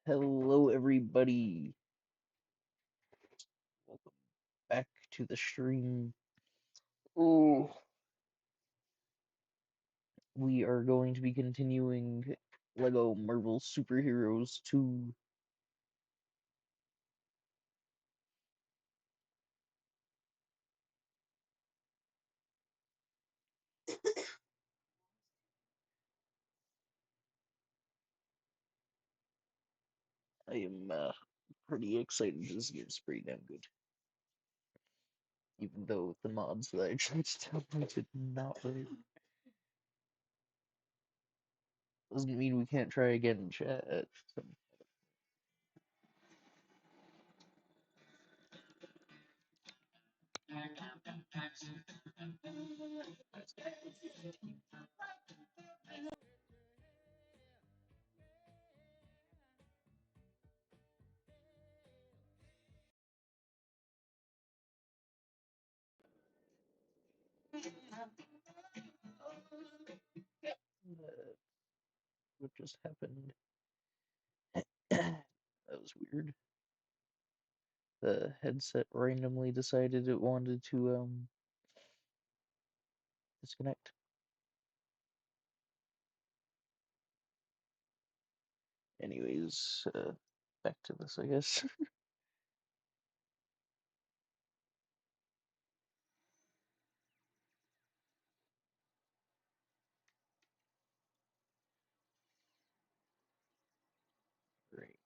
Hello, everybody. Welcome back to the stream. Oh, we are going to be continuing Lego Marvel Superheroes 2. I am pretty excited. This game's pretty damn good. Even though the mods that I tried to download did not work. Doesn't mean we can't try again in chat. What just happened? That was weird. The headset randomly decided it wanted to disconnect. Anyways, back to this, I guess. Great.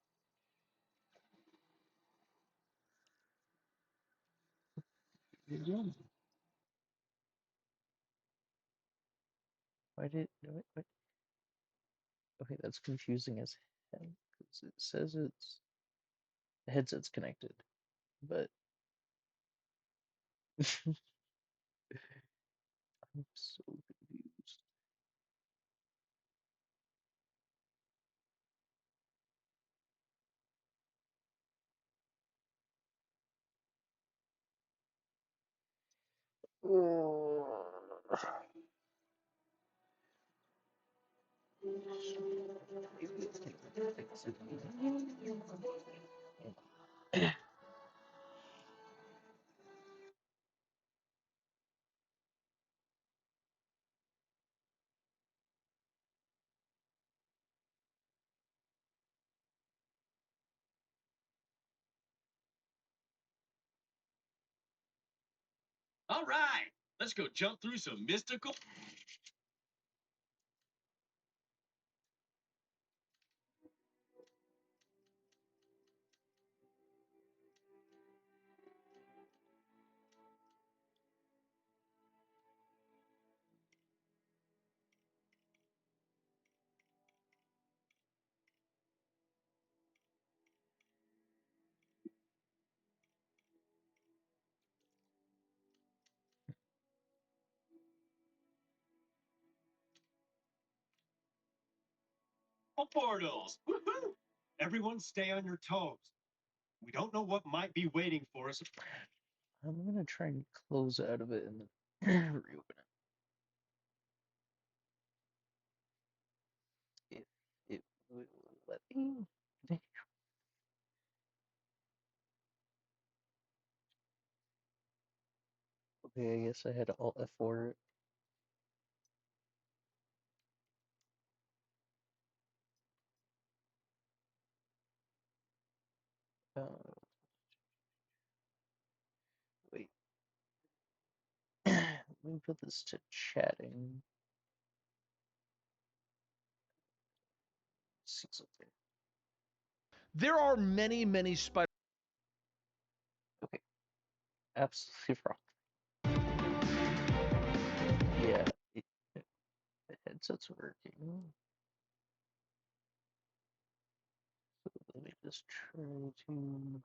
Why did what? Okay, that's confusing as hell because it says it's the headset's connected, but I'm so confused. All right, let's go jump through some mystical. Portals. Woohoo! Everyone stay on your toes. We don't know what might be waiting for us. I'm gonna try and close out of it and then reopen it if it will let me. Okay, I guess I had Alt F4 it. Uh, wait. Let me put this to chatting. See something. There are many, many spider. Okay, absolutely wrong. Yeah, the headset's working. So let me just try to.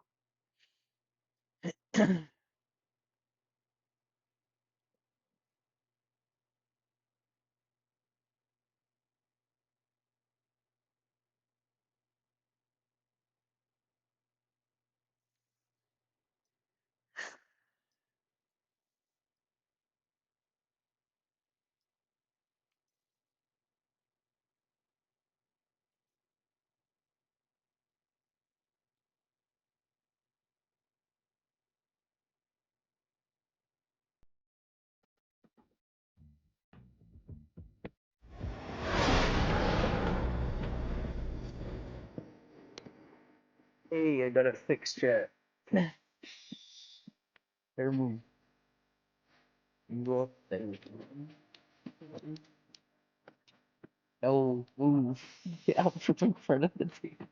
Hey, I got it fixed, chat. There, move. Go up there. No, move. Get out from in front of the table.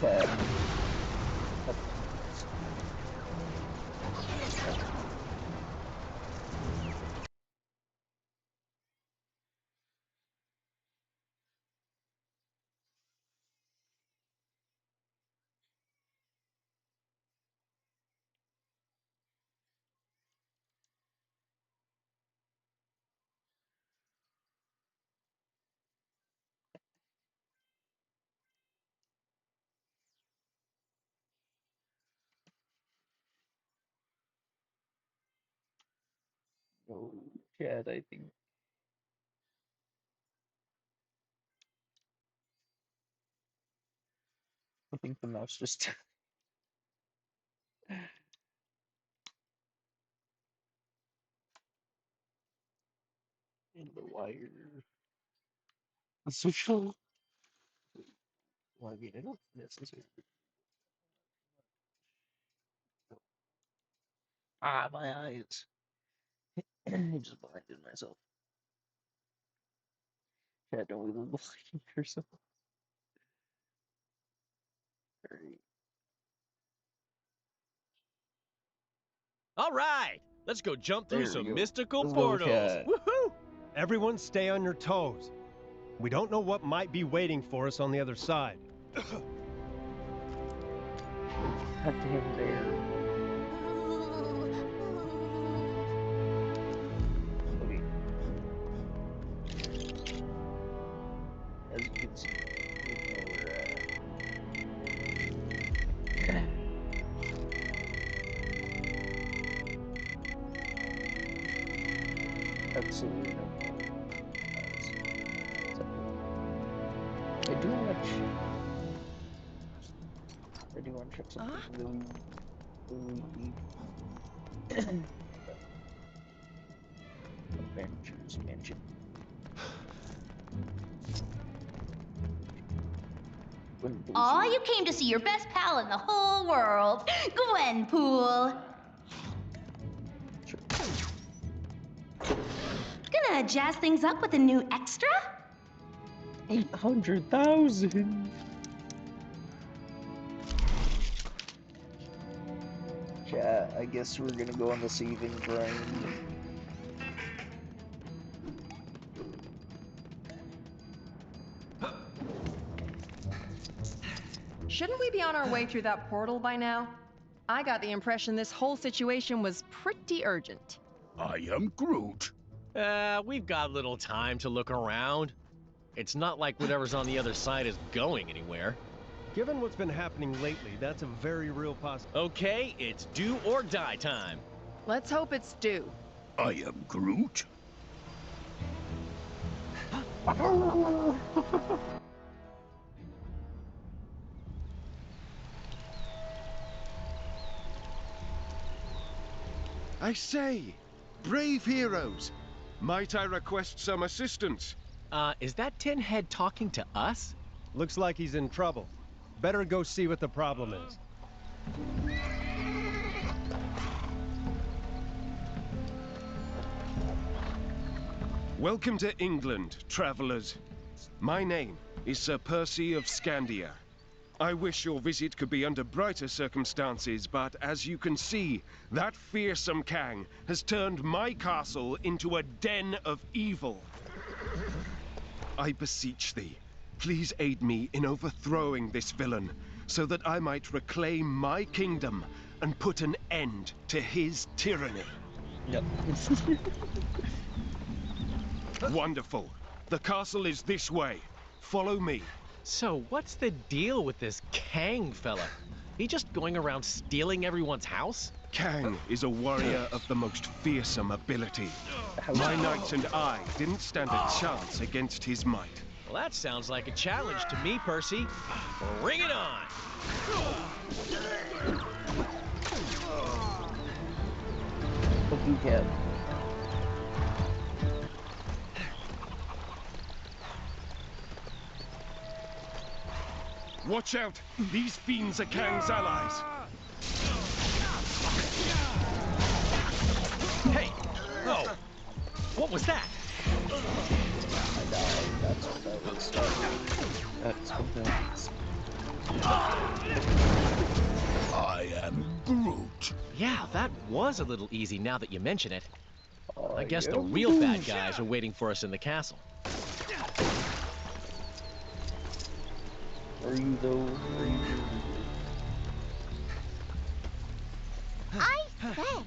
Okay. Oh, chat, I think the mouse just in the wire. The social. Well, I mean, I don't necessarily. Ah, my eyes. I just blinded myself. Chat, don't we look blind yourself? Alright. All right, let's go jump through There we some go. mystical Let's go, portals. chat. Woohoo! Everyone stay on your toes. We don't know what might be waiting for us on the other side. Goddamn bear. Okay. As you can see, we know we're absolutely no problem. I do want to check something really Avengers Mansion. Aw, you came to see your best pal in the whole world, Gwenpool. Sure. Gonna jazz things up with a new extra? 800,000. Chat, I guess we're gonna go on the saving grind. Shouldn't we be on our way through that portal by now? I got the impression this whole situation was pretty urgent. I am Groot. We've got little time to look around. It's not like whatever's on the other side is going anywhere. Given what's been happening lately, that's a very real possibility. Okay, it's do or die time. Let's hope it's due. I am Groot. I say, brave heroes, might I request some assistance? Is that Tin Head talking to us? Looks like he's in trouble. Better go see what the problem is. Welcome to England, travelers. My name is Sir Percy of Scandia. I wish your visit could be under brighter circumstances, but as you can see, that fearsome Kang has turned my castle into a den of evil. I beseech thee, please aid me in overthrowing this villain, so that I might reclaim my kingdom and put an end to his tyranny. Yep. Wonderful. The castle is this way. Follow me. So what's the deal with this Kang fella? He just going around stealing everyone's house? Kang is a warrior of the most fearsome ability. My knights and I didn't stand a chance against his might. Well, that sounds like a challenge to me, Percy. Bring it on! Hope you can. Watch out! These fiends are Kang's allies. Hey! Oh! What was that? I died. That's what that was. That's what that was. I am Groot. Yeah, that was a little easy now that you mention it. I guess the am real bad Groot. guys are waiting for us in the castle. Are you though? Are you? I say,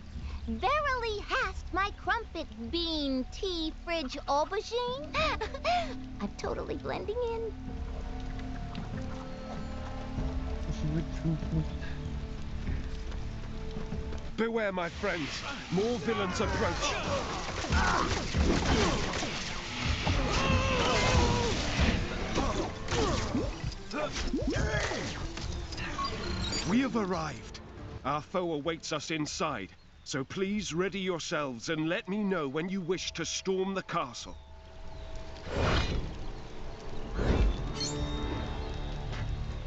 verily hast my crumpet bean tea fridge aubergine? I'm totally blending in. Beware, my friends. More villains approach. We have arrived. Our foe awaits us inside, so please ready yourselves and let me know when you wish to storm the castle.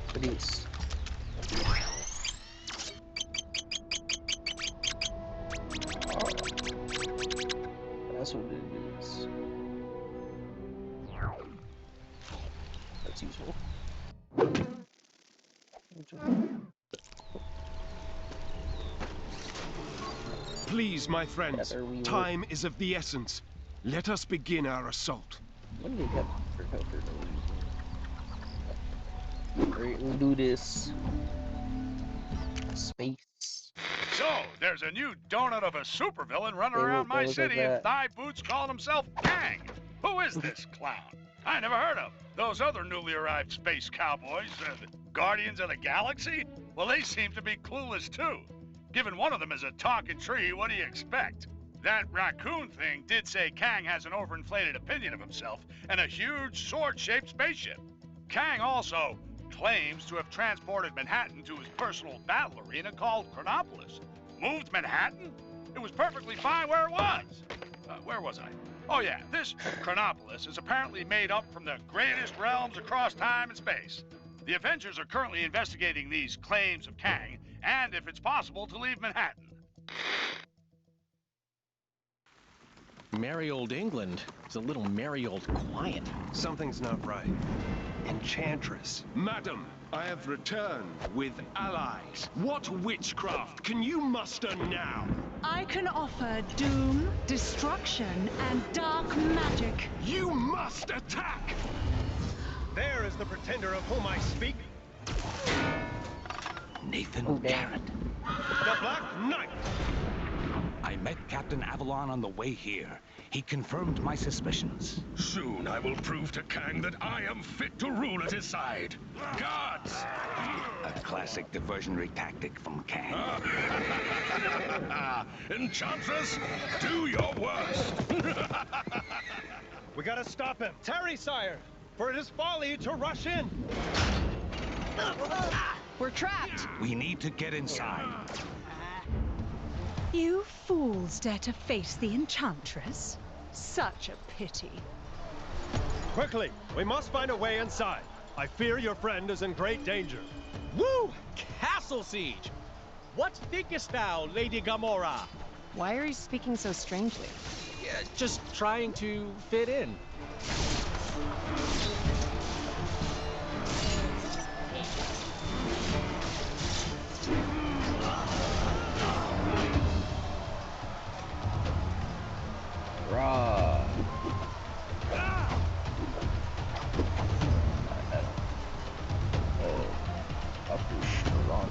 Please. That's what it is. That's useful. Please, my friends, Better we time is of the essence. Let us begin our assault. When did Captain Kirk Alright, we'll do this. Space. So, there's a new donut of a supervillain running Hey, around look, my look at city in that. thigh boots calling himself Kang. Who is this clown? I never heard of those other newly arrived space cowboys, the Guardians of the Galaxy. Well, they seem to be clueless too. Given one of them is a talking tree, what do you expect? That raccoon thing did say Kang has an overinflated opinion of himself and a huge sword-shaped spaceship. Kang also claims to have transported Manhattan to his personal battle arena called Chronopolis. Moved Manhattan? It was perfectly fine where it was. Where was I? Oh yeah, this Chronopolis is apparently made up from the greatest realms across time and space. The Avengers are currently investigating these claims of Kang, and if it's possible to leave Manhattan. Merry old England is a little merry old quiet. Something's not right. Enchantress. Madam, I have returned with allies. What witchcraft can you muster now? I can offer doom, destruction, and dark magic. You must attack! There is the pretender of whom I speak. Nathan Garrett. The Black Knight. I met Captain Avalon on the way here. He confirmed my suspicions. Soon I will prove to Kang that I am fit to rule at his side. Guards! A classic diversionary tactic from Kang. Enchantress, do your worst! We gotta stop him. Tarry, sire, for it is folly to rush in. We're trapped. We need to get inside. You fools dare to face the Enchantress? Such a pity. Quickly, we must find a way inside. I fear your friend is in great danger. Woo! Castle siege! What thinkest thou, Lady Gamora? Why are you speaking so strangely? Yeah, just trying to fit in. Rah. Operation Launch.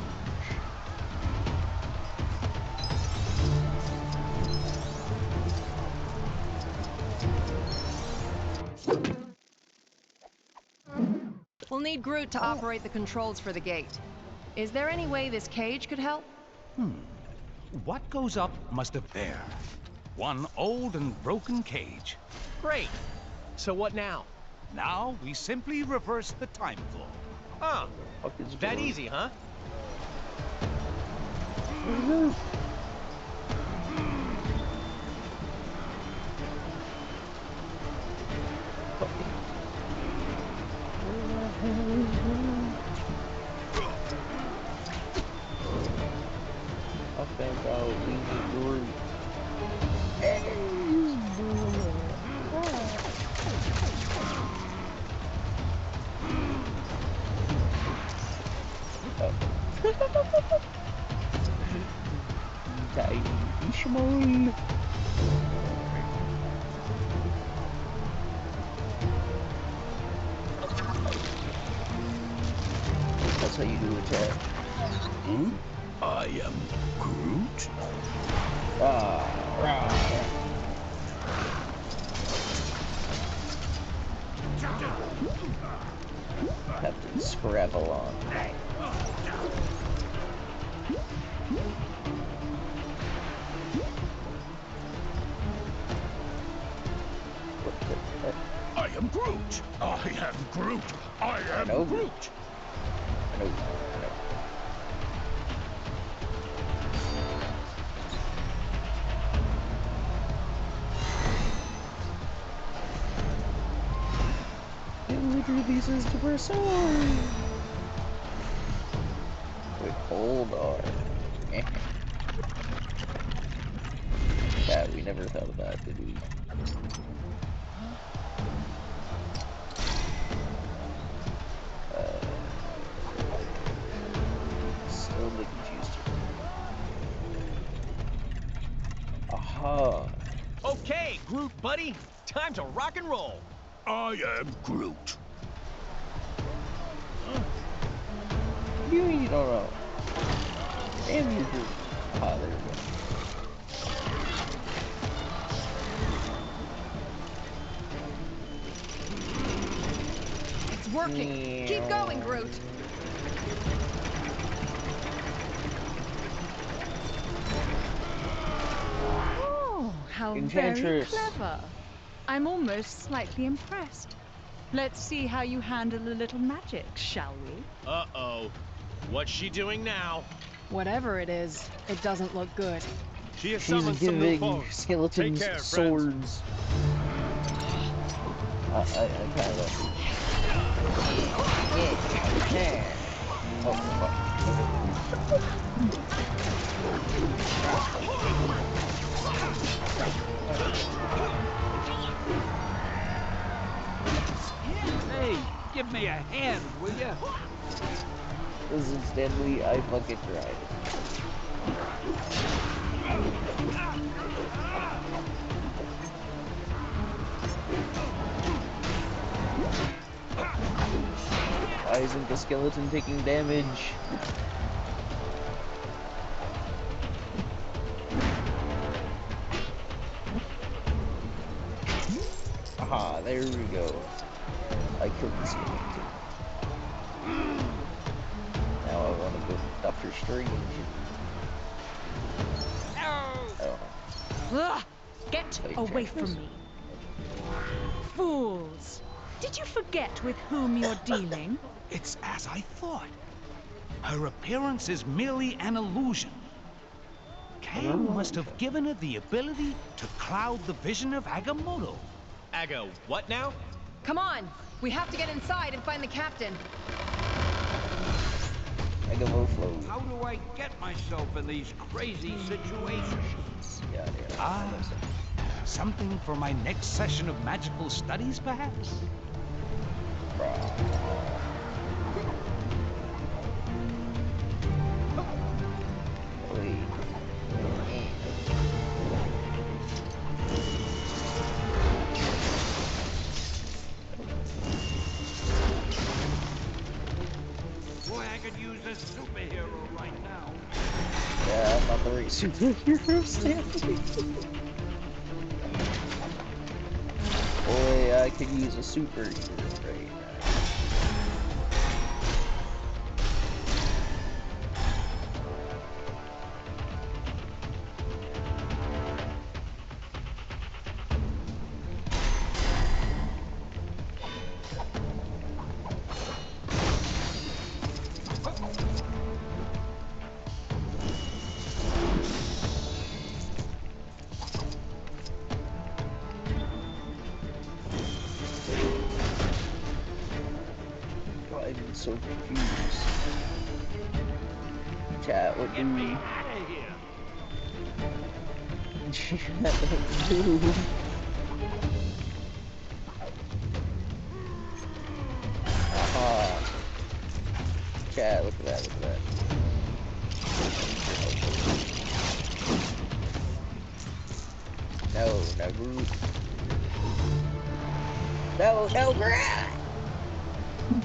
We'll need Groot to operate the controls for the gate. Is there any way this cage could help? What goes up must have there. One old and broken cage. Great. So what now? Now we simply reverse the time flow. Oh, Fuck is that going? easy, huh? Talking about leaving Groot. Tiny Ishmael. That's how you do attack. Hmm? I am Groot? Captain Scravelon. I am Groot! I am Groot! I am know. Groot! No. Deliver these to our sword. Wait, hold on. Yeah, we never thought of that, did we? Still a bit confused here. Aha! Okay, Groot, buddy. Time to rock and roll. I am Groot. You mean you don't know? Damn you, Groot. Ah, there we go. It's working. Keep going, Groot. Oh, how very Enchantress. clever. I'm almost slightly impressed. Let's see how you handle a little magic, shall we? Uh-oh. What's she doing now? Whatever it is, it doesn't look good. She has She's summoned some new giving foes. skeletons Take care, friends. swords. I kind of. Yeah. Oh, fuck. Hey, give me a hand, will ya? Listen, Stanley, I fucking tried. Why isn't the skeleton taking damage? Aha, there we go. I killed the skeleton. Now I want to go to Doctor Strange. Oh. Ugh! Get Play away Enchantress? from me. Fools! Did you forget with whom you're dealing? It's as I thought. Her appearance is merely an illusion. Kang must have given her the ability to cloud the vision of Agamotto. Aga, what now? Come on, we have to get inside and find the captain. Agamotto. How do I get myself in these crazy situations? Ah, something for my next session of magical studies, perhaps? Boy, I could use a superhero right now. Yeah, I'm not the right superhero, Stanley. Boy, I could use a superhero right now. so confused. Chat, what Get me out of here! Chat, what do? Aha. Chat, look at that, look at that. No, no, Groot. No, no, Groot!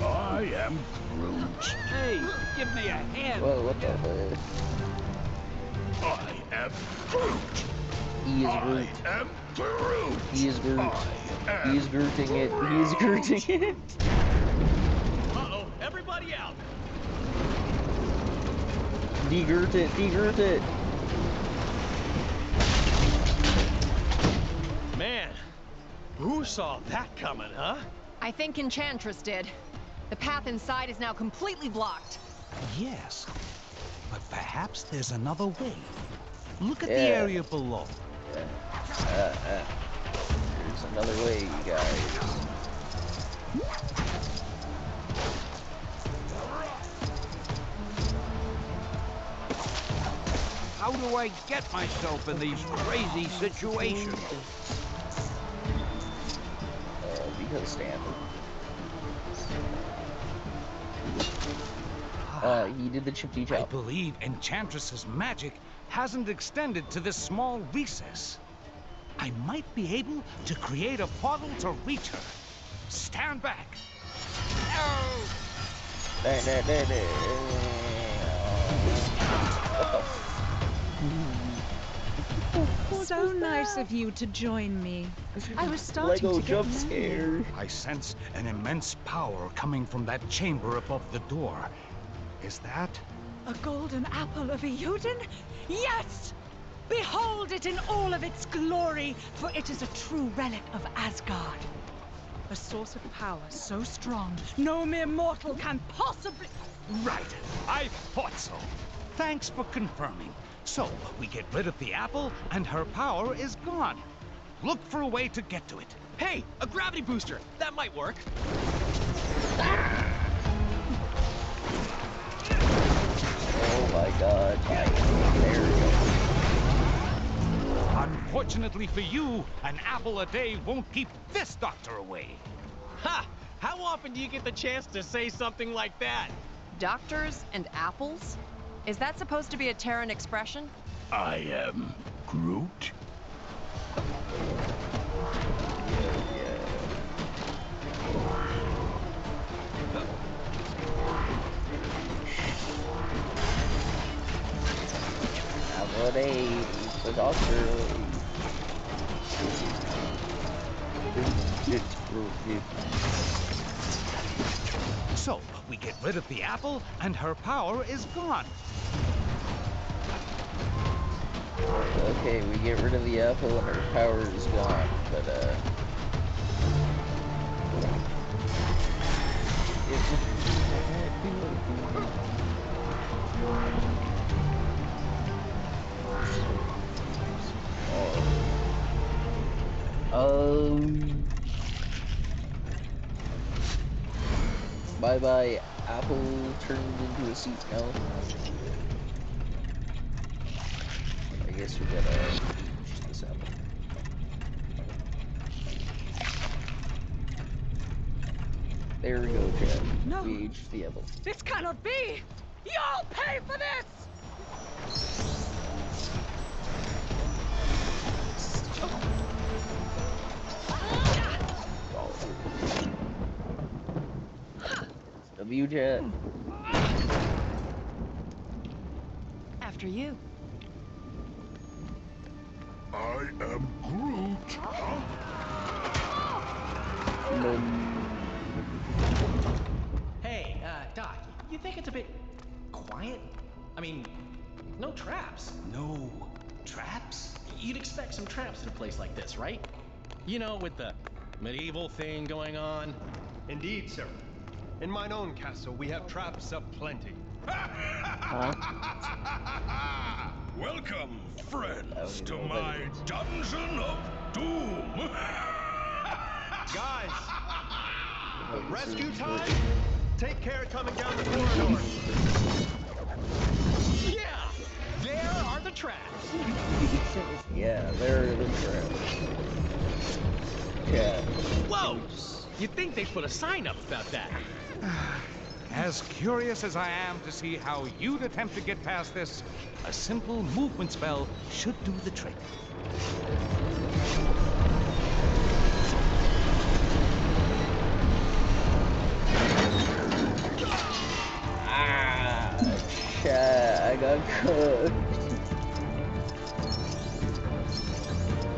I am Groot. Hey, give me a hand. Whoa, what the fuck? I am Groot. He is Groot. I am Groot. He is Groot. I am He is Grooting it. He is Grooting it. Uh-oh, everybody out. De-Groot it. De-Groot it. Man, who saw that coming, huh? I think Enchantress did. The path inside is now completely blocked. Yes, but perhaps there's another way. Look at the Yeah. area below. There's another way, you guys. How do I get myself in these crazy situations? Because standard. He did the shifty I jump. believe Enchantress's magic hasn't extended to this small recess. I might be able to create a portal to reach her. Stand back. What the So nice of you to join me. I was starting Lego to get jump lonely. scare. I sense an immense power coming from that chamber above the door. Is that? A golden apple of Euden? Yes! Behold it in all of its glory, for it is a true relic of Asgard. A source of power so strong, no mere mortal can possibly... Right. I thought so. Thanks for confirming. So, we get rid of the apple, and her power is gone. Look for a way to get to it. Hey, a gravity booster. That might work. Oh my god. There we go. Unfortunately for you, an apple a day won't keep this doctor away. Ha! How often do you get the chance to say something like that? Doctors and apples? Is that supposed to be a Terran expression? I am Groot. Apple a day. The doctor. So, we get rid of the apple, and her power is gone. Okay, we get rid of the apple and her power is gone, but bye bye, apple turned into a seat. No. I guess we gotta use this apple. There we go, Chad. No. We aged the apple. This cannot be! You'll pay for this! W, Jet. After you. I am Groot. Hey, Doc, you think it's a bit quiet? I mean, no traps. No traps? You'd expect some traps in a place like this, right? You know, with the medieval thing going on. Indeed, sir. In mine own castle, we have traps aplenty. Welcome, friends, to my dungeon of doom. Guys, rescue time? Take care coming down the corridor. Yeah! There are the traps. Yeah, there are the traps. Yeah. Whoa! You'd think they'd put a sign up about that. As curious as I am to see how you'd attempt to get past this, a simple movement spell should do the trick. Ah, shit, I got cooked.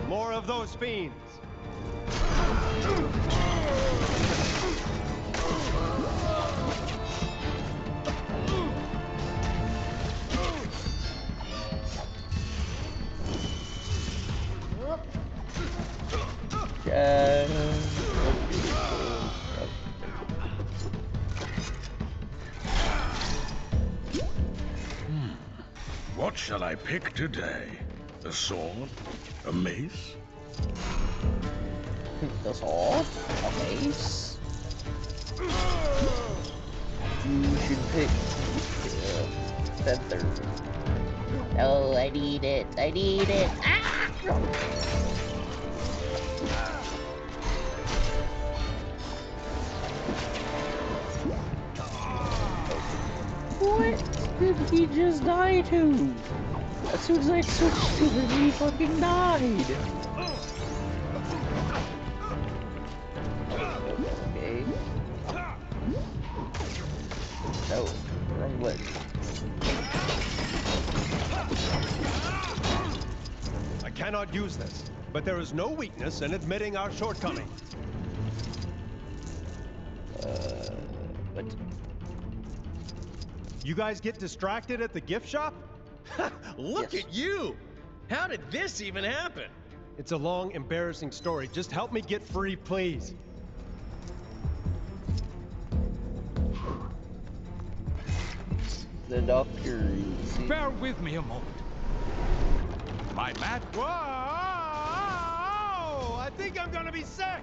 More of those fiends. What shall I pick today? A sword? A mace? The sword? A mace? You should pick feather. Oh, I need it. I need it. Ah! What did he just die to? As soon as I switched to him, he fucking died. Okay. No, wrong way. I cannot use this, but there is no weakness in admitting our shortcomings. What? You guys get distracted at the gift shop? Look at you! How did this even happen? It's a long, embarrassing story. Just help me get free, please. The doctor is... Bear with me a moment. My mad... Whoa! I think I'm gonna be sick!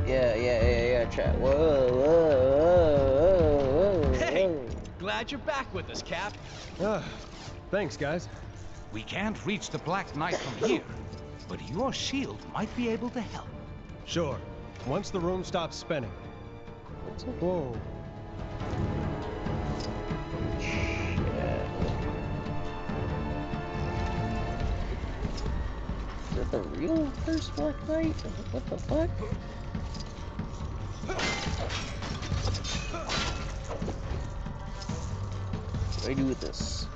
Yeah, chat. Whoa. Hey, glad you're back with us, Cap. Thanks, guys. We can't reach the Black Knight from here, but your shield might be able to help. Sure. Once the room stops spinning. Whoa. Is that the real first Black Knight? What the fuck? What do I do with this?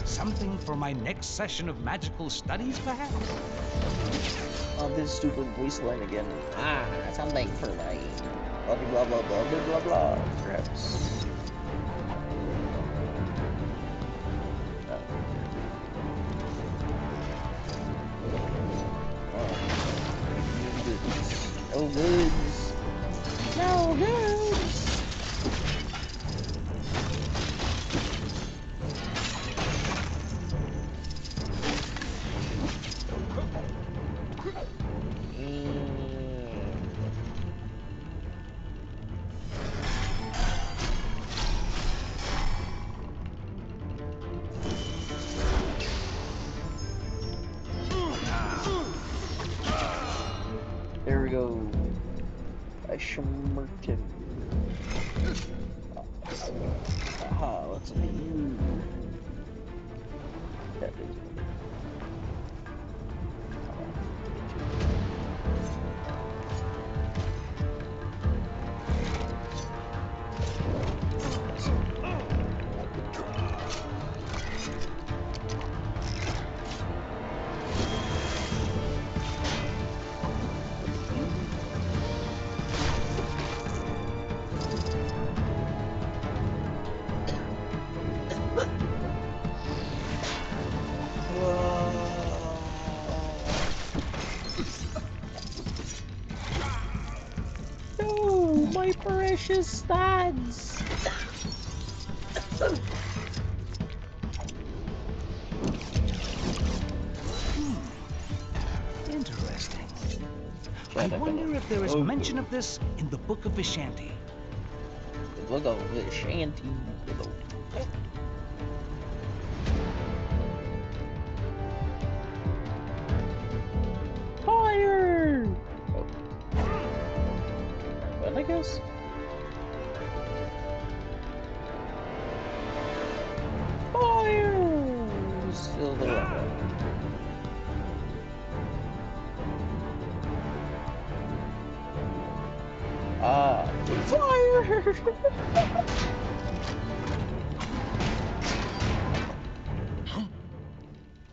Something for my next session of magical studies, perhaps? Oh, this stupid voice line again. Something for my... blah blah blah blah blah blah blah. Perhaps. No goods. No goods. There we go. I shmirked him. Aha, let's look at you. That is Whoa. My precious studs! Interesting. I wonder if there is mention of this in the Book of Vishanti. The Book of Vishanti. Fire! Oh. Well, I guess. Fire! Still the right. Ah, fire!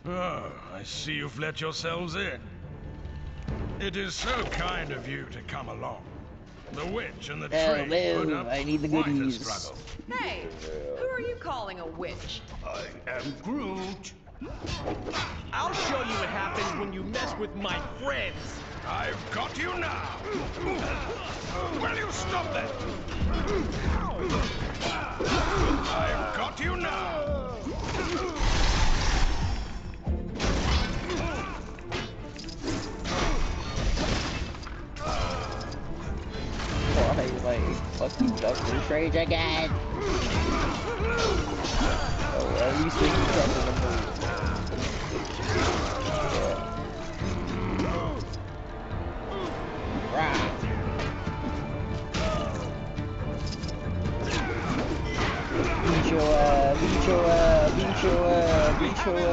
Oh, I see you've let yourselves in. It is so kind of you to come along. The witch and the tree put up I need the quite a goodies. struggle. Hey, who are you calling a witch? I am Groot. I'll show you what happens when you mess with my friends. I've got you now. Will you stop that? I've got you now. Why am I fucking Doctor Strange again? Oh, at least they can come in the movie. Rah! Beat your beat your beat your beat your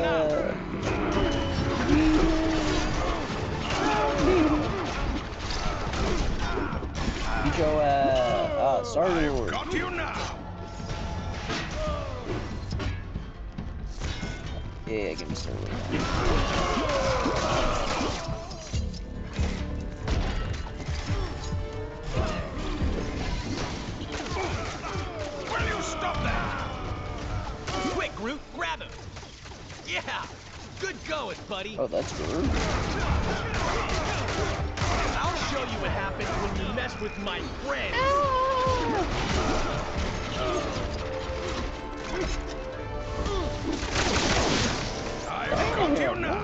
beat your Star-Lord. Got you now. Yeah, give me Star-Lord. Will you stop that? Quick, Groot, grab him. Yeah, good going, buddy. Oh, that's good. I'll show you what happens when you mess with my friends. I've got you now.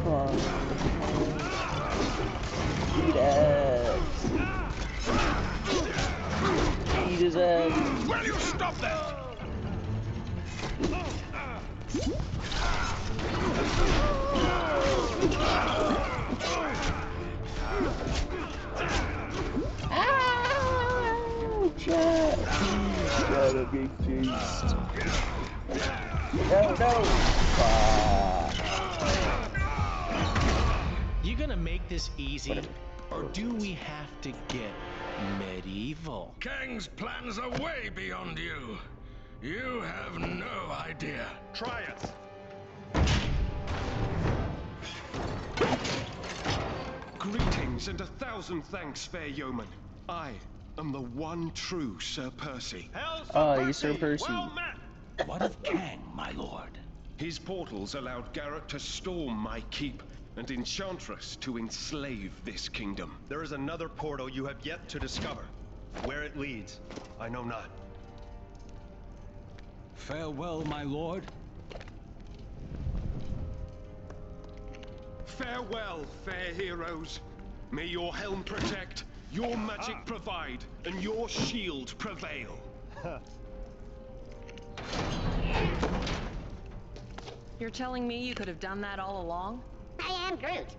Come on. Eat ass. Eat his ass. Will you stop that? Ouch! He's gotta be chased. No, no! You gonna make this easy, or do we have to get medieval? Kang's plans are way beyond you. You have no idea. Try it. Greetings and 1,000 thanks, fair yeoman. I am the one true Sir Percy. You Sir Percy. Well met. What of Kang, my lord? His portals allowed Garrett to storm my keep, and Enchantress to enslave this kingdom. There is another portal you have yet to discover. Where it leads, I know not. Farewell, my lord. Farewell, fair heroes. May your helm protect, your magic provide, and your shield prevail. You're telling me you could have done that all along? I am Groot.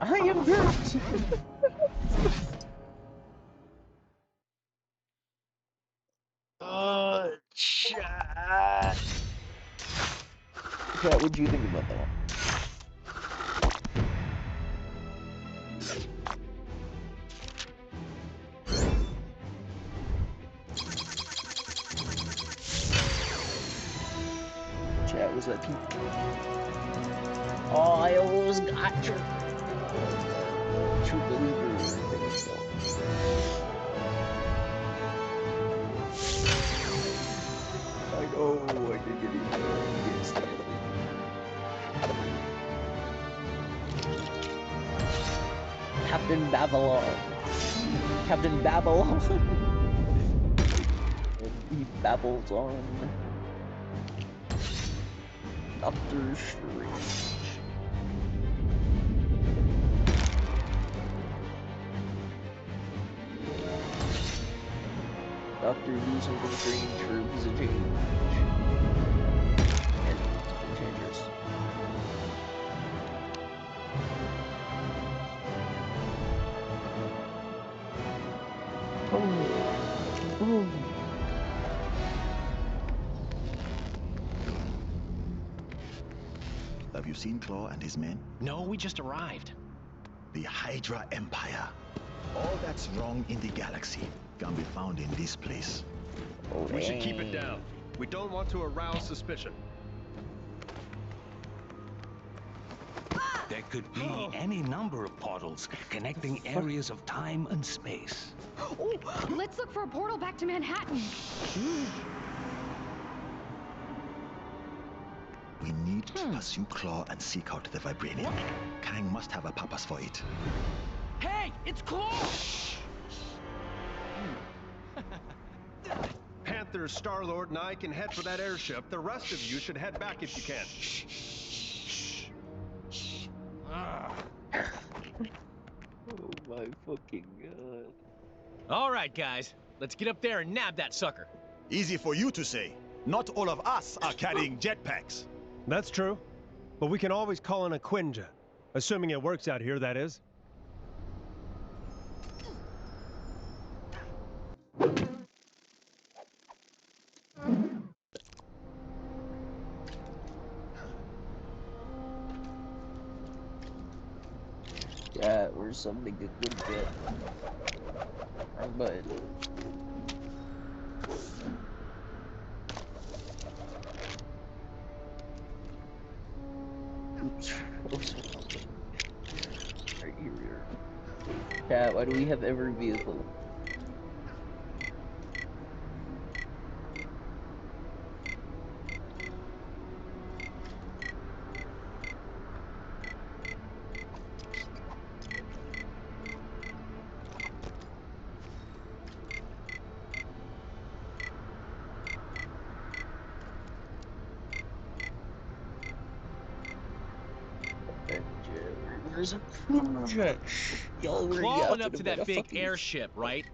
I am Groot. Chat. Chat, what'd you think about that? Chat, was that people? Oh, I almost got you. True believer. Captain Babylon. Captain Babylon. And he babbles on. Doctor Strange. Doctor do something strange for his change. And something changes. Oh. Have you seen Claw and his men? No, we just arrived. The Hydra Empire. All that's wrong in the galaxy can be found in this place. We should keep it down. We don't want to arouse suspicion. There could be any number of portals connecting areas of time and space. Oh, let's look for a portal back to Manhattan. We need to pursue Claw and seek out the Vibranium. Kang must have a purpose for it. Hey, it's Claw! Panther, Star-Lord, and I can head for that airship. The rest of you should head back if you can. Oh my fucking god. All right, guys. Let's get up there and nab that sucker. Easy for you to say. Not all of us are carrying jetpacks. That's true. But we can always call in a Quinja. Assuming it works out here, that is. Yeah, or something a good bit. Wrong button. Oops. Right here. Chat, why do we have every vehicle? There's a Quinja. Y'all were Claw went yapping up to about that a big fucking airship, right?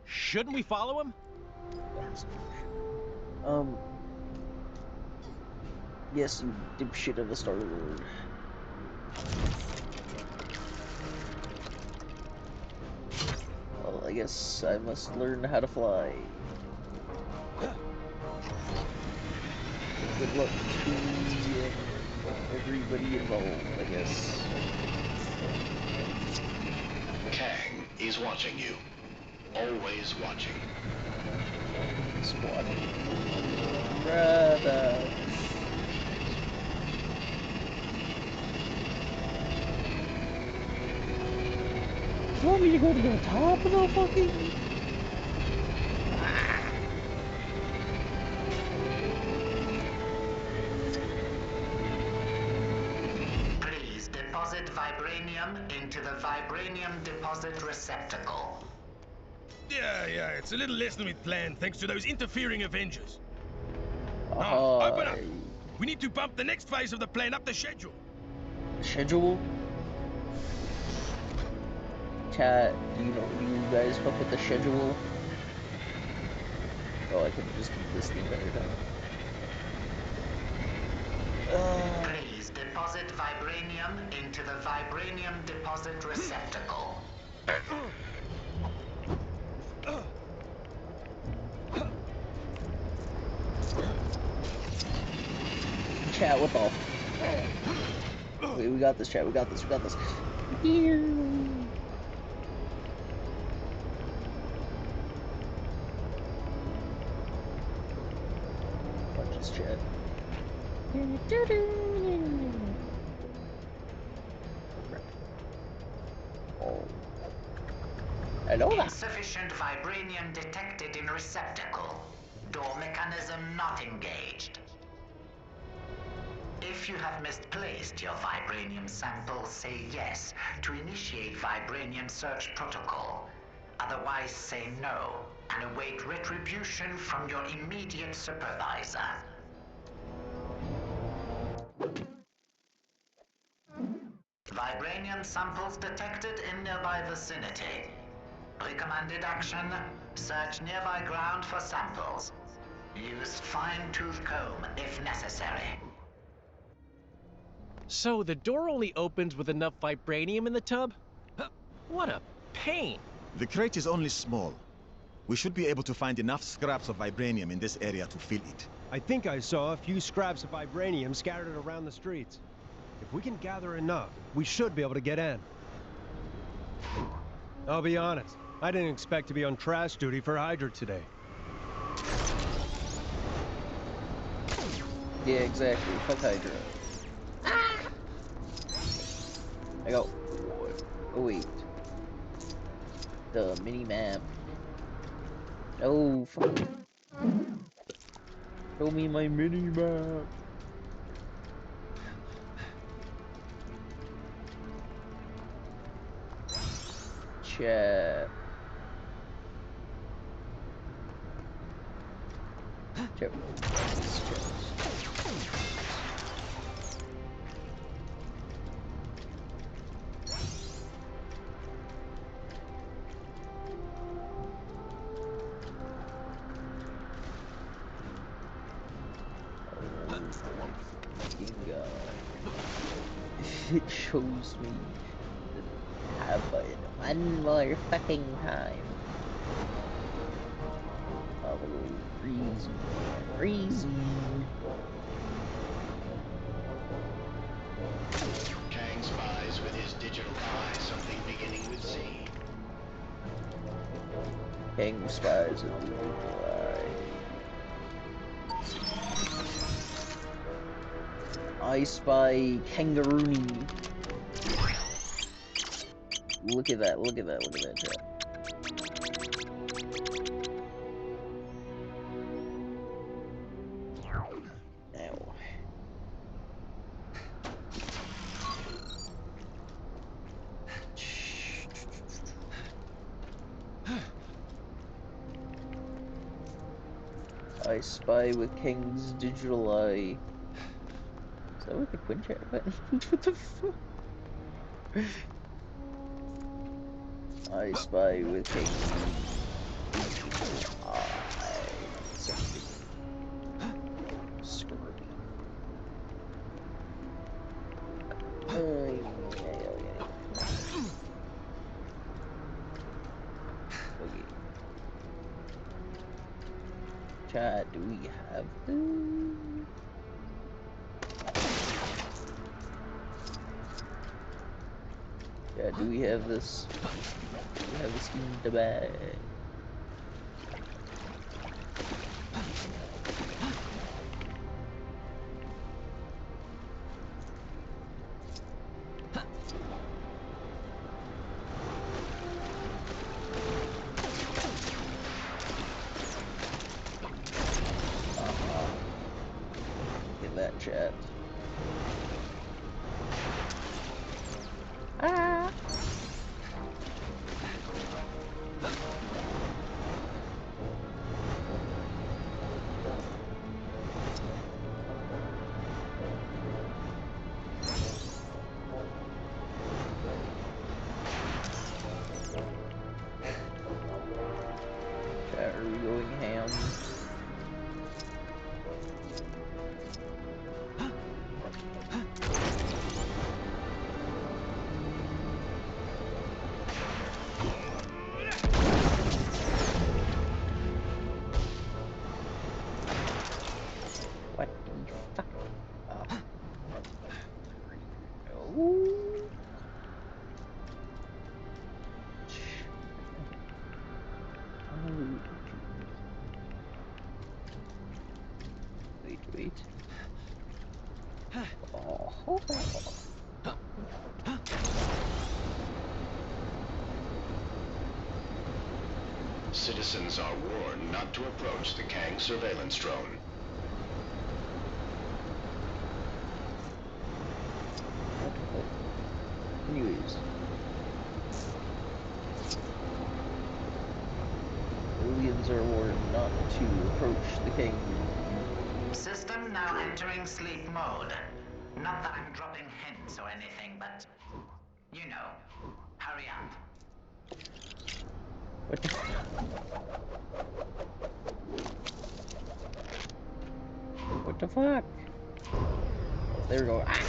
Shouldn't we follow him? Yes, you dipshit of a Star-Lord. Well, I guess I must learn how to fly. Good luck to everybody involved, I guess. Kang is watching you. Always watching. Squad. Brother. You want me to go to the top of the fucking... Please deposit vibranium into the vibranium deposit receptacle. Yeah, it's a little less than we'd planned thanks to those interfering Avengers. Open up! We need to bump the next phase of the plan up the schedule. Schedule? Chat, do you guys fuck with the schedule? Oh, I can just keep this thing better now. Please deposit vibranium into the vibranium deposit receptacle. Chat, what the? Wait, we got this, chat. We got this. Watch this, chat. Oh. Hello there. Insufficient vibranium detected in receptacle. Door mechanism not engaged. If you have misplaced your vibranium sample, say yes to initiate vibranium search protocol. Otherwise, say no and await retribution from your immediate supervisor. Vibranium samples detected in nearby vicinity. Recommended action, search nearby ground for samples. Use fine-tooth comb if necessary. So the door only opens with enough vibranium in the tub? What a pain! The crate is only small. We should be able to find enough scraps of vibranium in this area to fill it. I think I saw a few scraps of vibranium scattered around the streets. If we can gather enough, we should be able to get in. I'll be honest, I didn't expect to be on trash duty for Hydra today. Yeah, exactly. Fuck Hydra. I got... Oh, wait. The mini-map. Oh, fuck. Show me my mini-map. Chat. Chat. It shows me have one more fucking time. Oh, easy, easy. Kang spies with his digital eye something beginning with Z. Kang spies with digital eye. I spy kangaroony. Look at that, look at that, look at that, chat. Ow. I spy with Kang's digital eye. Is that what the Quinn chat button? What the fuck? I spy with Kang's digital eye. Something. Screwy. Okay. Chat, do we have this? Yeah, do we have this? Do we have this in the bag? Look at that, chat. Ah! Chat, are we going ham? What the fuck? Oh. Wait, wait. Oh. Citizens are warned not to approach the Kang surveillance drone. Anyways. Aliens are warned not to approach the king. System now entering sleep mode. Not that I'm dropping hints or anything, but you know, hurry up. What the What the fuck? There we go. Ah.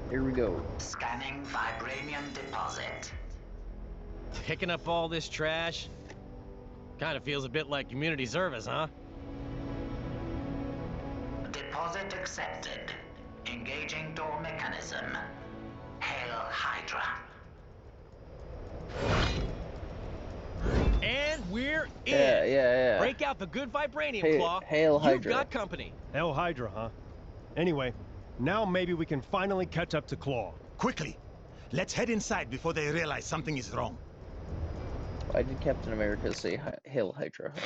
Here we go. Scanning vibranium deposit. Picking up all this trash? Kind of feels a bit like community service, huh? Deposit accepted. Engaging door mechanism. Hail Hydra. And we're in. Yeah. Break out the good vibranium claw. Hail Hydra. You've got company. Hail Hydra, huh? Anyway, now maybe we can finally catch up to Claw. Quickly! Let's head inside before they realize something is wrong. Why did Captain America say Hail Hydra? Huh?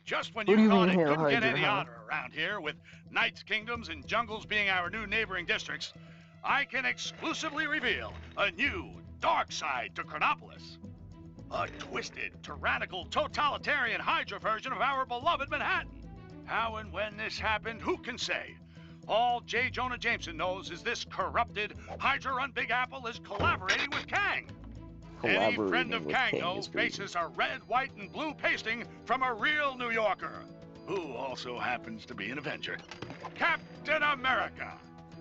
Just when What do you you thought mean, it Hail couldn't get Hydra, any huh? odder around here, with Knights, Kingdoms, and Jungles being our new neighboring districts, I can exclusively reveal a new dark side to Chronopolis. A twisted, tyrannical, totalitarian Hydra version of our beloved Manhattan. How and when this happened, who can say? All J. Jonah Jameson knows is this corrupted, Hydra-run Big Apple is collaborating with Kang. Any friend of Kang, though, faces a red, white, and blue pasting from a real New Yorker, who also happens to be an Avenger. Captain America,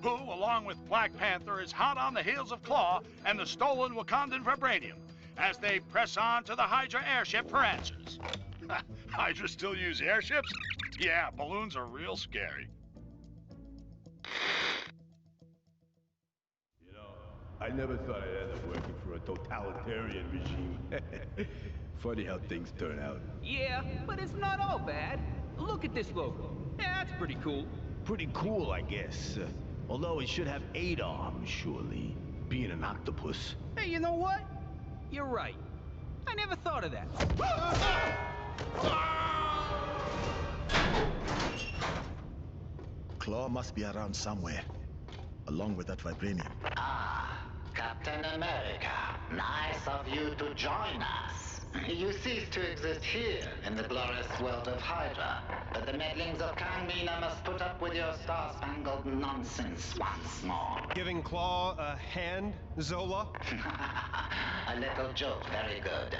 who, along with Black Panther, is hot on the heels of Claw and the stolen Wakandan vibranium, as they press on to the Hydra airship for answers. Hydra still use airships? Yeah, balloons are real scary. I never thought I'd end up working for a totalitarian regime. Funny how things turn out. Yeah, but it's not all bad. Look at this logo. Yeah, that's pretty cool. Pretty cool, I guess. Although it should have 8 arms, surely. Being an octopus. Hey, you know what? You're right. I never thought of that. Claw must be around somewhere, along with that vibranium. Captain America, nice of you to join us. You cease to exist here in the glorious world of Hydra, but the meddlings of Kangmina must put up with your star-spangled nonsense once more. Giving Claw a hand, Zola? A little joke, very good.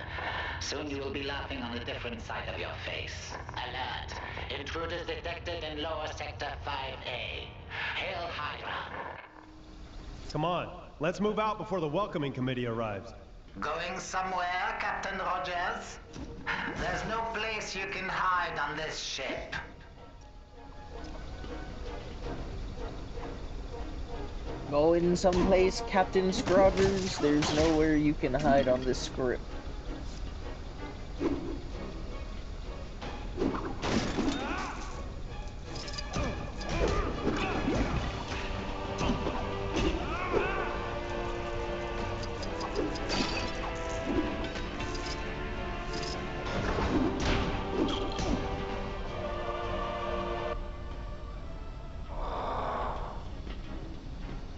Soon you will be laughing on a different side of your face. Alert! Intruders detected in lower sector 5A. Hail Hydra! Come on, let's move out before the welcoming committee arrives. Going somewhere, Captain Rogers? There's no place you can hide on this ship. Going someplace, Captain Scroggers. There's nowhere you can hide on this script.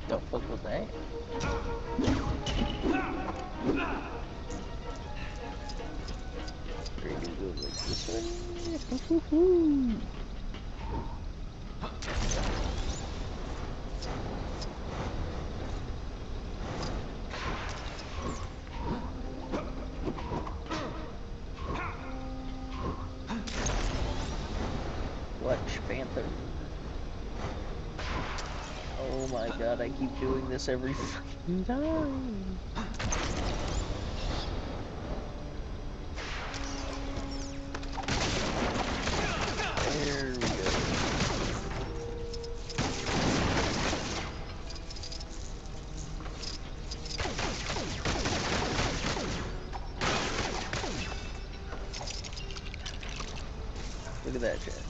The fuck was that? Ready to go like this way? Watch Panther. Oh my god, I keep doing this every fucking time. There we go. Look at that shit.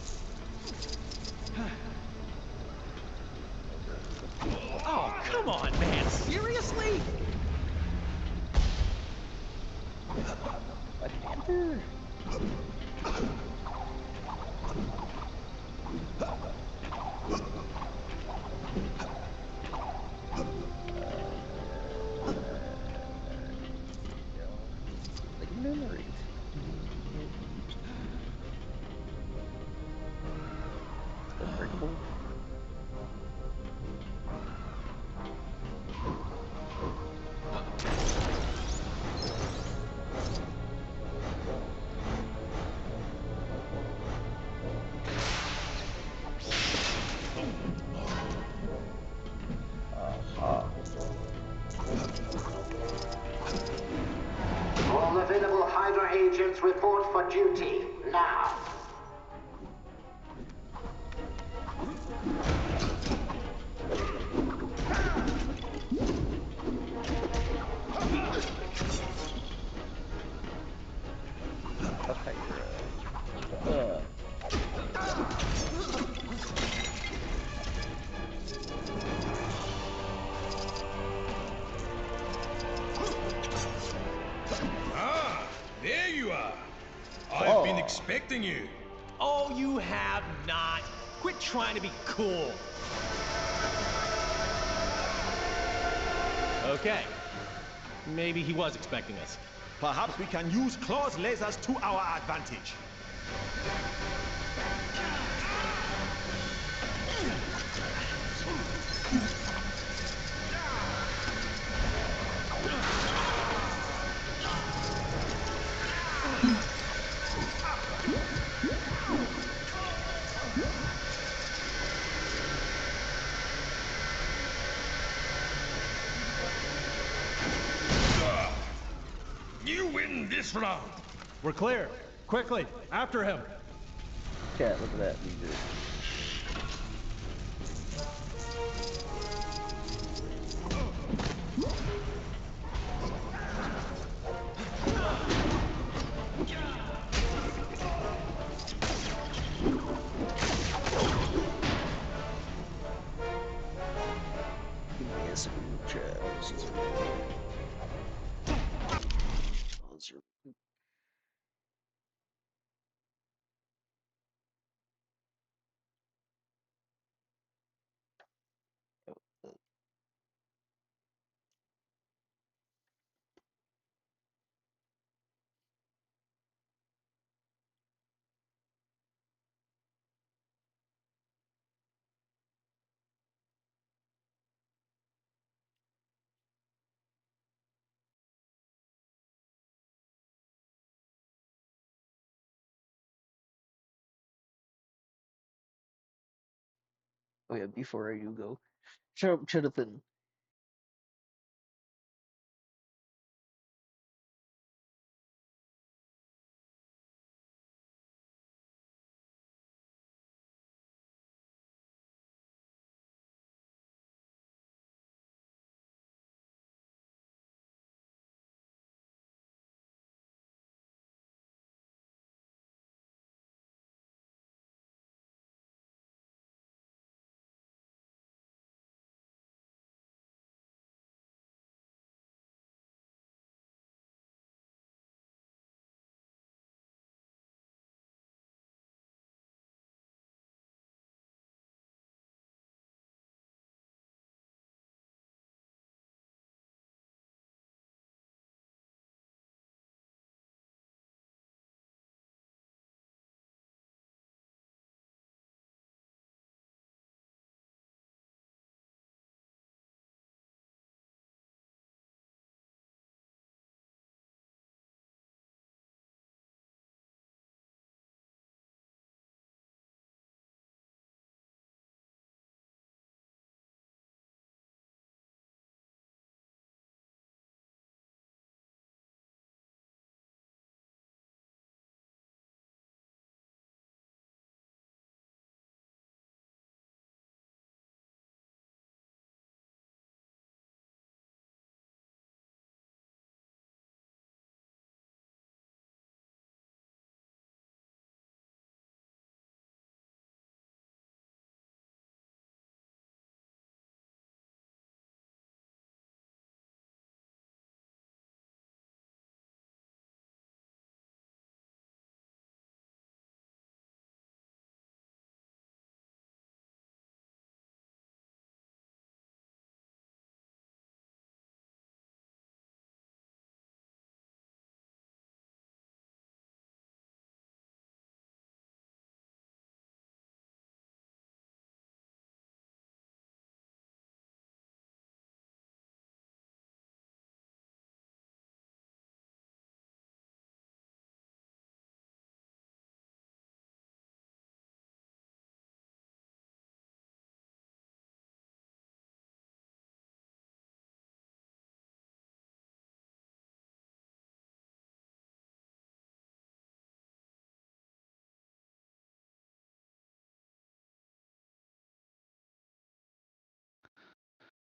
Agents report for duty, now. Ah, there you are. I've been expecting you. Oh, you have not. Quit trying to be cool. Okay. Maybe he was expecting us. Perhaps we can use Claw's lasers to our advantage. You win this round. We're clear. Quickly, after him. Chat, look at that. We did. Give me a second, chat. Oh yeah, before you go, Jonathan,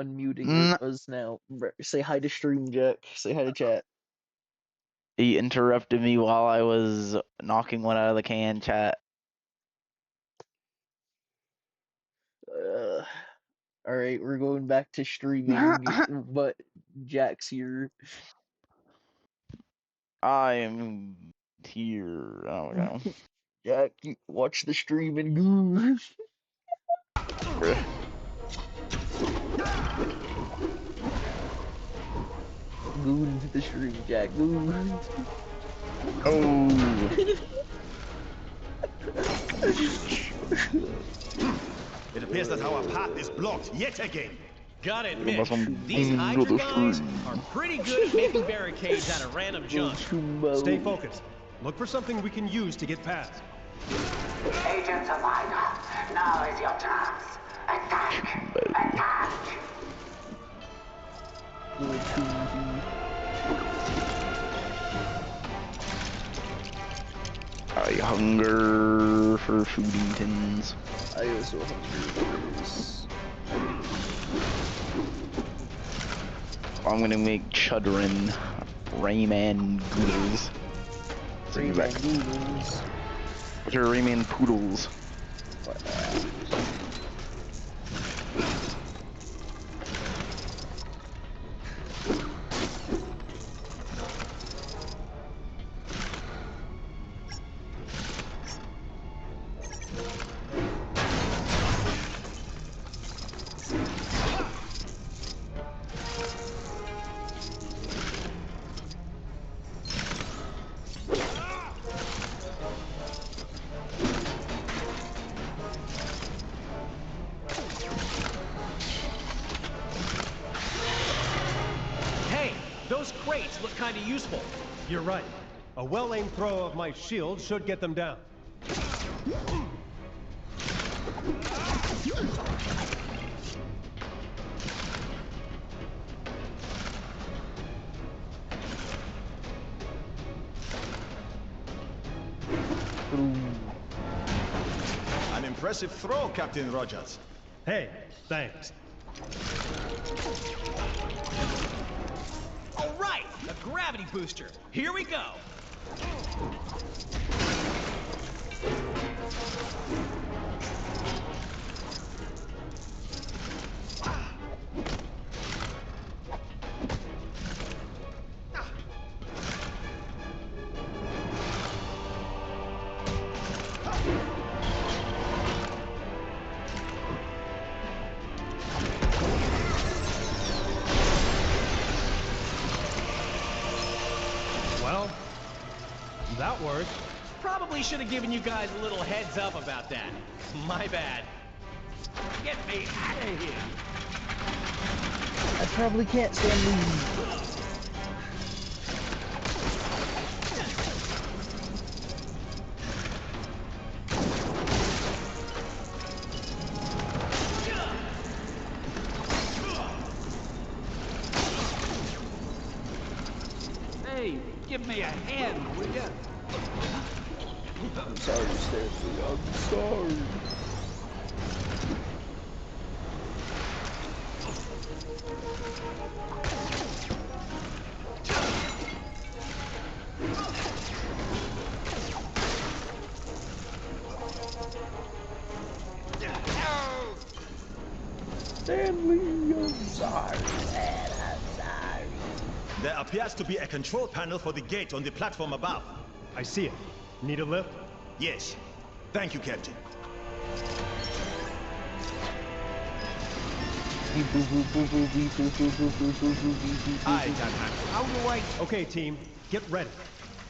unmuting us now. Say hi to stream, Jack. Say hi to chat. He interrupted me while I was knocking one out of the can, chat. Alright, we're going back to streaming, but Jack's here. I am here. Oh my god. Jack, watch the stream and goo. Goon to the stream, Jack. Goon. Oh. It appears that our path is blocked yet again. Gotta admit, these Hydra guys are pretty good at making barricades out of random junk. Stay focused. Look for something we can use to get past. Agents of Hydra, now is your chance. Attack! Attack! I hunger for foodie tins. I also hunger for this. I'm gonna make Chudrin Rayman Goodles. Rayman Goodles. Which are Rayman Poodles. Hey, those crates look kind of useful. You're right. A well-aimed throw of my shield should get them down. An impressive throw, Captain Rogers. Hey, thanks. All right, a gravity booster. Here we go. Well, that worked. Probably should have given you guys a little heads up about that. My bad. Get me out of here. I probably can't stand these. Hey, give me a hand, will ya? I'm sorry, Stanley. I'm sorry. Stanley, I'm sorry, man. I'm sorry. There appears to be a control panel for the gate on the platform above. I see it. Need a lift? Yes. Thank you, Captain. I can handle. How do I... Okay, team. Get ready.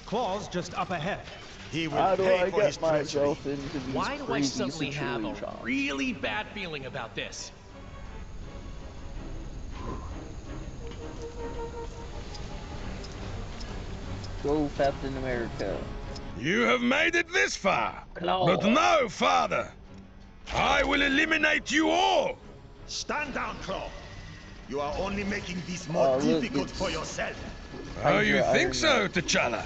Claw's just up ahead. He will How do pay I for get his treachery. myself into these Why do I crazy suddenly have a situations? really bad feeling about this? Go, Captain America. You have made it this far. Claw. But no, Father. I will eliminate you all. Stand down, Claw. You are only making this more difficult for yourself. Oh, you think so, T'Challa?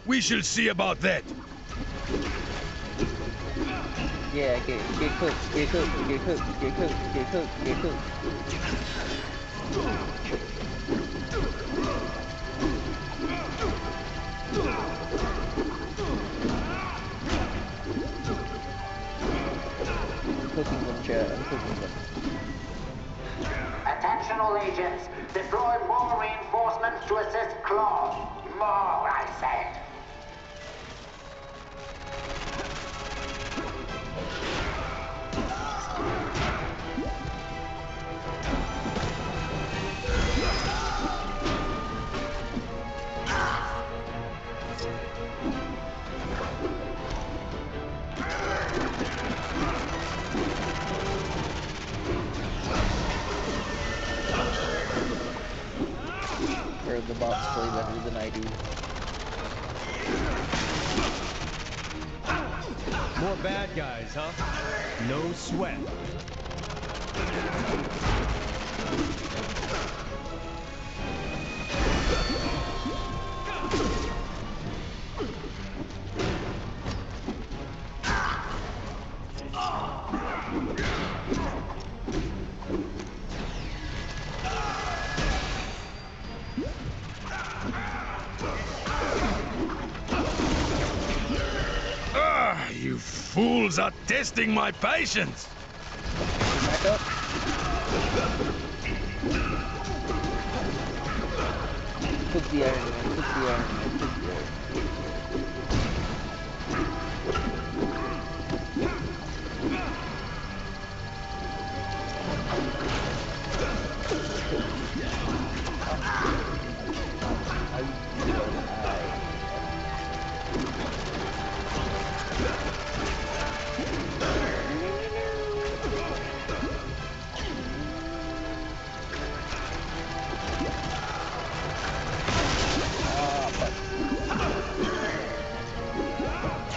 We shall see about that. Yeah, get cooked, get cooked, get cooked, get cooked, get cooked, get cooked. I'm cooking them, chat. I'm cooking them. Attention all agents. Deploy more reinforcements to assist Claw. More, I said. Or the bots play better than I do. More bad guys, huh? No sweat. You fools are testing my patience! Back up. Cook the Iron Man, cook the Iron Man, cook the Iron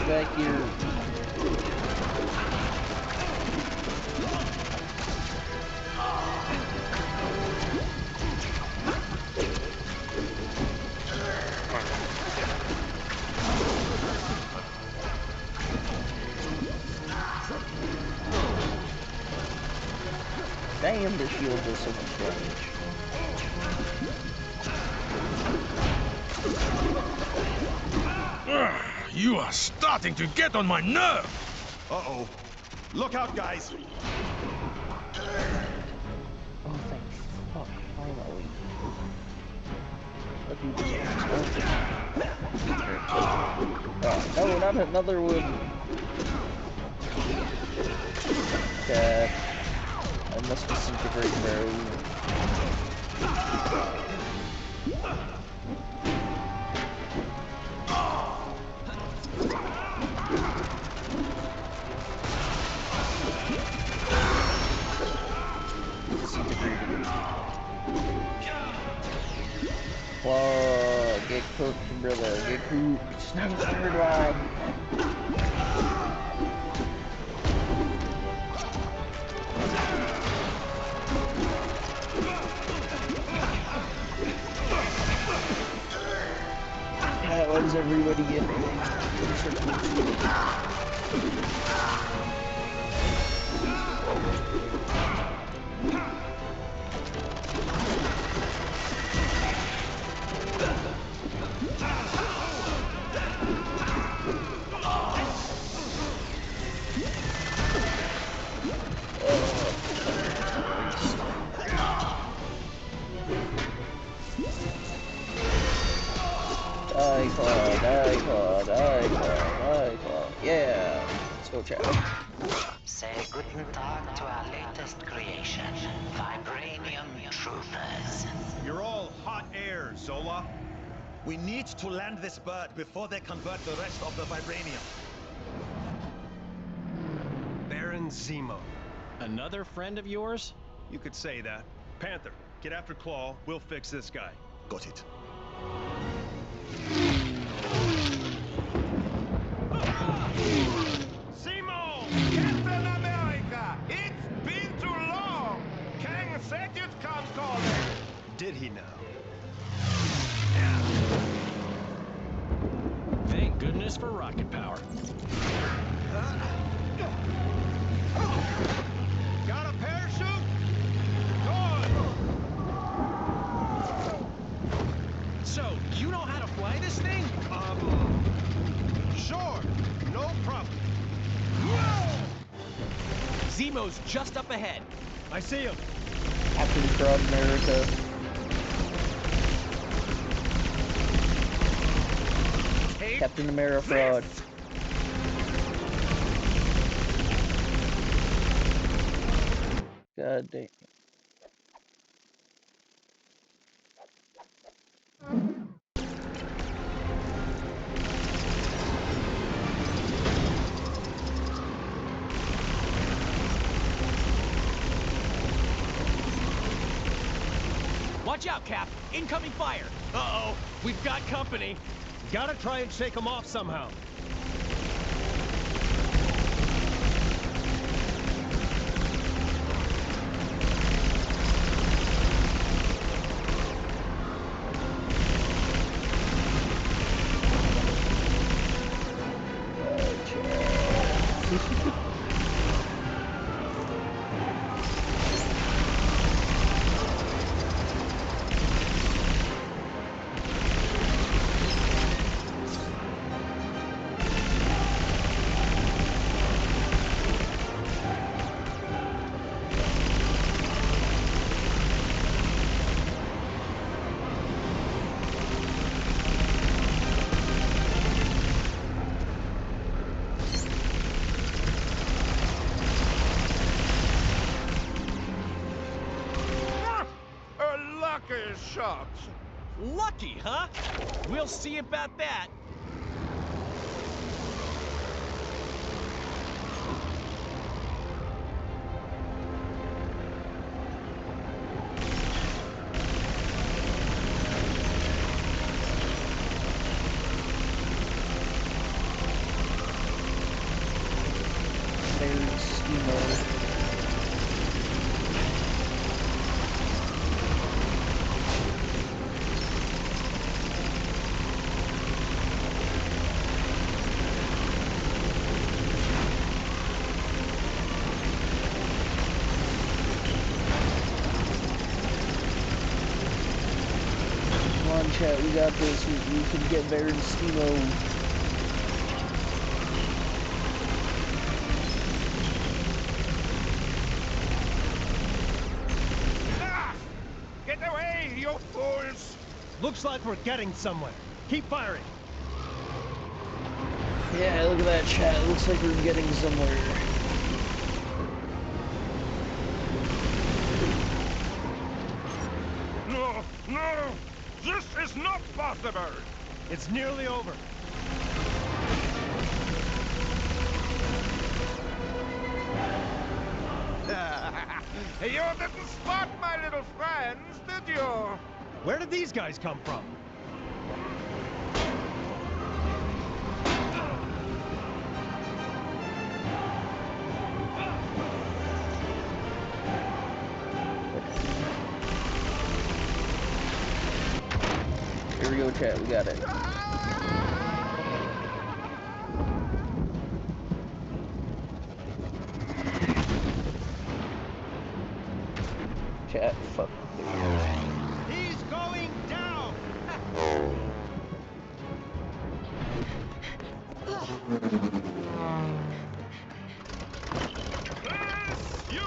back here. Damn, this shield does so much damage. You are starting to get on my nerve! Uh-oh. Look out, guys! Oh, thank fuck, finally. I'll do this one. No, not another one! Okay. I must disintegrate, bro. Whoa, get cooked, brother, get cooked. No, third one. God, why does everybody get me? Die claw, die claw, die claw, die claw. Yeah, let's go chat. Say guten Tag to our latest creation, Vibranium Troopers. You're all hot air, Zola. We need to land this bird before they convert the rest of the vibranium. Baron Zemo. Another friend of yours? You could say that. Panther, get after Claw. We'll fix this guy. Got it. Zemo! Captain America! It's been too long! Kang said you'd come calling! Did he now? Thank goodness for rocket power. So, you know how to fly this thing? Sure, no problem. Zemo's just up ahead. I see him. Captain Fraud America. Captain America Fraud. God dang. Watch out, Cap. Incoming fire. Uh-oh. We've got company. Gotta try and shake him off somehow. Lucky shot. Lucky, huh? We'll see about that. There's Steamo. Come on, chat, we got this. We can get Baron Steamo. Get away, you fools! Looks like we're getting somewhere. Keep firing. Yeah, look at that chat. Looks like we're getting somewhere. No, no! This is not possible! It's nearly over. You didn't spot my little friends, did you? Where did these guys come from? Here we go, chat. We got it. Chat, fuck. He's going down! You!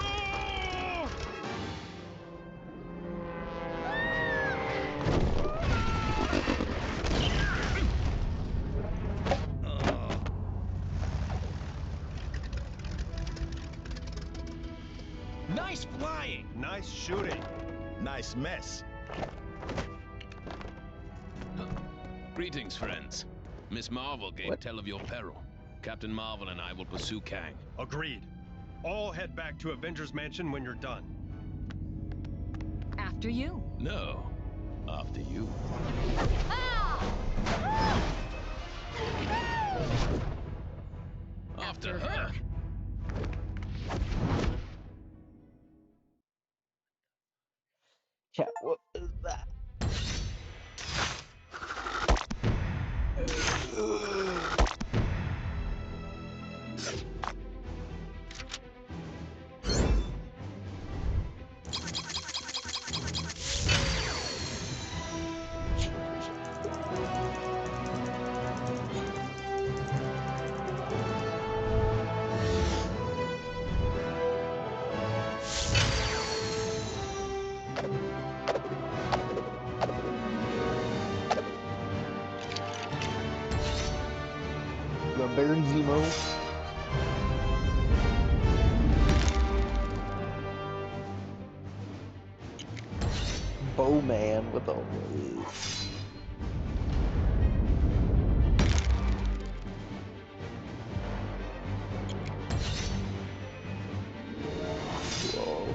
Nice flying! Nice shooting. Nice mess. Greetings, friends. Miss Marvel gave tell of your peril. Captain Marvel and I will pursue Kang. Agreed. All head back to Avengers Mansion when you're done. After you. No, after you. After her. Chat, what is that? Baron Zemo. Bowman with all Whoa.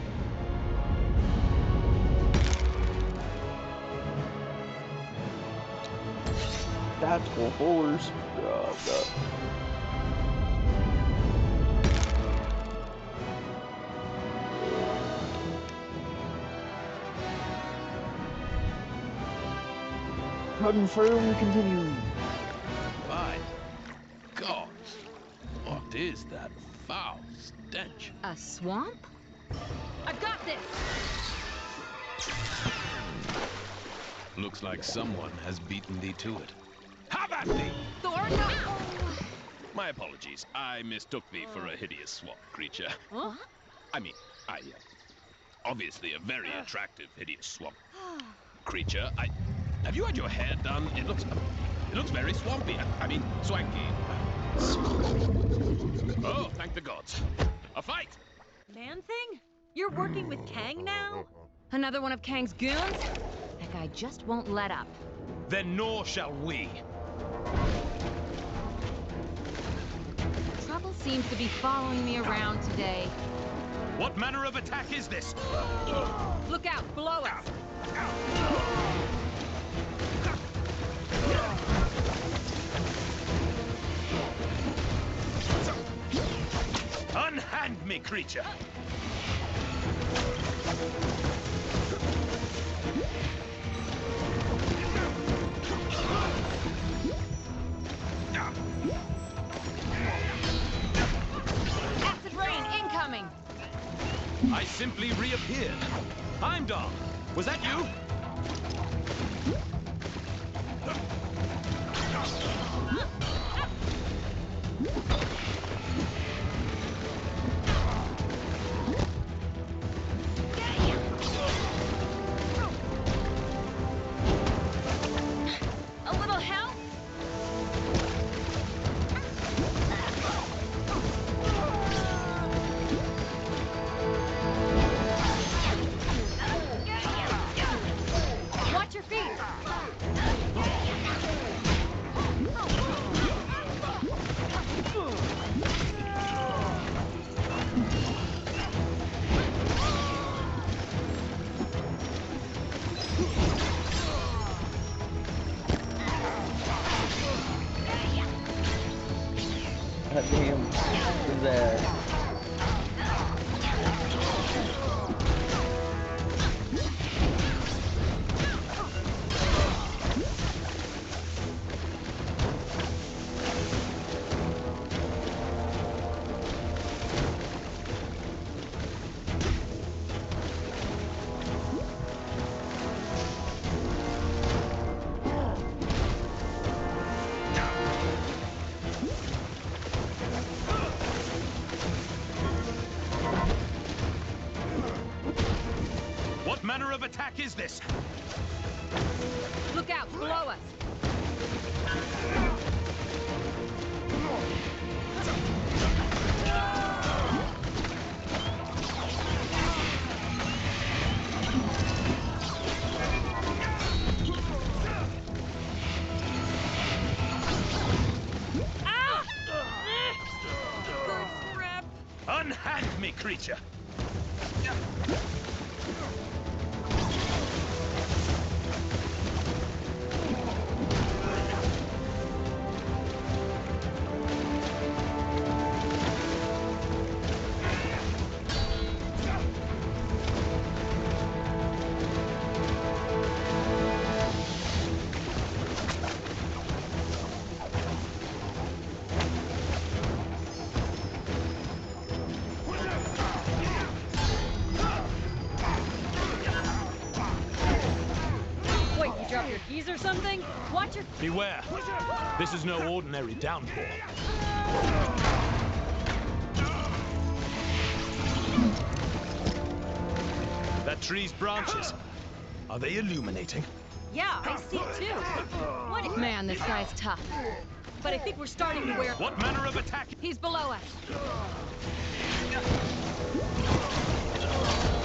Tactical horse. Oh, God. Confirm, continue. My God, what is that foul stench? A swamp? I've got this! Looks like someone has beaten thee to it. Have at thee! Thor, no! My apologies. I mistook thee for a hideous swamp creature. Huh? I mean, obviously a very attractive hideous swamp creature. Have you had your hair done? It looks very swampy. I mean, swanky. Oh, thank the gods. A fight! Man-Thing? You're working with Kang now? Another one of Kang's goons? That guy just won't let up. Then nor shall we. Trouble seems to be following me around today. What manner of attack is this? Look out, below us! Unhand me, creature! Acid rain incoming! I simply reappeared. Heimdall, was that you? A little help? Watch your feet! God damn. His ass. What manner of attack is this? Look out, below us! Unhand me, creature! Wait, you dropped your keys or something? Watch your... Beware. This is no ordinary downpour. That tree's branches. Are they illuminating? Yeah, I see it too. What? Man, this guy's tough. But I think we're starting to wear. What manner of attack? He's below us.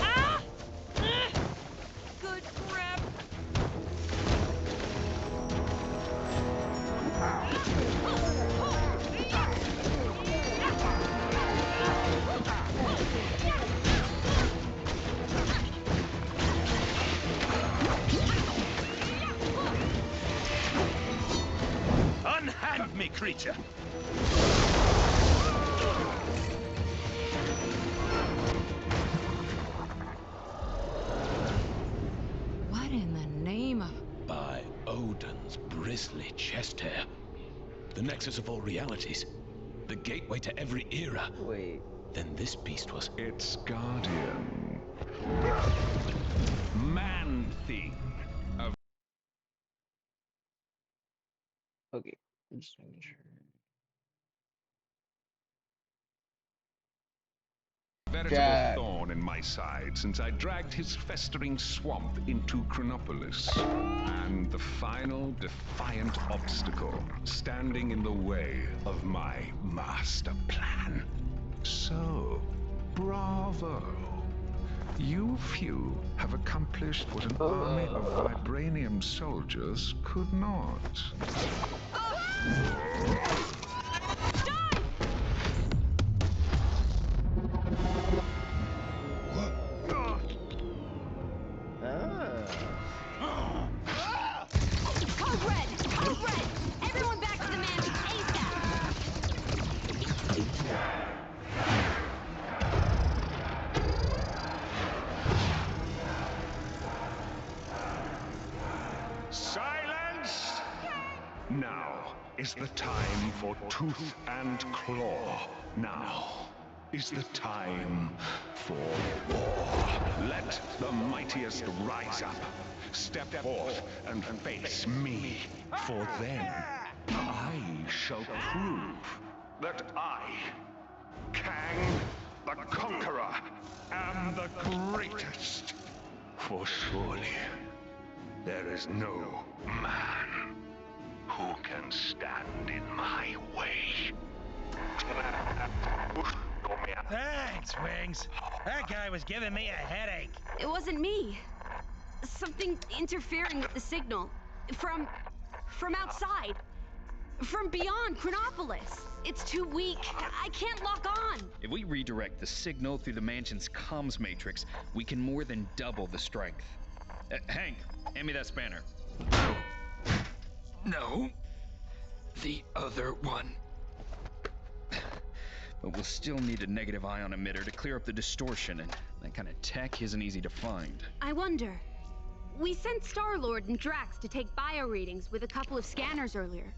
Ah! Good grab. Unhand me, creature! What in the name of... By Odin's bristly chest hair. The nexus of all realities. The gateway to every era. Wait. Then this beast was... Its guardian. Man-thing. Okay, I'm just making sure. Veritable Jack. thorn in my side since I dragged his festering swamp into Chronopolis. And the final defiant obstacle standing in the way of my master plan. So, bravo. You few have accomplished what an army of vibranium soldiers could not. Code red! Code red! Everyone back to the mansion ASAP! Silence! Now is the time for tooth and claw. Now is the time for war. Let the mightiest rise up. Step forth and face me. For then I shall prove that I, Kang the Conqueror, am the greatest. For surely there is no man who can stand in my way. Thanks, Wings. That guy was giving me a headache. It wasn't me. Something interfering with the signal. From outside. From beyond Chronopolis. It's too weak. I can't lock on. If we redirect the signal through the mansion's comms matrix, we can more than double the strength. Hank, hand me that spanner. No. The other one. But we'll still need a negative ion emitter to clear up the distortion, and that kind of tech isn't easy to find. I wonder. We sent Star-Lord and Drax to take bio readings with a couple of scanners earlier.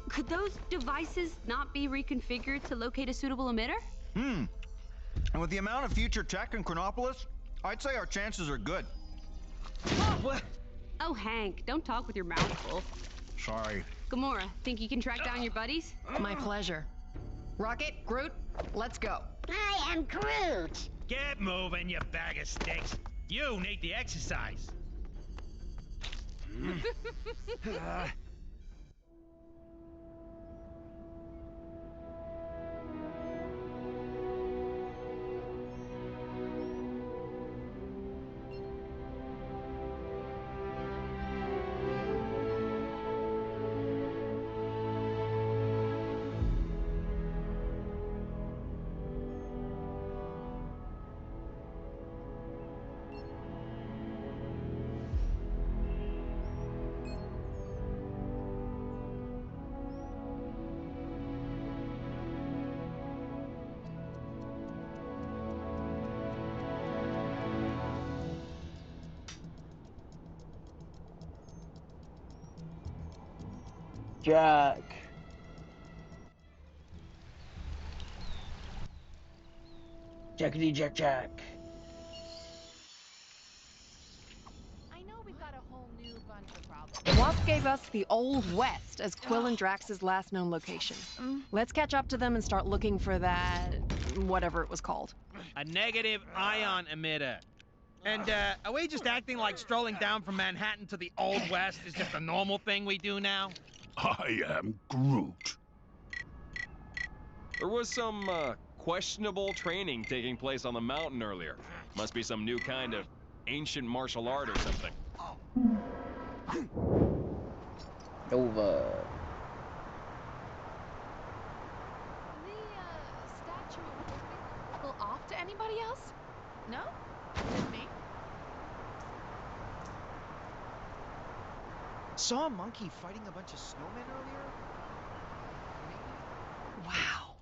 Could those devices not be reconfigured to locate a suitable emitter? And with the amount of future tech in Chronopolis, I'd say our chances are good. What? Oh, Hank, don't talk with your mouth full. Sorry. Gamora, think you can track down your buddies? My pleasure. Rocket, Groot, let's go. I am Groot. Get moving, you bag of sticks. You need the exercise. Jack. Jackety Jack Jack. I know we've got a whole new bunch of problems. The Wasp gave us the Old West as Quill and Drax's last known location. Let's catch up to them and start looking for that... whatever it was called. A negative ion emitter. And, are we just acting like strolling down from Manhattan to the Old West is just a normal thing we do now? I am Groot. There was some, questionable training taking place on the mountain earlier. Must be some new kind of ancient martial art or something. Over. Statue of Liberty look off to anybody else? No? Just me? Saw a monkey fighting a bunch of snowmen earlier? Wow.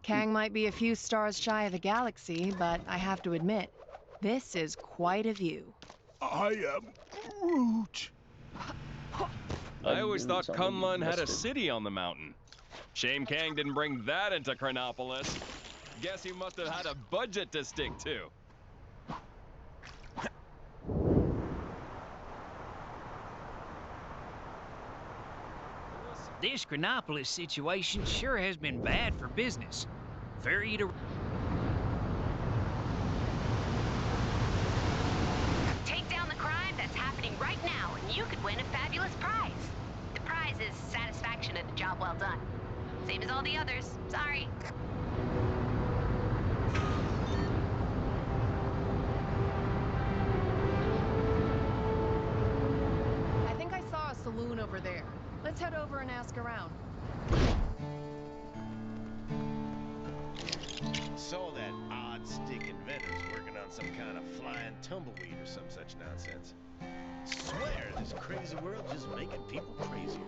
Kang might be a few stars shy of the galaxy, but I have to admit, this is quite a view. I am Groot. I always thought Kunlun had a city on the mountain. Shame Kang didn't bring that into Chronopolis. Guess he must have had a budget to stick to. This Chronopolis situation sure has been bad for business. Very Take down the crime that's happening right now, and you could win a fabulous prize. The prize is satisfaction at a job well done. Same as all the others. Sorry. I think I saw a saloon over there. Let's head over and ask around. Saw that odd stick inventor's working on some kind of flying tumbleweed or some such nonsense. Swear this crazy world just making people crazier.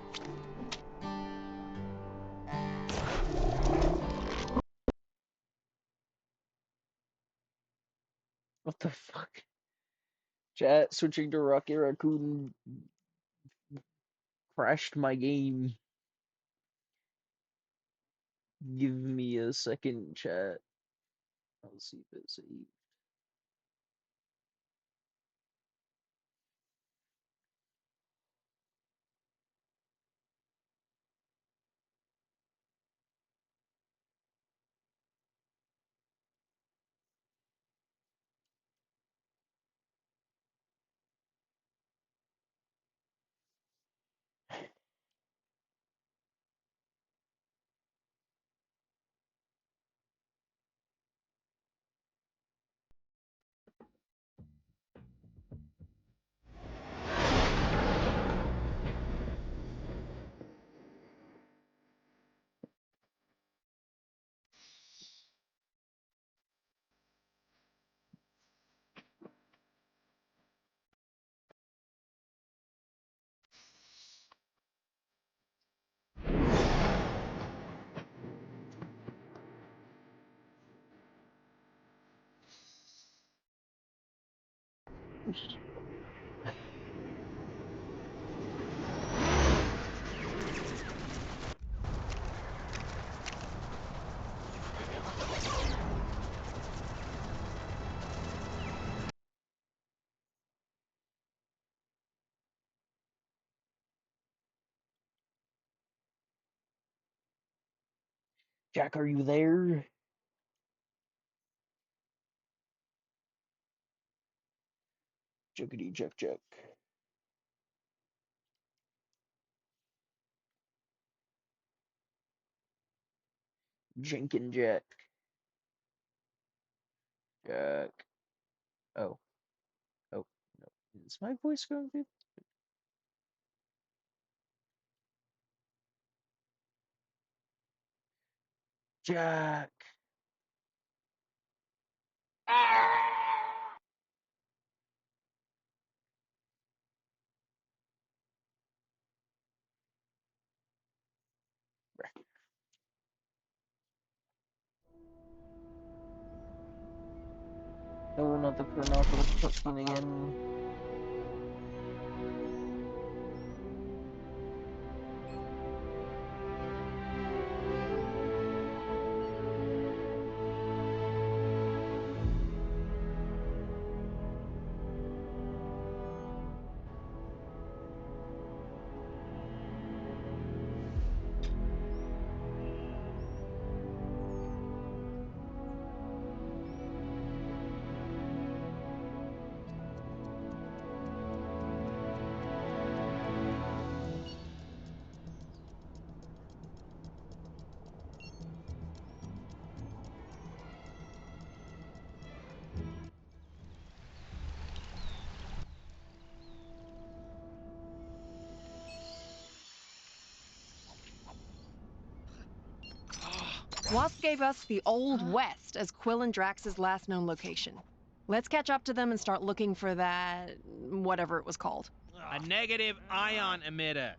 What the fuck? Chat, switching to Rocket Raccoon crashed my game. Give me a second, chat. I'll see if it's saved. Jack, are you there? Juckity Jack Jack. Jenkin Jack. Jack. Oh. Oh, no. Is my voice going through? Jack. No, not the Chronopolis cutscene again. Wasp gave us the Old West as Quill and Drax's last known location. Let's catch up to them and start looking for that... whatever it was called. A negative ion emitter.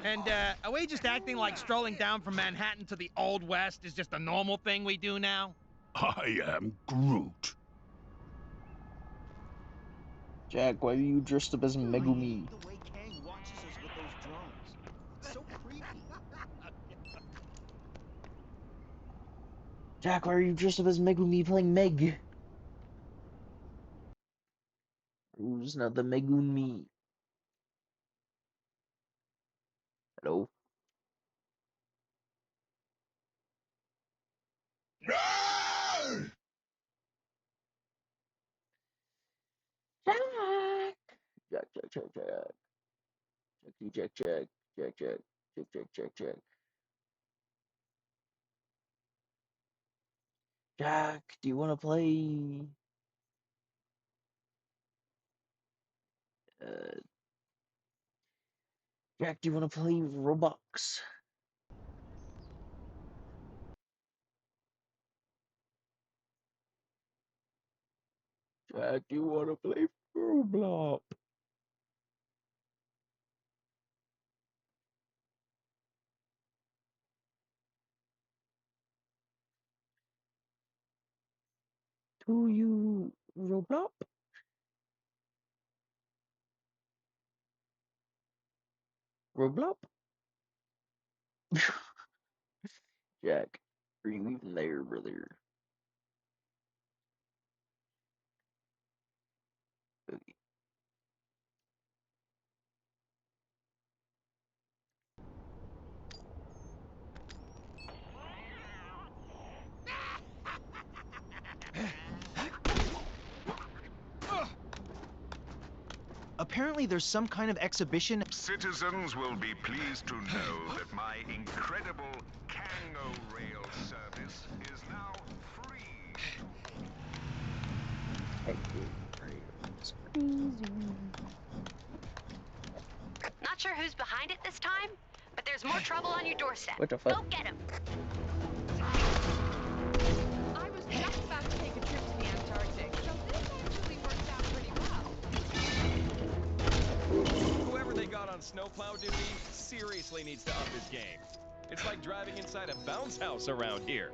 And, are we just acting like strolling down from Manhattan to the Old West is just a normal thing we do now? I am Groot. Jack, why are you dressed up as Megumi? The way Kang watches us with those drones. It's so creepy. Jack, why are you dressed up as Megumi playing Meg? Who's not the Megumi? Hello? Jack! Jack, Jack, Jack, Jack. Jack, Jack, Jack, Jack, Jack, Jack, Jack, Jack, Jack. Jack, do you want to play? Jack, do you want to play Roblox? Jack, do you want to play Roblox? Do you Roblox? Roblox? Jack, are you even there, brother? Okay. Apparently there's some kind of exhibition. Citizens will be pleased to know that my incredible Kango rail service is now free. Not sure who's behind it this time, but there's more trouble on your doorstep. What the fuck? Go get him. I was just about to take a trip to the Antarctic, so this actually worked out pretty well. Whoever they got on snowplow duty seriously needs to up his game. It's like driving inside a bounce house around here.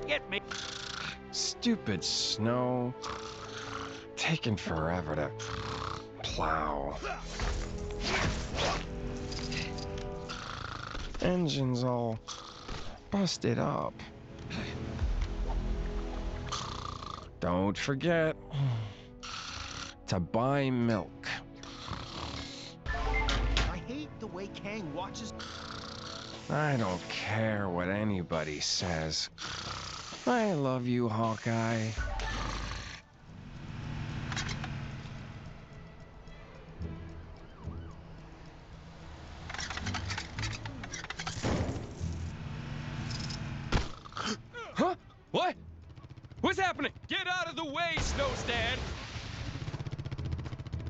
Get me. Stupid snow. Taking forever to plow. Engine's all busted up. Don't forget to buy milk. I hate the way Kang watches. I don't care what anybody says. I love you, Hawkeye. Huh? What? What's happening? Get out of the way, Snowstan!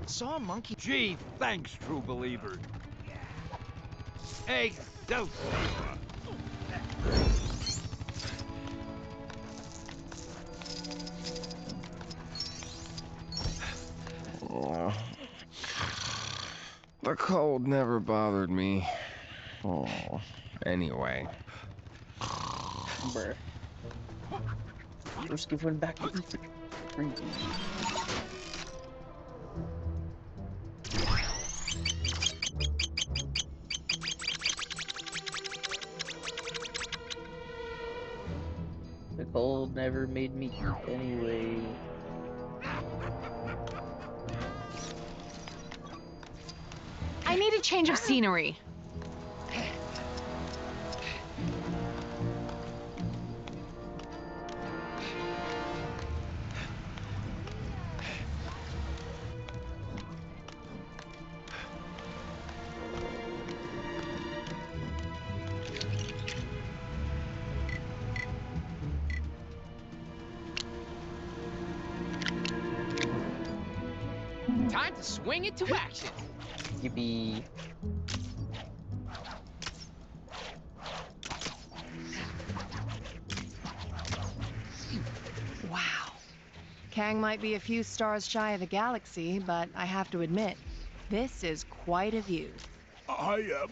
Saw a monkey. Gee, thanks, true believer. Hey, don't. Oh. The cold never bothered me. Oh. Anyway. Bruh. Let's give one back to Ethan. Creepy. The cold never made me eat anyway. I need a change of scenery. Time to swing it to action. Yippee. Kang might be a few stars shy of the galaxy, but I have to admit, this is quite a view. I am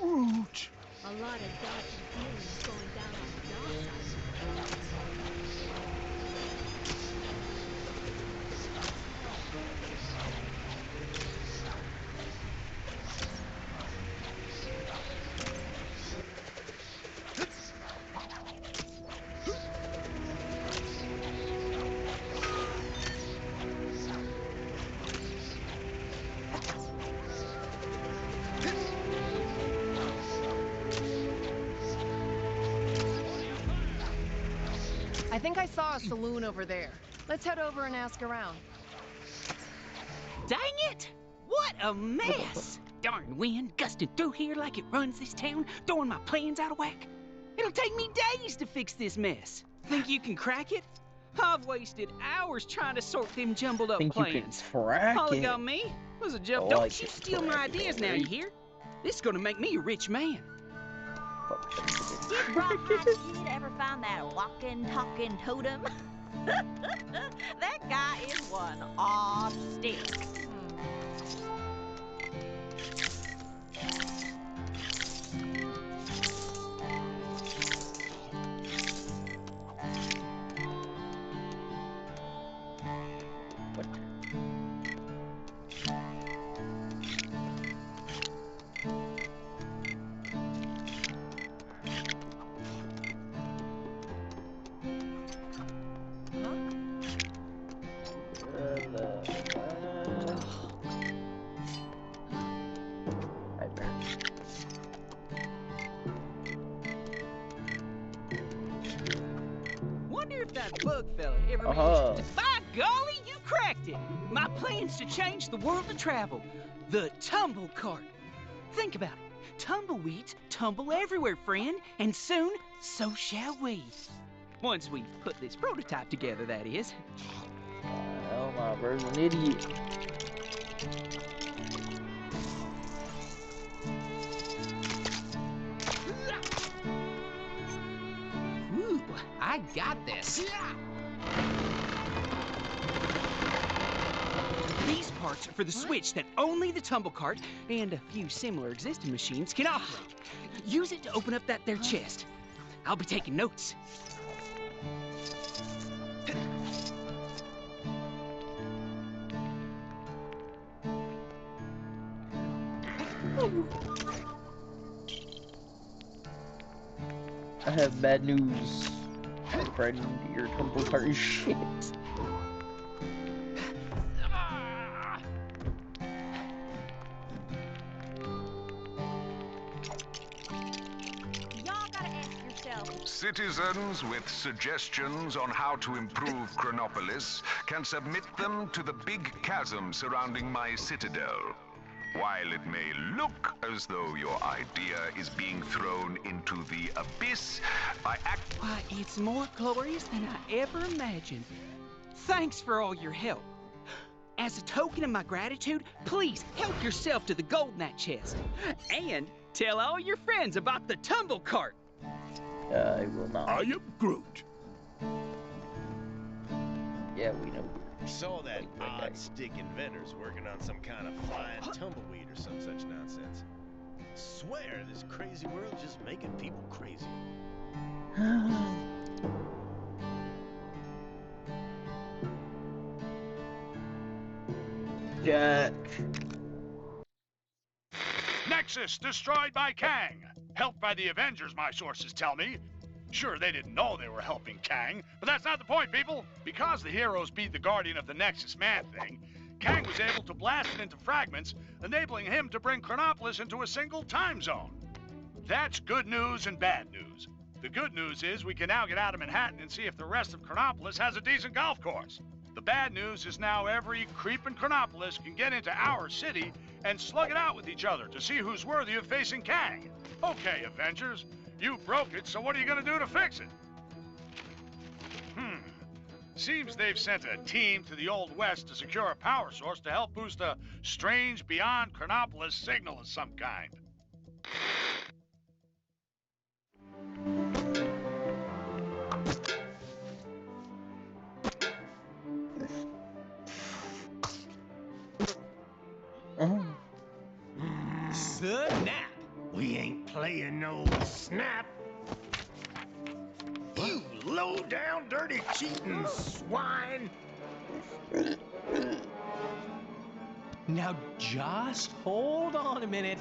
Groot. A lot of doubts and feelings going down on the dark side. I think I saw a saloon over there. Let's head over and ask around. Dang it! What a mess! Darn wind gusting through here like it runs this town, throwing my plans out of whack. It'll take me days to fix this mess. Think you can crack it? I've wasted hours trying to sort them jumbled up Think you can plans. crack All it it? got me was a jump. Oh, I Don't can you steal crack my it, ideas now, you alright. hear? This is gonna make me a rich man. Did Rawhide Kid ever find that walking, talking totem? That guy is one odd stick. Wonder if that bug fella ever managed. By golly, you cracked it! My plans to change the world of travel. The tumble cart. Think about it. Tumbleweeds tumble everywhere, friend, and soon, so shall we. Once we've put this prototype together, that is. Hell, my bird's an idiot. Ooh, I got this. These parts are for the switch that only the tumble cart and a few similar existing machines can operate. Use it to open up that there chest. I'll be taking notes. I have bad news. My friend, your tumble cart is shit. Y'all gotta ask yourself. Citizens with suggestions on how to improve Chronopolis can submit them to the big chasm surrounding my citadel. While it may look as though your idea is being thrown into the abyss, I act... Why, it's more glorious than I ever imagined. Thanks for all your help. As a token of my gratitude, please help yourself to the gold in that chest. And tell all your friends about the tumble cart. I will not. I am Groot. Yeah, we know. Saw that odd stick inventor's working on some kind of flying tumbleweed or some such nonsense. Swear this crazy world just making people crazy. Jack. Nexus destroyed by Kang. Helped by the Avengers, my sources tell me. Sure, they didn't know they were helping Kang, but that's not the point, people. Because the heroes beat the Guardian of the Nexus Man-Thing, Kang was able to blast it into fragments, enabling him to bring Chronopolis into a single time zone. That's good news and bad news. The good news is we can now get out of Manhattan and see if the rest of Chronopolis has a decent golf course. The bad news is now every creep in Chronopolis can get into our city and slug it out with each other to see who's worthy of facing Kang. Okay, Avengers, you broke it, so what are you gonna do to fix it? Seems they've sent a team to the Old West to secure a power source to help boost a strange beyond Chronopolis signal of some kind. cheating swine! Now just hold on a minute.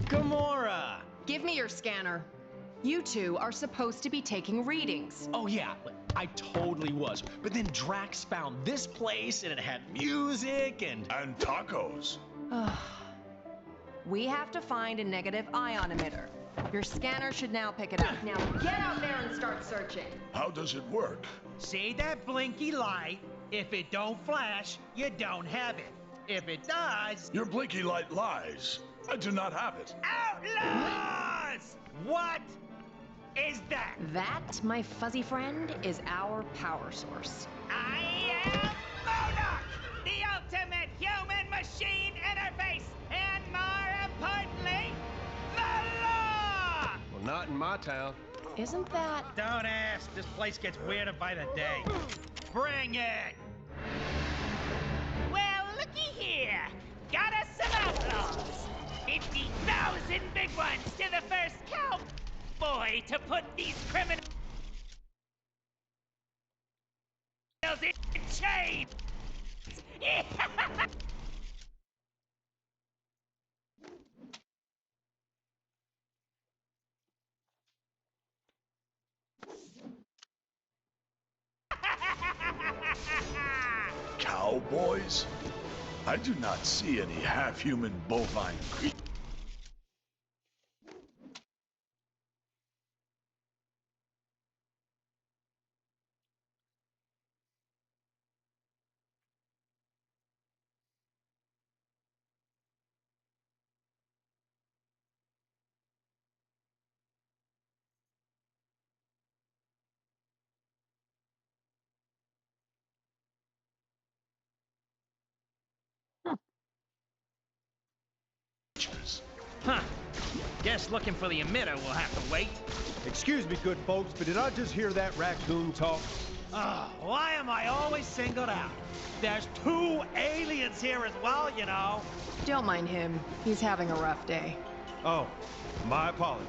Gamora! Give me your scanner. You two are supposed to be taking readings. Oh yeah, I totally was. But then Drax found this place and it had music and tacos. We have to find a negative ion emitter. Your scanner should now pick it up. Now get out there and start searching. How does it work? See that blinky light? If it don't flash, you don't have it. If it does... Your blinky light lies. I do not have it. Outlaws! What is that? That, my fuzzy friend, is our power source. I am MODOK, the ultimate human-machine interface, and more importantly, the law! Well, not in my town. Isn't that... Don't ask. This place gets weirder by the day. Bring it! Well, looky here. Got us some outlaws. 50,000 big ones to the first cowboy to put these criminals in chains. Cowboys? I do not see any half-human bovine creatures. Huh. Guess looking for the emitter will have to wait. Excuse me, good folks, but did I just hear that raccoon talk? Why am I always singled out? There's 2 aliens here as well, you know. Don't mind him. He's having a rough day. Oh, my apologies.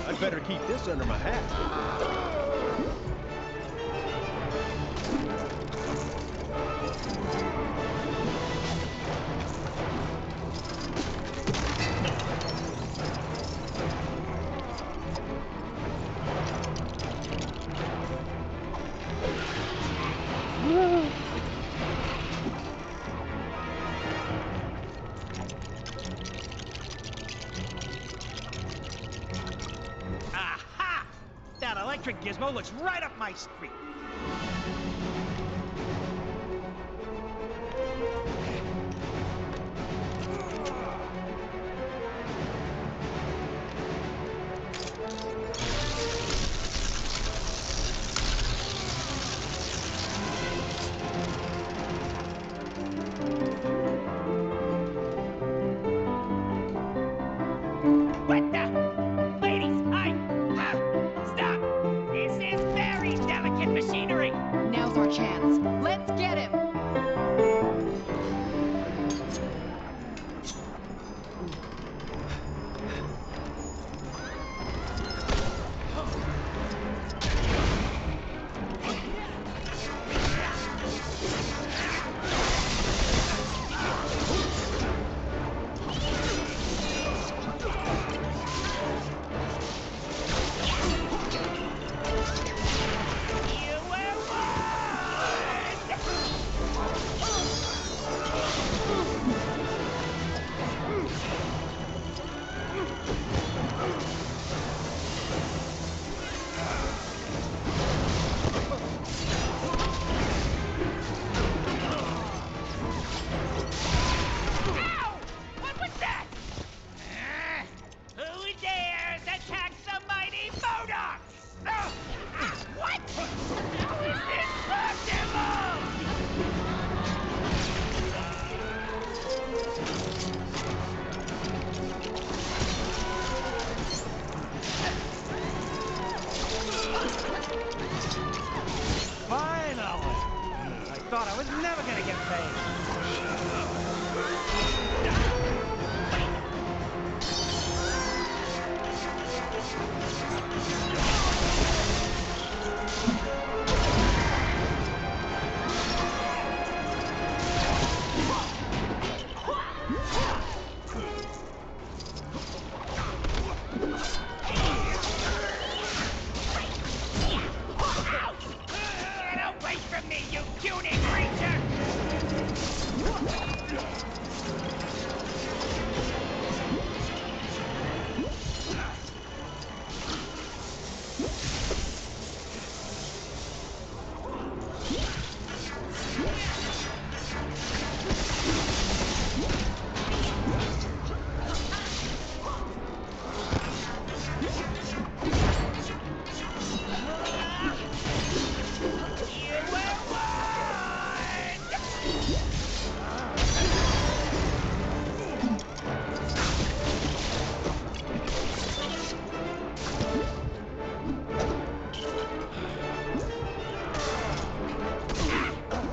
I'd better keep this under my hat. Aha! That electric gizmo looks right up my street. What the? Ladies, stop! This is very delicate machinery. Now's our chance. Let's get him! thought I was never gonna get paid. Get away from me, you puny creature!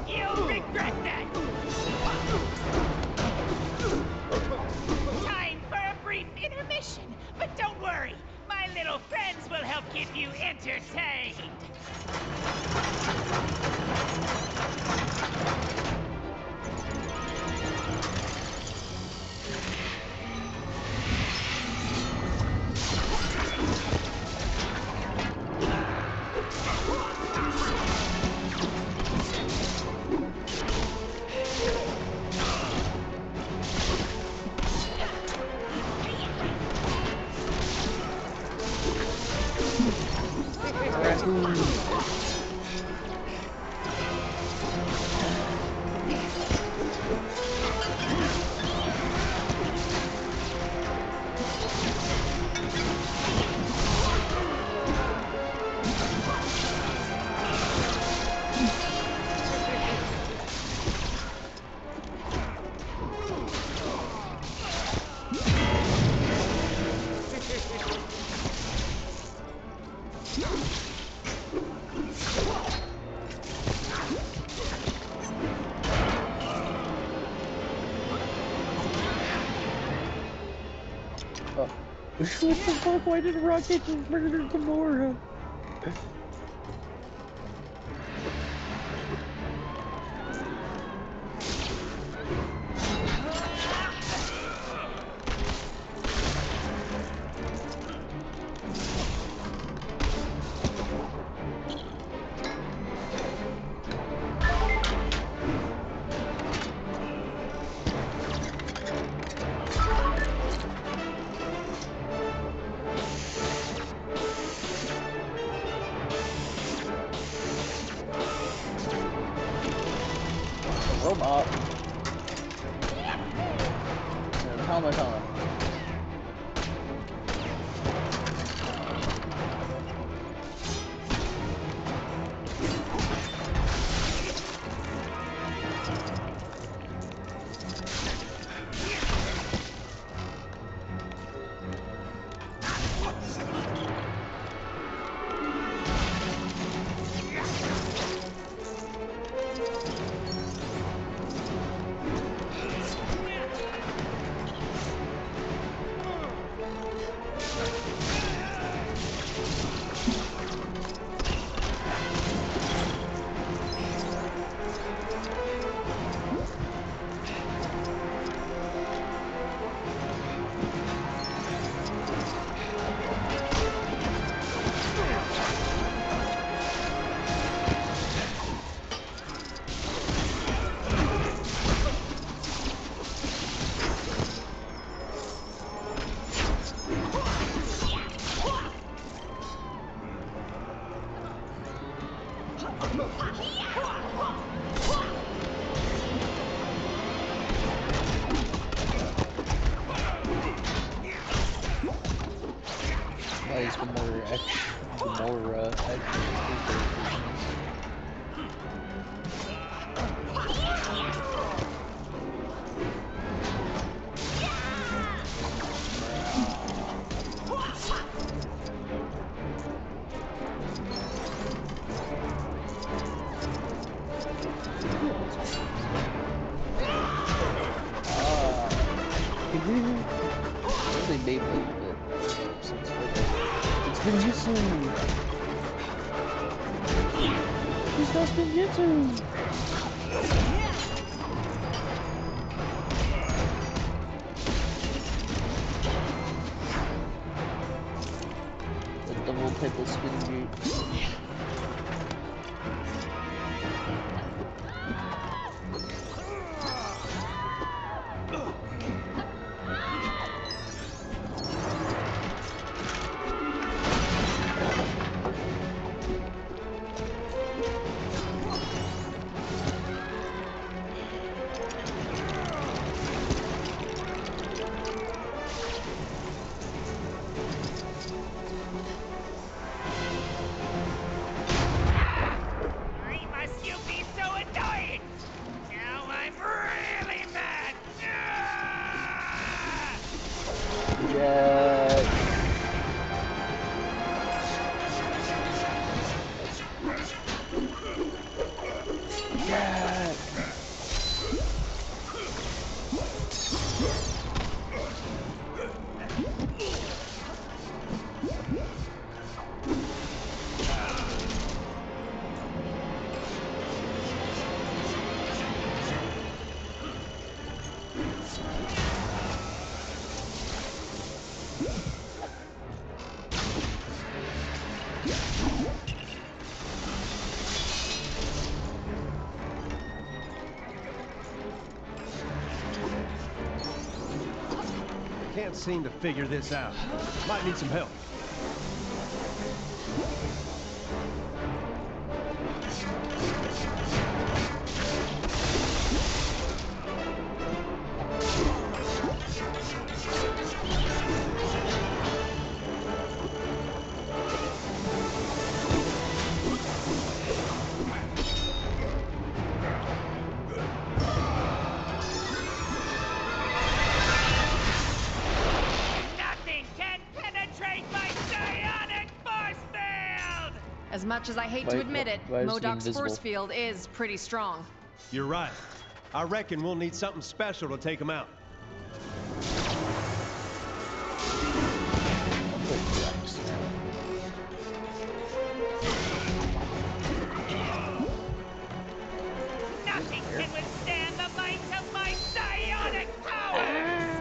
You'll regret that! Time for a brief intermission, but don't worry, my little friends will help keep you entertained. Oh. What the fuck? Why did Rocket just murder Gamora? Robot. An automaton. Why is Gamora actually Really Beyblade, but some sort of... It's Spinjitzu! He's got Spinjitzu! The double type of Spinjitzu. Can't seem to figure this out. Might need some help. As much as I hate to admit it, MODOK's force field is pretty strong. You're right. I reckon we'll need something special to take him out. Nothing can withstand the might of my psionic powers!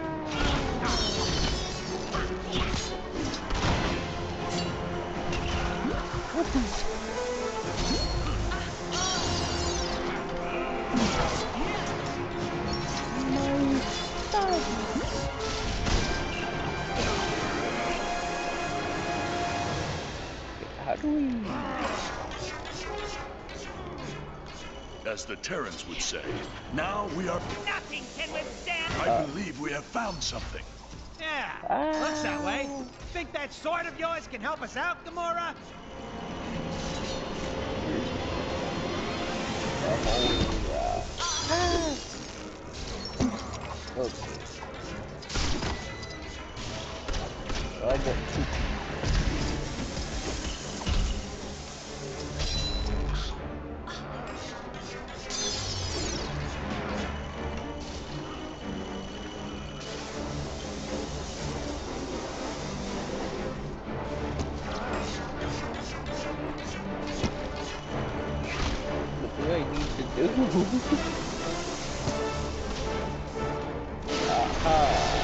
How do we... As the Terrans would say, now we are... Nothing can withstand... I believe we have found something. Yeah, looks that way. Think that sword of yours can help us out, Gamora? I got two. What do I need to do? Aha.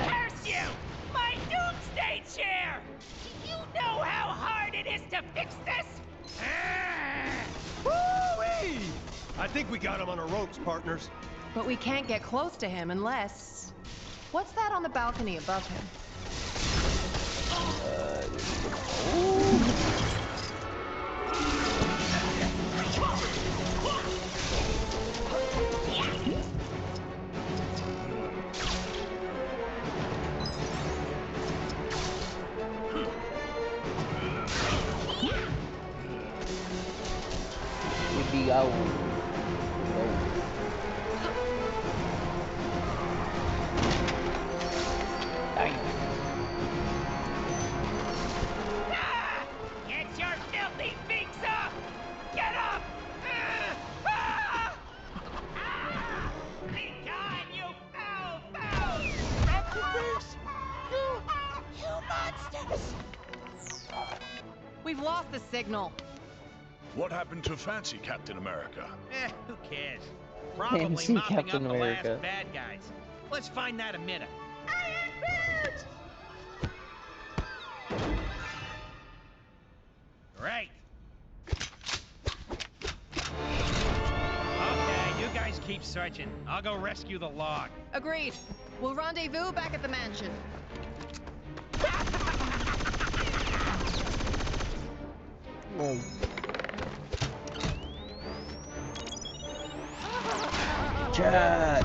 Curse you! My doomsday chair! Do you know how hard it is to fix this? Woo-wee! I think we got him on our ropes, partners. But we can't get close to him unless... What's that on the balcony above him? Go. Dang. justice! We've lost the signal. What happened to Fancy Captain America? Who cares? Probably Fancy mopping Captain up America. the last bad guys. Let's find that emitter. Great. Okay, you guys keep searching. I'll go rescue the log. Agreed. We'll rendezvous back at the mansion. Whoa. Jet!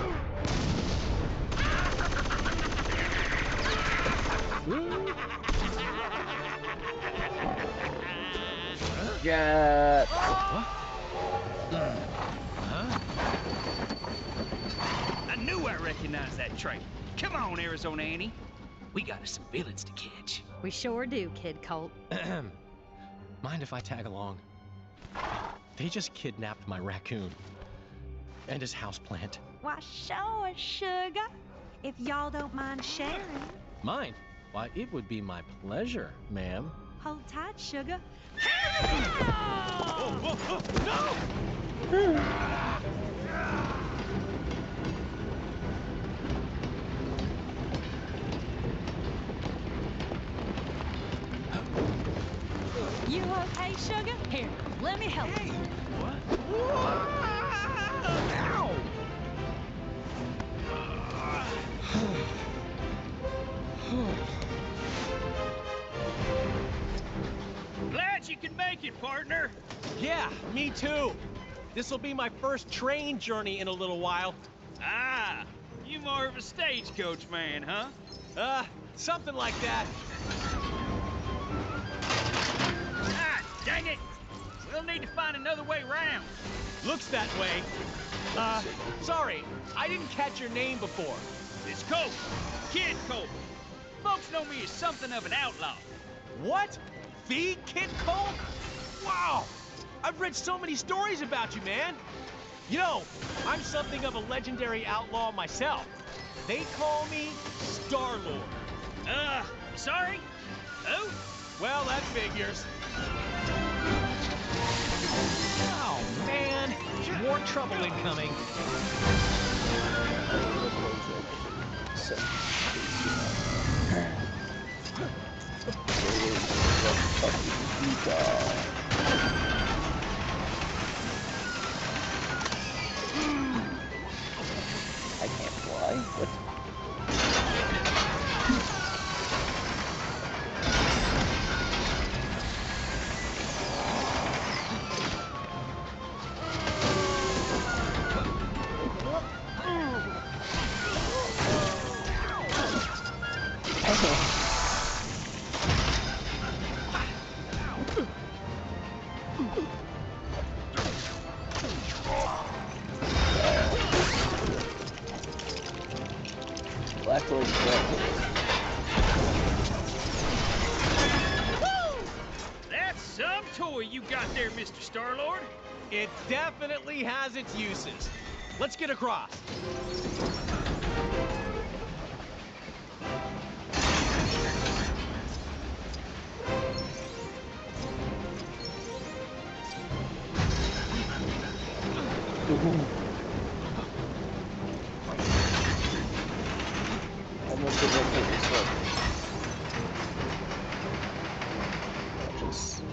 Jet! I knew I recognized that trait. Come on, Arizona Annie. We got us some villains to catch. We sure do, Kid Colt. Mind if I tag along? They just kidnapped my raccoon. And his houseplant. Why, sure, sugar. If y'all don't mind sharing. Mine? Why, it would be my pleasure, ma'am. Hold tight, sugar. No! You okay, sugar? Here, let me help you. Glad you can make it, partner. Yeah, me too. This'll be my first train journey in a little while. Ah, you more of a stagecoach man, huh? Something like that. Ah, dang it! We'll need to find another way round. Looks that way. Sorry, I didn't catch your name before. It's Colt. Kid Colt. Folks know me as something of an outlaw. What? The Kid Colt? Wow! I've read so many stories about you, man. You know, I'm something of a legendary outlaw myself. They call me Star-Lord. Sorry? Who? Well, that figures. Oh, man. More trouble incoming. I can't fly? What? Blackwood. That's some toy you got there, Mr. Star-Lord. It definitely has its uses. Let's get across. Almost did like this one. Just...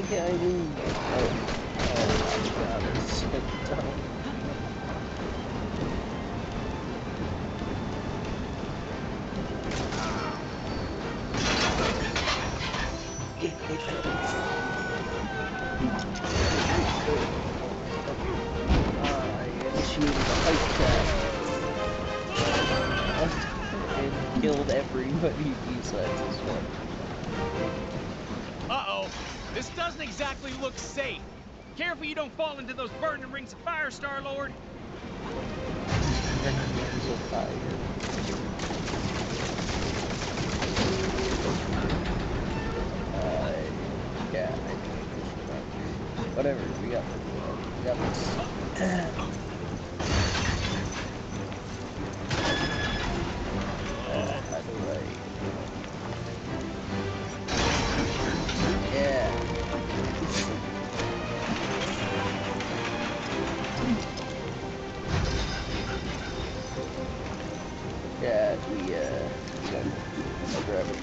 can't I leave? Oh my god, it's so dumb. And killed everybody besides this one. Uh-oh. This doesn't exactly look safe. Careful you don't fall into those burning rings of fire, Star-Lord. Rings of fire. Yeah, whatever, we got this. How do I... Yeah. Yeah, I'll grab it.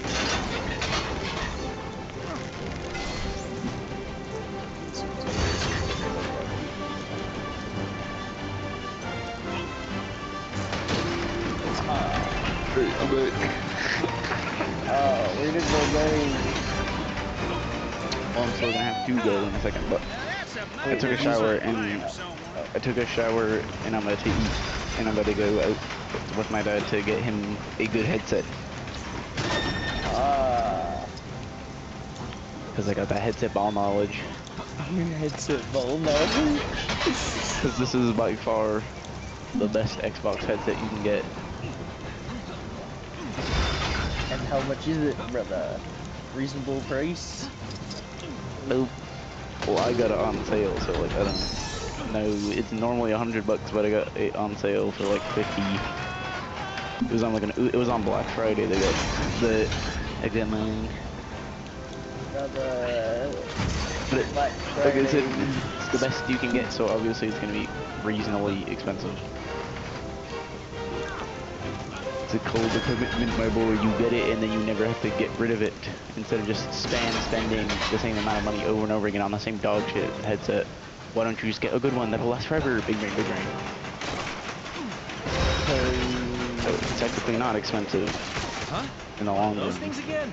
I'm back. Oh, where did it go? Well, I'm still gonna have to go in a second, but I took a shower and I'm about to eat, and I'm about to go out with my dad to get him a good headset. Because I got that headset ball knowledge. Headset ball knowledge? Because this is by far the best Xbox headset you can get. And how much is it, brother? Reasonable price? Nope. Well, I got it on sale, so like I don't know. It's normally $100, but I got it on sale for like 50. It was on like it was on Black Friday. They got the mine. Brother. But like I said, it's the best you can get, so obviously it's gonna be reasonably expensive. It's called the commitment, my boy. You get it, and then you never have to get rid of it. Instead of just spending the same amount of money over and over again on the same dog shit headset. Why don't you just get a good one that'll last forever? Big brain, big brain. So it's technically not expensive. Huh? In the long run. Those things again?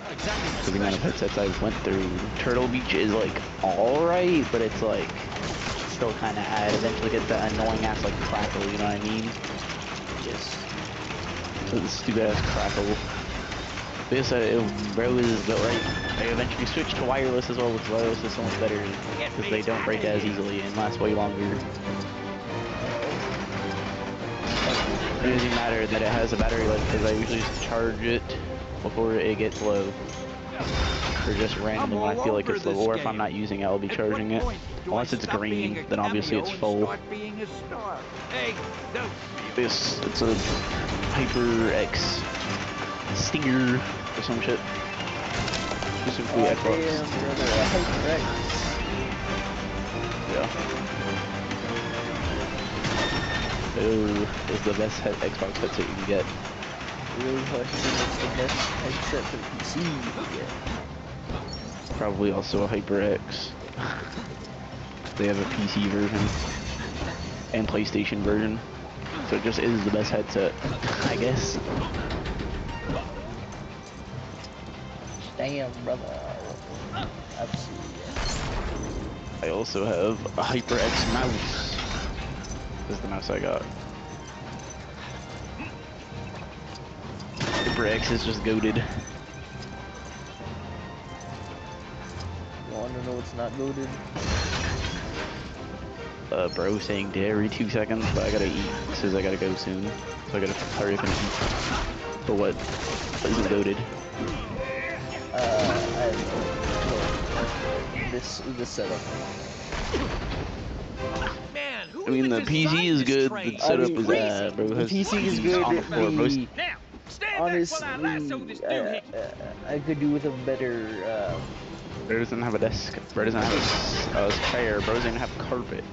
Not exactly my For the amount of headsets I went through, Turtle Beach is like alright, but it's like still kind of. I eventually get that annoying ass like crackle. You know what I mean? Yes. The stupid ass crackle. This bro is built right. I eventually switched to wireless as well, because wireless is so much better because they don't break as easily and last way longer. It doesn't matter that it has a battery life, because I usually just charge it before it gets low. Or just randomly when I feel like it's low, or if I'm not using it, I'll be charging it. Unless it's green, then obviously it's full. Hey, no. It's a Hyper X Stinger or some shit. Specifically Xbox. Yeah. Oh, it's the best Xbox headset you can get. Real question, what's the best headset for PC you can get? Probably also a HyperX. They have a PC version and PlayStation version, so it just is the best headset, I guess. Damn, brother. Absolutely. I also have a HyperX mouse. This is the mouse I got. HyperX is just goated. You wanna know what's not goated? Bro saying dead every 2 seconds, but I gotta eat. Says I gotta go soon, so I gotta hurry up and eat. But what isn't goated? This setup. Man, who I mean, the PC is good. The setup is bro. The PC is good. On the floor. Most honestly, I could do with a better. Bro doesn't have a desk. Bro doesn't have a chair. Bro doesn't even have carpet.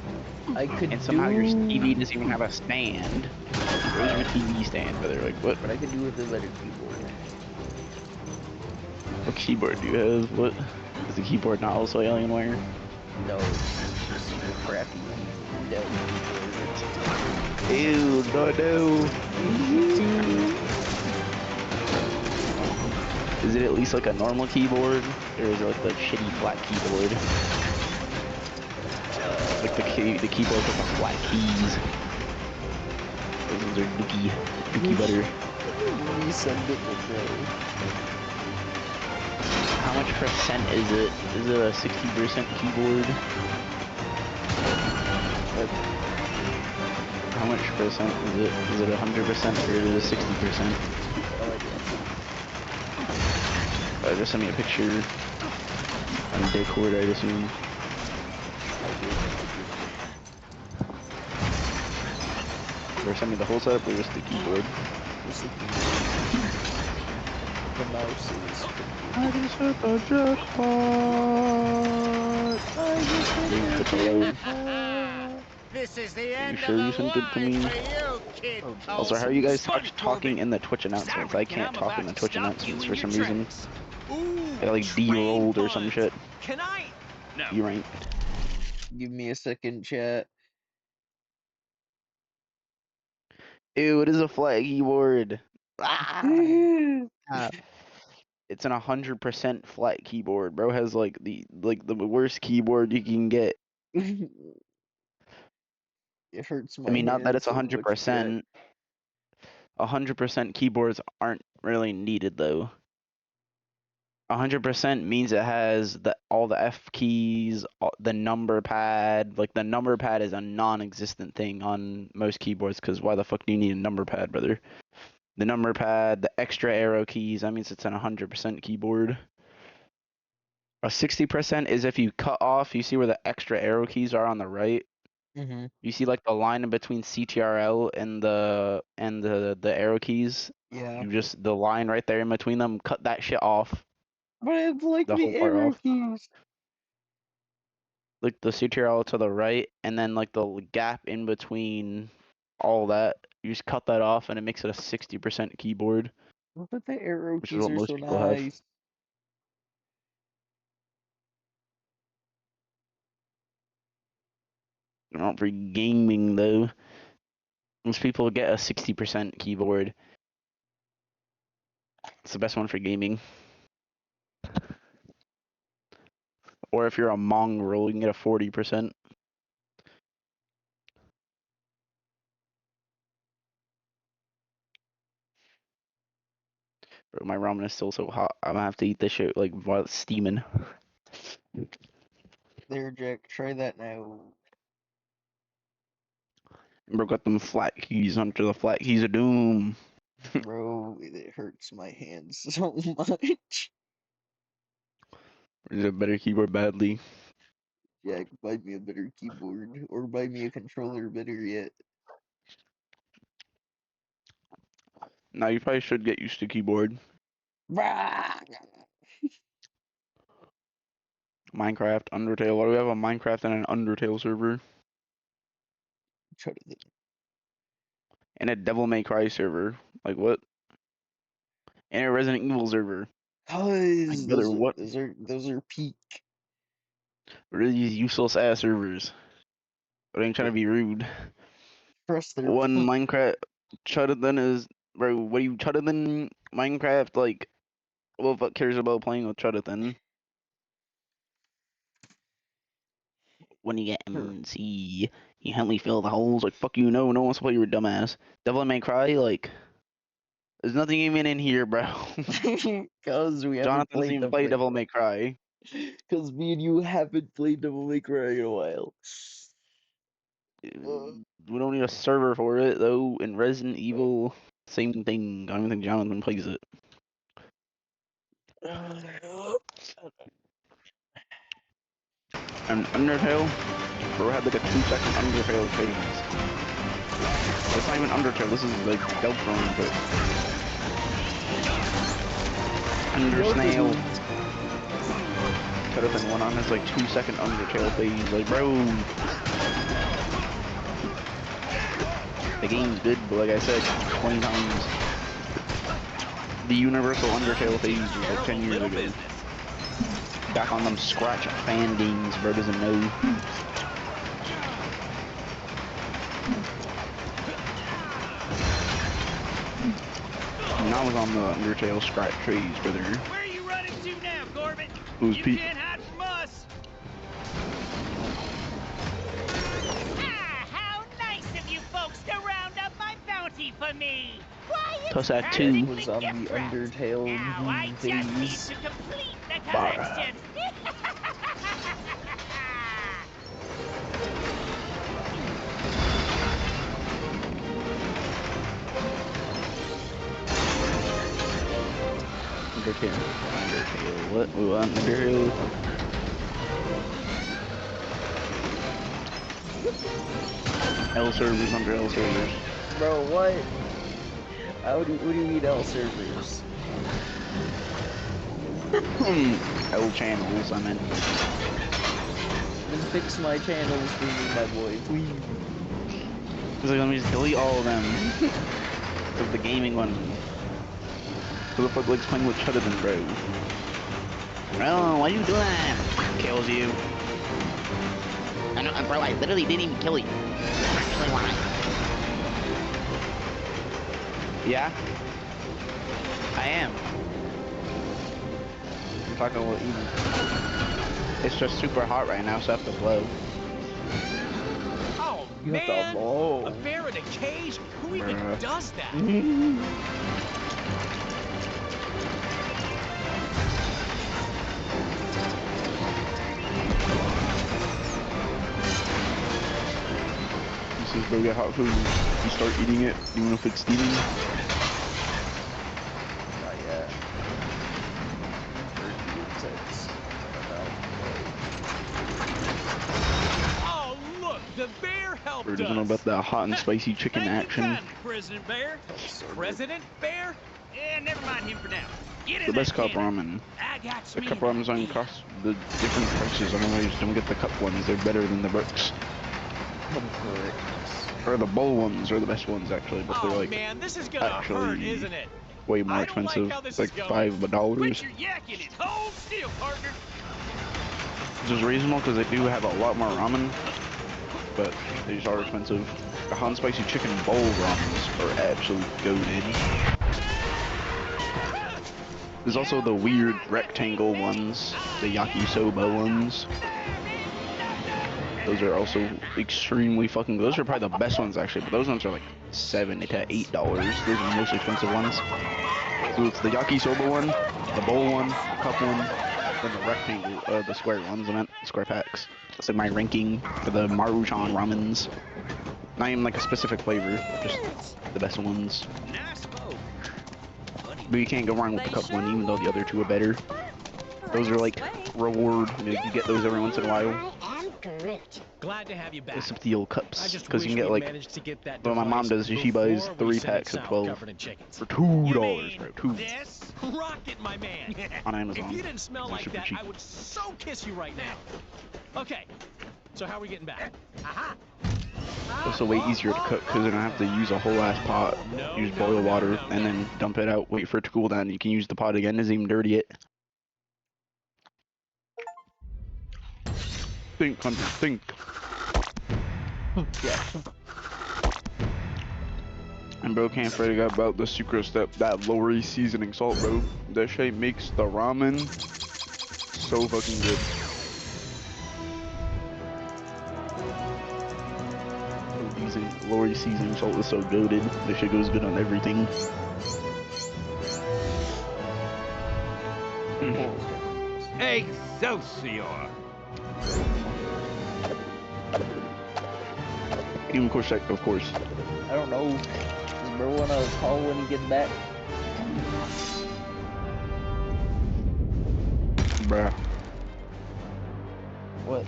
I could and somehow your TV doesn't even have a stand. Where's your TV stand, brother? Like what? But I could do with a better keyboard. What keyboard do you have? What? Is the keyboard not also Alienware? No, it's just super crappy. Dell keyboard. Ew, no. Is it at least like a normal keyboard? Or is it like the shitty flat keyboard? Like the keyboard with the flat keys. Those are dookie butter. Resend it to Bro. How much percent is it? Is it a 60% keyboard? How much percent is it? Is it 100% or is it 60%? Just send me a picture on Discord, I'd assume. Or send me the whole setup or just the keyboard? Just the keyboard. The mouse is... I just hit the jackpot! I just hit the jackpot! This is the Are you end sure of you the sent it to line me? for you, kid. Also, how are you guys talking in the Twitch announcements? I can't talk in the Twitch announcements for some reason. I got like de-rolled or some shit. Can I? No. You right. Give me a second, chat. Ew, it is a flat keyboard. Ah! It's an 100% flat keyboard. Bro has like the worst keyboard you can get. It hurts my I mean, not that it's so 100%. 100% keyboards aren't really needed though. 100% means it has all the F keys, the number pad. Like the number pad is a non-existent thing on most keyboards because why the fuck do you need a number pad, brother? The number pad, the extra arrow keys, that means it's an 100% keyboard. A 60% is if you cut off, you see where the extra arrow keys are on the right? Mm-hmm. You see like the line in between CTRL and the arrow keys? Yeah. You just, the line right there in between them, cut that shit off. But it's like The the whole part arrow off. keys. Like the CTRL to the right, and then like the gap in between all that. You just cut that off, and it makes it a 60% keyboard. But the arrow Which is keys what are most so people have. nice. Not for gaming though. Most people get a 60% keyboard. It's the best one for gaming. Or if you're a mongrel, you can get a 40%. Bro, my ramen is still so hot. I'm gonna have to eat this shit like while it's steaming. There, Jack, try that now. Bro, got them flat keys under the flat keys of doom. Bro, it hurts my hands so much. Is it a better keyboard badly? Jack, buy me a better keyboard. Or buy me a controller, better yet. Now you probably should get used to keyboard. Minecraft, Undertale. Why do we have a Minecraft and an Undertale server? And a Devil May Cry server. Like what? And a Resident Evil server. Cause brother, what? Those are peak. What are these useless ass servers? I ain't trying to be rude. Press their One peak. Minecraft Chuddathan is, bro. What are you Chuddathan Minecraft? Like, what the fuck cares about playing with Chuddathan? When you get MC, you help me fill the holes. Like, fuck you, no one wants to play your dumbass. Devil May Cry, like, there's nothing even in here, bro. Cause we haven't Jonathan played doesn't even play Devil May Cry. Cause me and you haven't played Devil May Cry in a while. We don't need a server for it, though. In Resident Evil, same thing. I don't even think Jonathan plays it. And Undertale, bro had like a 2-second Undertale phase. It's not even Undertale, this is like Deltron, but... Undersnail. Chuddathan went on his like 2-second Undertale phase, like bro. The game's good, but like I said 20 times. The universal Undertale phase was like 10 years ago. Back on them scratch bandings, bro doesn't know. And I was on the Undertale scratch trees, brother. Where are you running to now, Corbin? Who's You Pete? can't hide from us. Ah, how nice of you folks to round up my bounty for me. Why, it's Plus that too. Was on the Undertale now I just need phase. to complete the Bar. collection. Undertale. What? We want Undertale. L servers under L servers. Bro, what? What do you mean L servers? L channels, I meant. Just fix my channels for me, my boy, please. Cause like, let me just delete all of them. Of the gaming one. Who the fuck likes playing with Chudabin, bro? Bro, why you doing that? Kills you. I know, bro, I literally didn't even kill you. Actually, why? Yeah? I am. I'm talking about you. It's just super hot right now, so I have to blow. Oh, You have man. to blow. A bear in a cage? Who even does that? This is go get hot food. You start eating it, even if it's steaming. Not yet. Oh, look, the bear helped Or us. doesn't know about that hot and spicy chicken action. Kindly, President Bear. President Bear? Yeah, never mind him for now. Get The in best that cup cannon. ramen. I got The me cup an ramens on idea. cost the different prices. Otherwise, don't get the cup ones. They're better than the bricks. Or the bowl ones are the best ones actually, but they're Oh, like man, this is gonna hurt, actually isn't it? way more I don't like expensive. how this Like is going. $5. Quit your yakking and hold still, partner. Which is reasonable because they do have a lot more ramen, but these are expensive. The hot and spicy chicken bowl ramens are absolute goated. There's also the weird rectangle ones, the yakisoba ones. Those are also extremely fucking. Those are probably the best ones actually, but those ones are like $7 to $8. Those are the most expensive ones. So it's the yakisoba one, the bowl one, the cup one, then the rectangle, the square ones. I meant square packs. That's like my ranking for the Maruchan ramens. Not even like a specific flavor, just the best ones. But you can't go wrong with the cup one, even though the other two are better. Those are like reward. You get those every once in a while. Glad to have you back. Except the old I cups, just because you wish can get we like. managed to get that But my mom device does. She buys before we 3 sent it packs of south 12 covered in chickens. for $2, bro. $2 This? Rocket, my man. on Amazon. If you didn't smell They're like super that, cheap. I would so kiss you right now. Okay, so how are we getting back? Aha! Also way easier to cook because you don't have to use a whole ass pot. You just boil water and then dump it out, wait for it to cool down. You can use the pot again, doesn't even dirty it. Think, Hunter, think. Yeah. And bro can't figure out about the secret step, that Lori seasoning salt, bro. That shit makes the ramen so fucking good. Using Lori seasoning salt is so goated. This shit goes good on everything. Excelsior! Even of course, of course. I don't know. Does bro wanna call when he gets back? Bruh. What?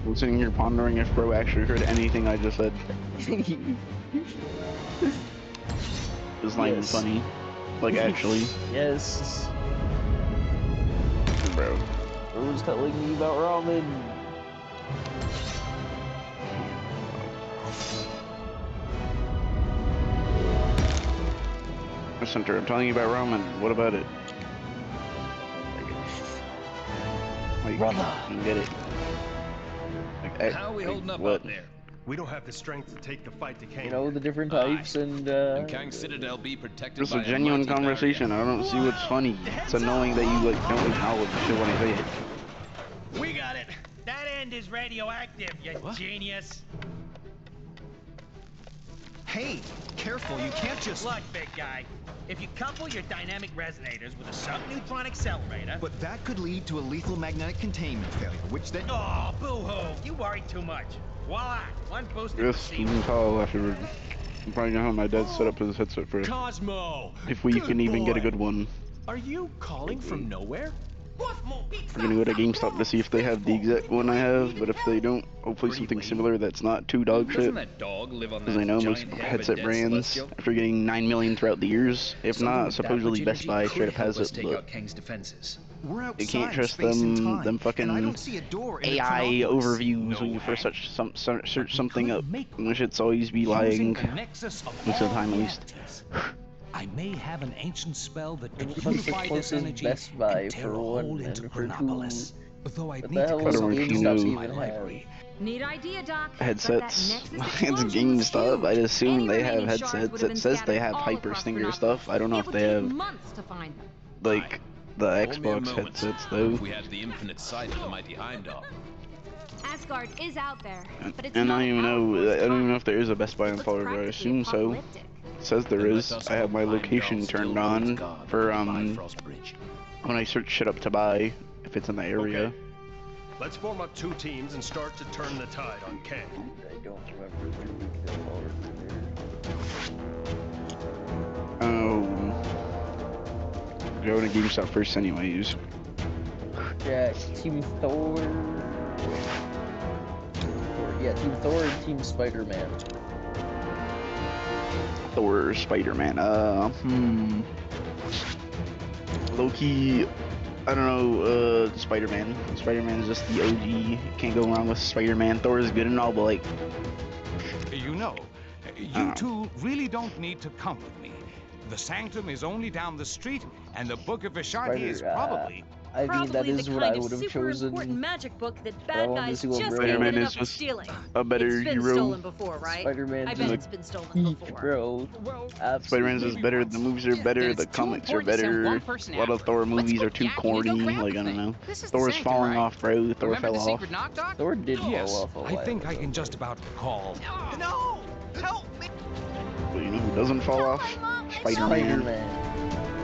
I'm sitting here pondering if bro actually heard anything I just said. It's not even funny. Like, actually. Yes. Bro. Bro was telling me about ramen. Center. I'm telling you about ramen. What about it? Like, Brother. You get it. Like, How are we holding up what? out there? We don't have the strength to take the fight to Kang. You know, the different types and Kang's Citadel be protected It's by a genuine mighty conversation. I don't see what's funny. It's annoying that you like don't acknowledge shit when I say it. We got it. That end is radioactive, you genius. Hey, careful, you can't just... Look, big guy. If you couple your dynamic resonators with a subneutron accelerator... But that could lead to a lethal magnetic containment failure, which then... Oh, boo-hoo. You worry too much. Voila, one boosted Yes, you can call afterward. I'm probably gonna have my dad set up his headset for Cosmo! if we can even get a good one. Are you calling from nowhere? We're gonna go to GameStop to see if they have the exact one I have, but if they don't, hopefully something similar that's not too dog shit. Doesn't that dog live on Because I that know most giant head of a headset dead brands, celestial? after getting 9 million throughout the years, if Something not, with that supposedly much Best energy Buy could straight up help has us it, take but out Kang's defenses. We're outside you can't trust space and time, them fucking and I don't see a door in AI the overviews when you first search something up. And the shit's always be lying, most of the time at least. I may have an ancient spell that could What's the unify this closest energy Best Buy and tear for a hole one into and for two? Chronopolis. Though I'd What need the to hell does consult GameStop my even have? library. Neat idea, Doc. Headsets. It's GameStop. I assume they have headsets. It says they have Hyper Stinger stuff. I don't know if they have months to find them. like the Hold me a Xbox moment. headsets though. If we had the infinite sight of the mighty Heimdall. Asgard is out there, but it's And not I don't even our know. course I of don't even know contact. if there is a Best Buy in Looks Florida. I practically assume so. apocalyptic. It says there Then is. let us I have hope my Heimdall location still turned holds on God for on the Bifrost Bridge. when I search shit up to buy if it's in the area. Okay. Let's form up 2 teams and start to turn the tide on Kang. I don't remember the Go to GameStop first, anyways. Yeah, Team Thor. Yeah, Team Thor and Team Spider-Man. Thor, Spider-Man. Low-key, I don't know. Spider-Man. Spider-Man is just the OG. You can't go wrong with Spider-Man. Thor is good and all, but like, You know, you two really don't need to come with me. The Sanctum is only down the street, and the Book of Vishanti is probably... I mean, that is what I would have chosen. Important magic book that I bad wanted to guys see what just Bro- can't get Spider-Man enough is of just stealing. a better It's been hero. stolen before, right? Spider-Man's I bet a it's been stolen geek, before. bro. Spider-Man's is better. The movies are better. The comics are better. A lot of Thor movies are too corny. Like, I don't know. Thor's falling off, bro. Thor fell off. Thor did Yes, fall off a while I think I ago. can just about recall. No! Help me! But you know who doesn't fall off? Spider-Man.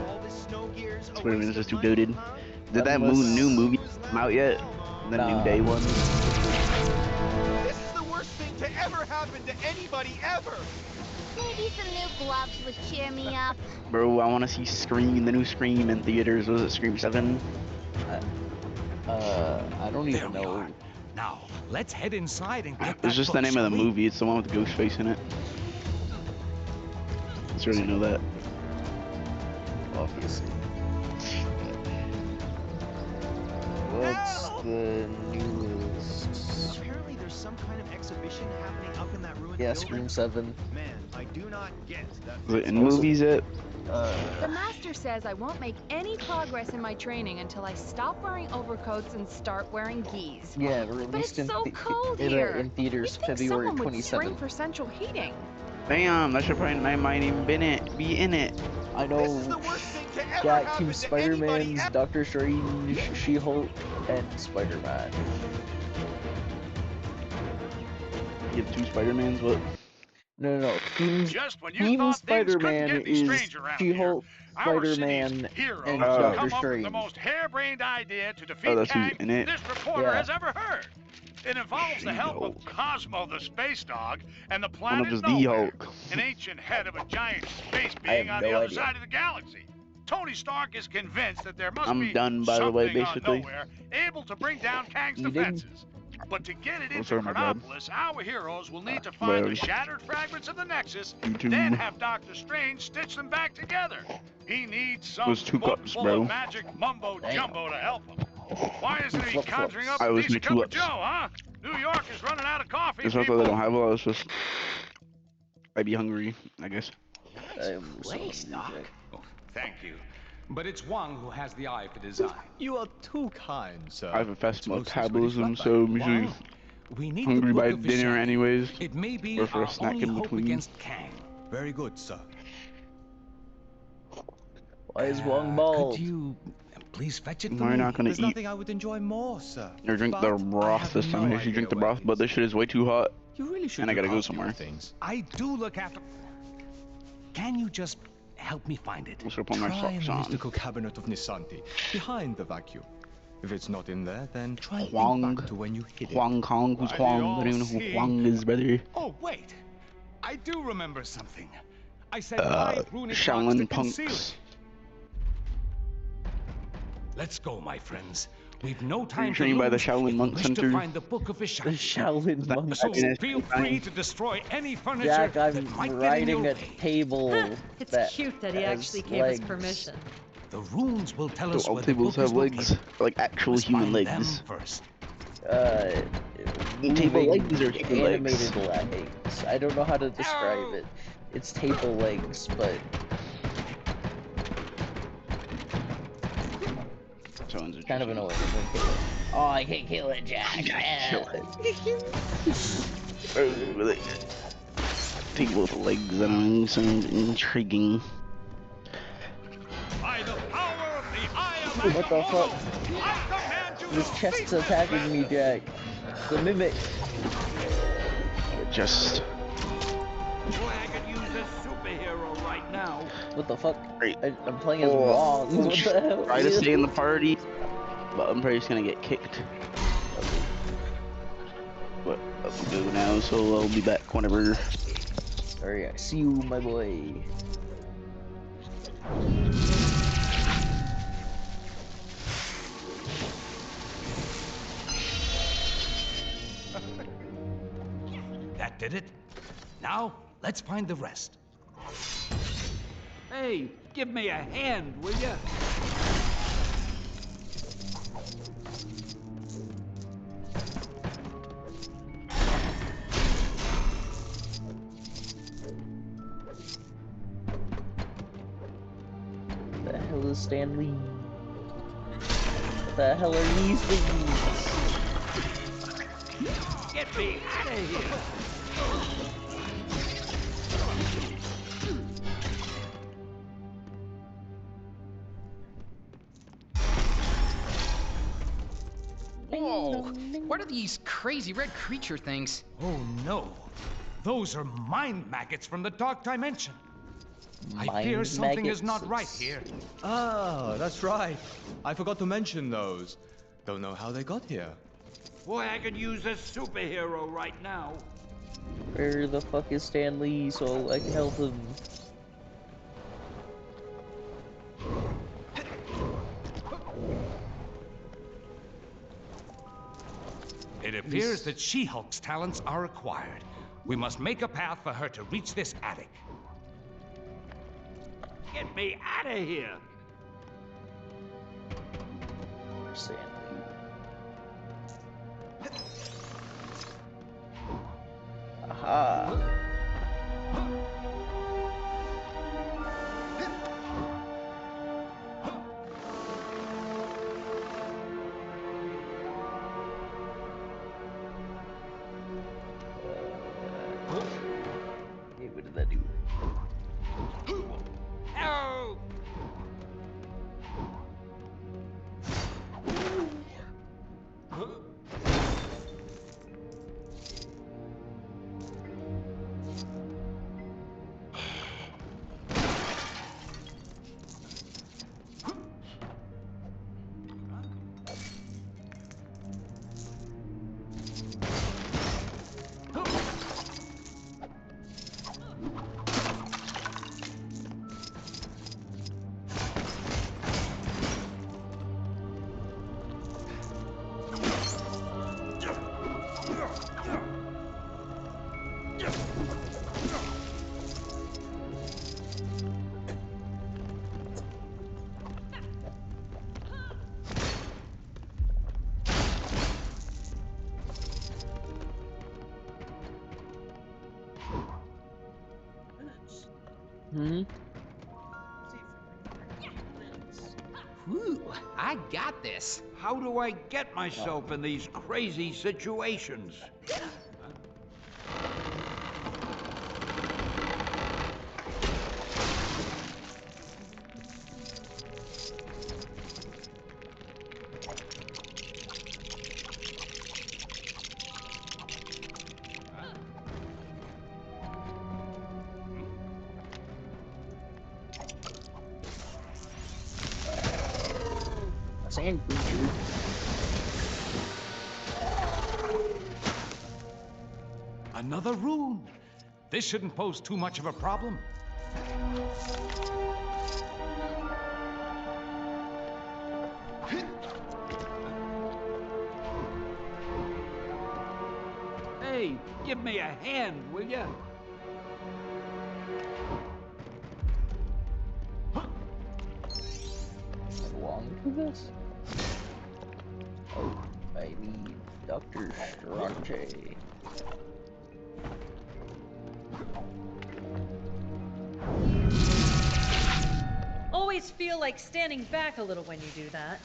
All this snow gear's a Spider-Man is waste just of too money, goated. huh? Did that new movie come out yet? The New Day one? This is the worst thing to ever happen to anybody ever! Maybe some new gloves would cheer me up. Bro, I want to see Scream, the new Scream in theaters. Was it Scream 7? I don't even know. Now, let's head inside and get It's just the name of the movie. It's the one with Ghostface in it. I already know that. Obviously. What's the newest? Apparently there's some kind of exhibition happening up in that ruined Yeah, building. Scream 7. Man, I do not get that. Is it in movies yet? The master says I won't make any progress in my training until I stop wearing overcoats and start wearing gis. Yeah, But released it's so cold in here. theaters You'd think February someone would spring 27th. for central heating. Damn, that should probably might even be in it. I know. Got Team Spider-Man's, Doctor Strange, She-Hulk, and Spider-Man. You have 2 Spider-Mans, what? No. Just when you Team thought things couldn't Spider-Man get any is stranger around here, She-Hulk, our city's Spider-Man, heroes and have Doctor come up with Strange. the most harebrained idea to Oh, defeat that's who's Kang in it. this reporter Yeah. has ever heard. It involves the help of Cosmo the space dog and the One of planet us the Nowhere, Hulk. an ancient head of a giant space I have being on no the other idea. side of the galaxy. Tony Stark is convinced that there must I'm be done, by the way, something basically. on Nowhere able to bring down Kang's You defenses. But to get it What's into wrong, my bad? Chronopolis, our heroes will need to find the bad. shattered fragments of the Nexus, You too. then have Doctor Strange stitch them back together. He needs some Those 2 book cups, full bro. of magic mumbo jumbo to help him. Why isn't he Flip-flops. conjuring up I a was decent making cup of 2 Joe, ups. huh? New York is running out of coffee, It's not that people. they don't have a lot, it's just I'd be hungry, I guess. place, Doc. Oh, thank you. But it's Wang who has the eye for design. You are too kind, sir. I have a fast It's mostly metabolism, Swedish so I'm usually Wang, we need hungry the by book of dinner Vishani. anyways. It may be Or for a our snack only in hope between. against Kang. Very good, sir. Why is Wong bald? Could you please fetch it for We're me? not gonna There's eat nothing I would enjoy more, sir. or drink But the I broth have this time. I no usually drink the idea where broth, but this shit is way too hot. You really should And I gotta look go after your somewhere. things. I do look after. Can you just help me find it? I'm gonna put my Try in socks the on. mystical cabinet of Nisanti, behind the vacuum. If it's not in there, then try and Huang. think back to when you hid it. Huang Kong? Who's Huang? I don't even know who Huang is, brother. Oh, wait. I do remember something. I said 5 runic blocks to Shaolin conceal punks. it. Let's go, my friends. We've no Are time you to trained by the lose if Shaolin we Monk wish Center? to find the book of The Vishani. Shaolin monk. So Happiness feel design. free to destroy any furniture Jack, that I'm might get in your riding a way. table. It's that cute that he has actually gave us legs. permission. The runes will tell So us all where the tables book is have legs, located. like actual Must human find them legs. first. Table Moving legs or human legs? animated legs. I don't know how to describe it. It's table legs, but Someone's kind of annoying. I'm gonna kill it. Oh, I can't kill it, Jack. kill it. Table with legs, I don't know, sounds intriguing. By the power of the eye of What the fuck? I command you This to chest's cease this attacking me, Jack. The mimic. Just Boy, I could use a superhero right now. What the fuck? great. I'm playing as wrong. What the hell? Try to stay in the party, but I'm probably just gonna get kicked. But I'll go now, so I'll be back whenever. Alright, see you, my boy. That did it. Now, let's find the rest. Hey, give me a hand, will ya? What the hell is Stan Lee? What the hell are these things? Get me out of here! Whoa! What are these crazy red creature things? Oh no. Those are mind maggots from the dark dimension. I fear Mind something is not maggots. right here. Ah, that's right. I forgot to mention those. Don't know how they got here. Boy, I could use a superhero right now. Where the fuck is Stan Lee so I can help him? It appears that She-Hulk's talents are acquired. We must make a path for her to reach this attic. Get me out of here! Where's Stan Lee? Aha! Okay, what did that do? Oh! Mm-hmm. Whew, I got this. How do I get myself in these crazy situations? Sand creature. Another rune. This shouldn't pose too much of a problem. Hey, give me a hand, will ya? Belong to this? Oh, I need Dr. Strange. Always feel like standing back a little when you do that.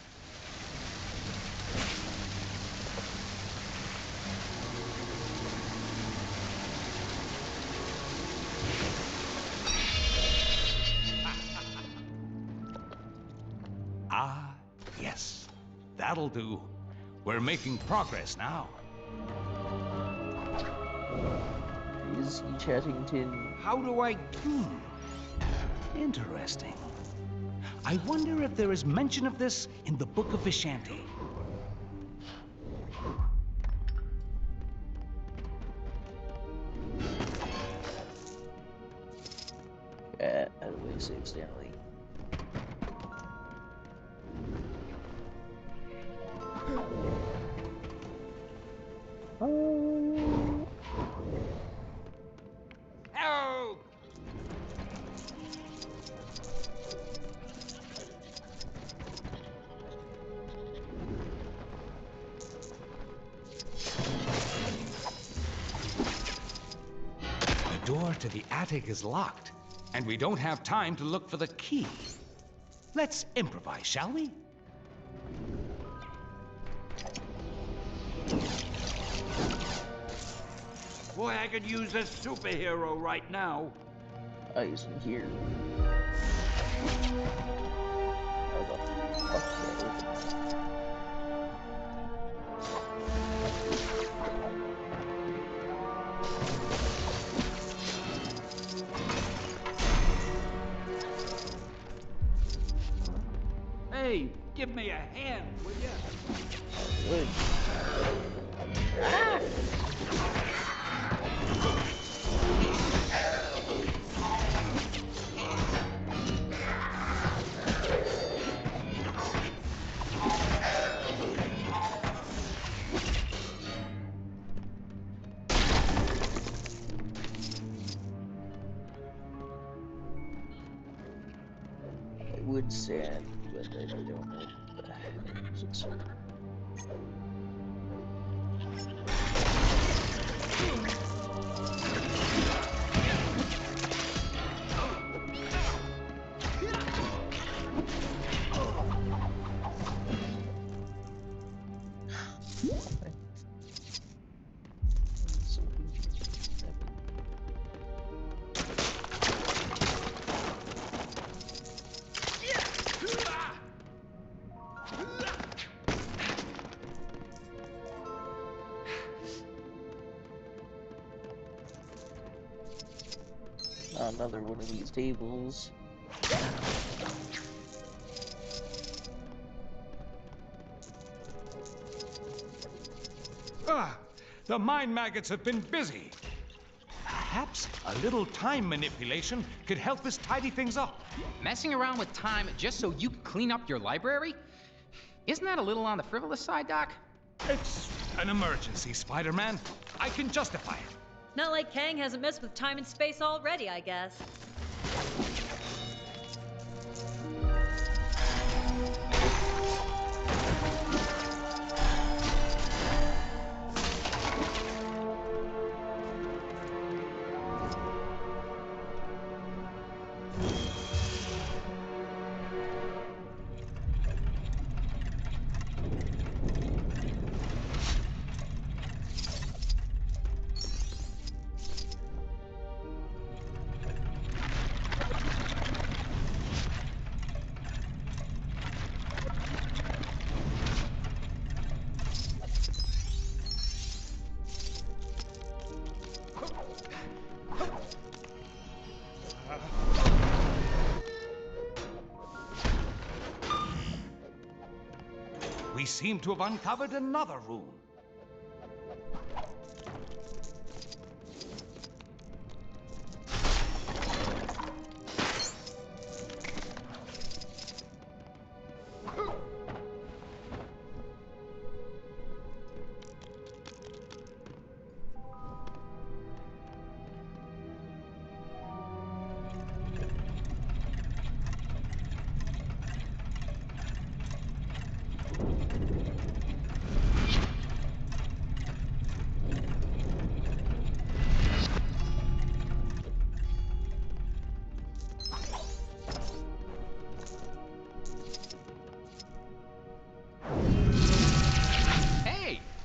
Ah, yes. That'll do. We're making progress now. Is he Chattington? How do I... Interesting. I wonder if there is mention of this in the Book of Vishanti. Out of the way, save Stanley. Help! The door to the attic is locked, and we don't have time to look for the key. Let's improvise, shall we? Boy, I could use a superhero right now. He's in here. How the fuck did I open that? Hey, give me a hand, will ya? Good. I would sand, but I don't know what the heck is this. Another one of these tables. Ah, the mind maggots have been busy. Perhaps a little time manipulation could help us tidy things up. Messing around with time just so you can clean up your library? Isn't that a little on the frivolous side, Doc? It's an emergency, Spider-Man. I can justify it. Not like Kang hasn't messed with time and space already, I guess. we seem to have uncovered another room.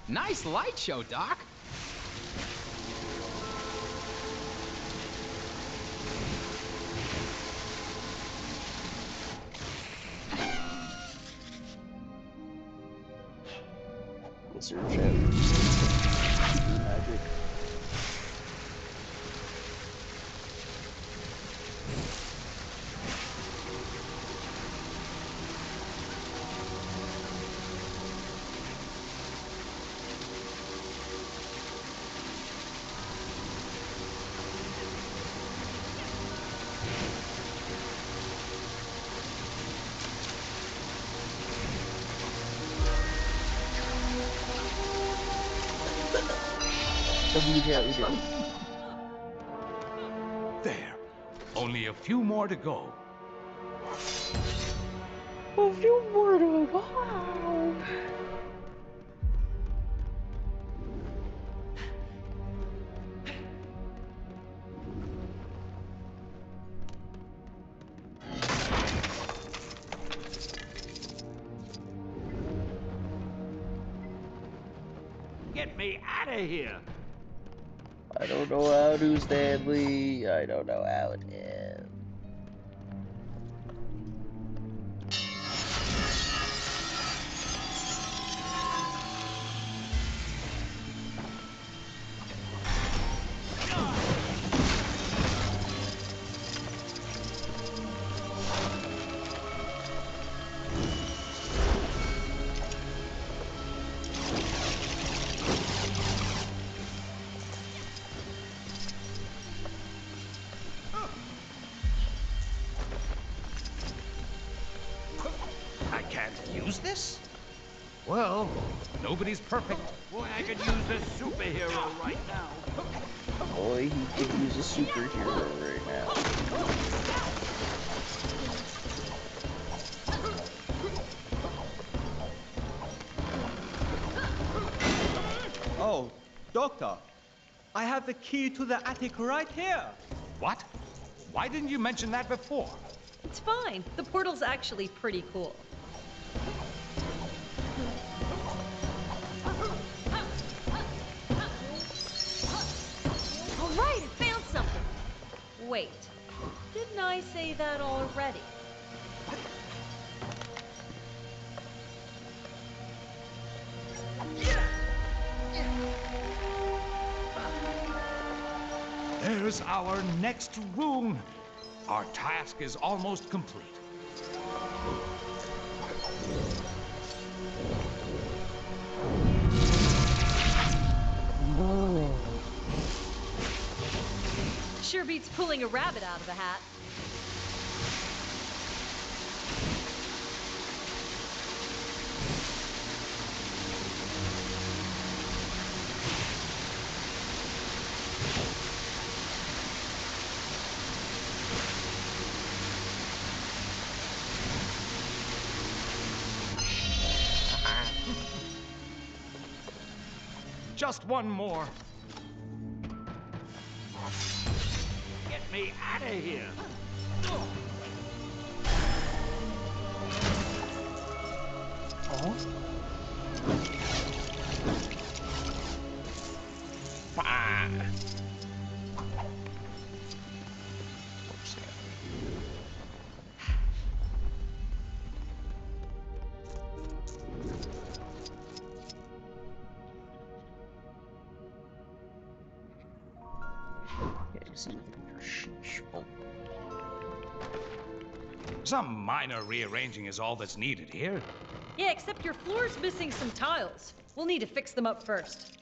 Nice light show, Doc. Wizard magic. There. Only a few more to go. A few more to go. Get me out of here! I don't know how to, Stanley. I don't know how it is. I can't use this? Well, nobody's perfect. Boy, I could use a superhero right now. Boy, he could use a superhero right now. Oh, Doctor, I have the key to the attic right here. What? Why didn't you mention that before? It's fine. The portal's actually pretty cool. All right, I found something. Wait, didn't I say that already? There's our next room. Our task is almost complete. Sure beats pulling a rabbit out of a hat. Just one more. Get me out of here! Oh? Some minor rearranging is all that's needed here. Yeah, except your floor's missing some tiles. We'll need to fix them up first.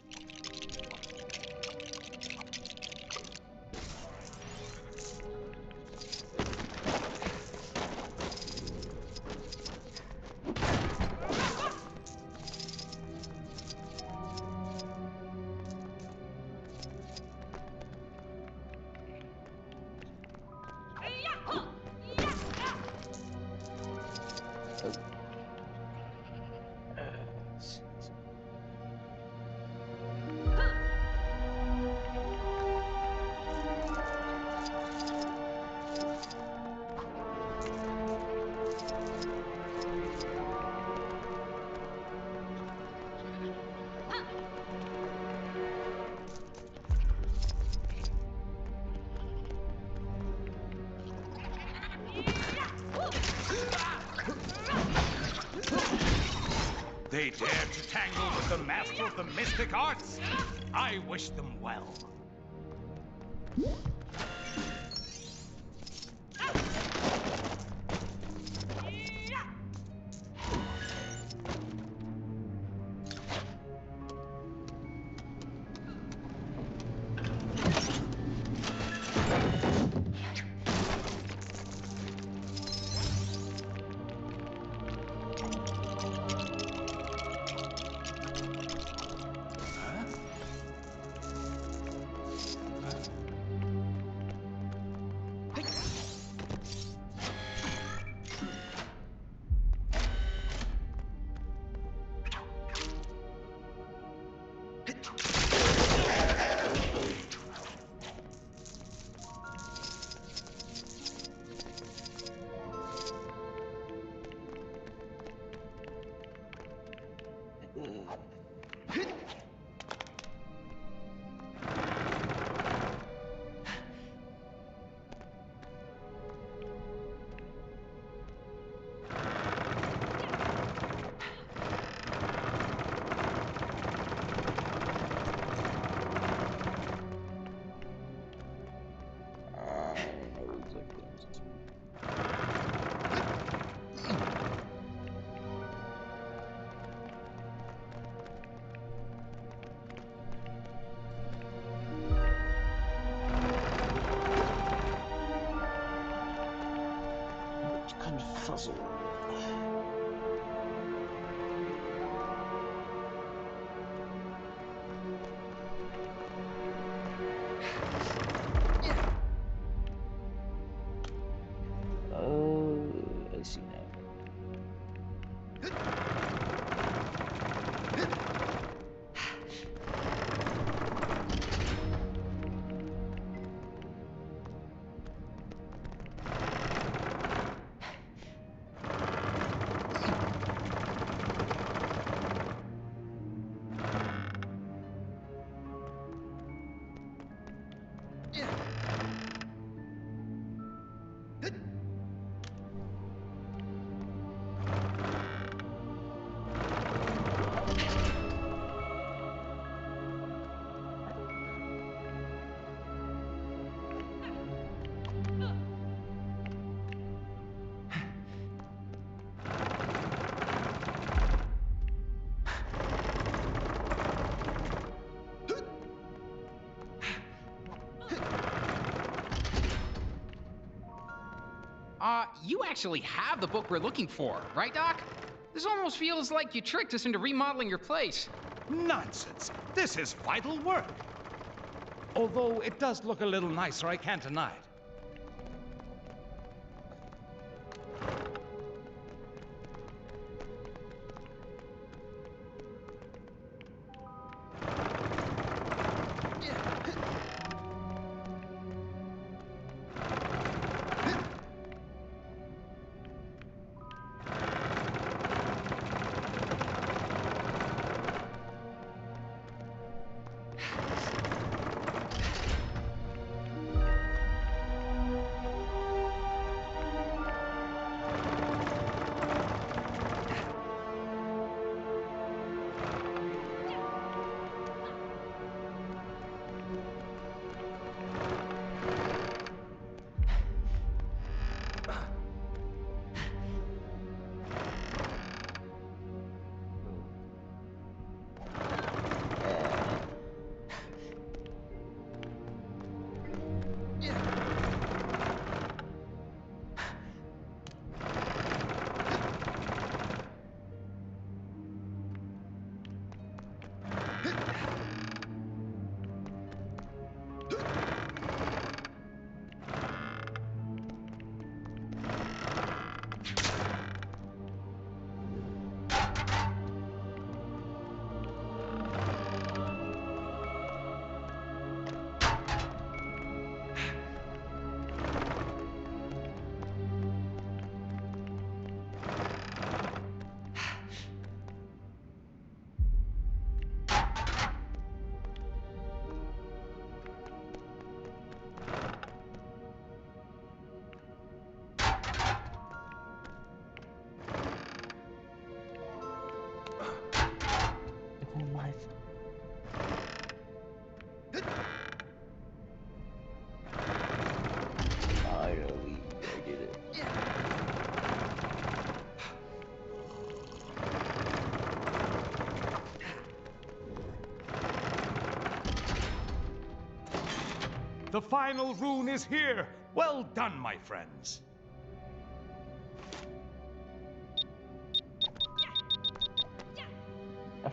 They dare to tangle with the master of the mystic arts? I wish them well. Puzzle. Oh, I see now. You actually have the book we're looking for, right, Doc? This almost feels like you tricked us into remodeling your place. Nonsense. This is vital work. Although it does look a little nicer, I can't deny it. The final rune is here. Well done, my friends. Huh?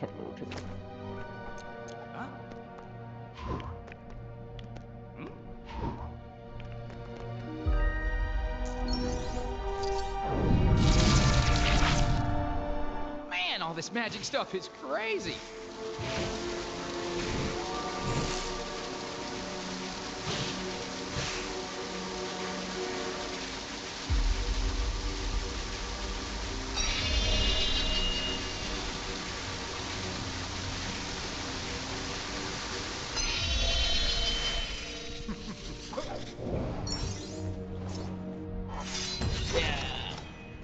Man, all this magic stuff is crazy.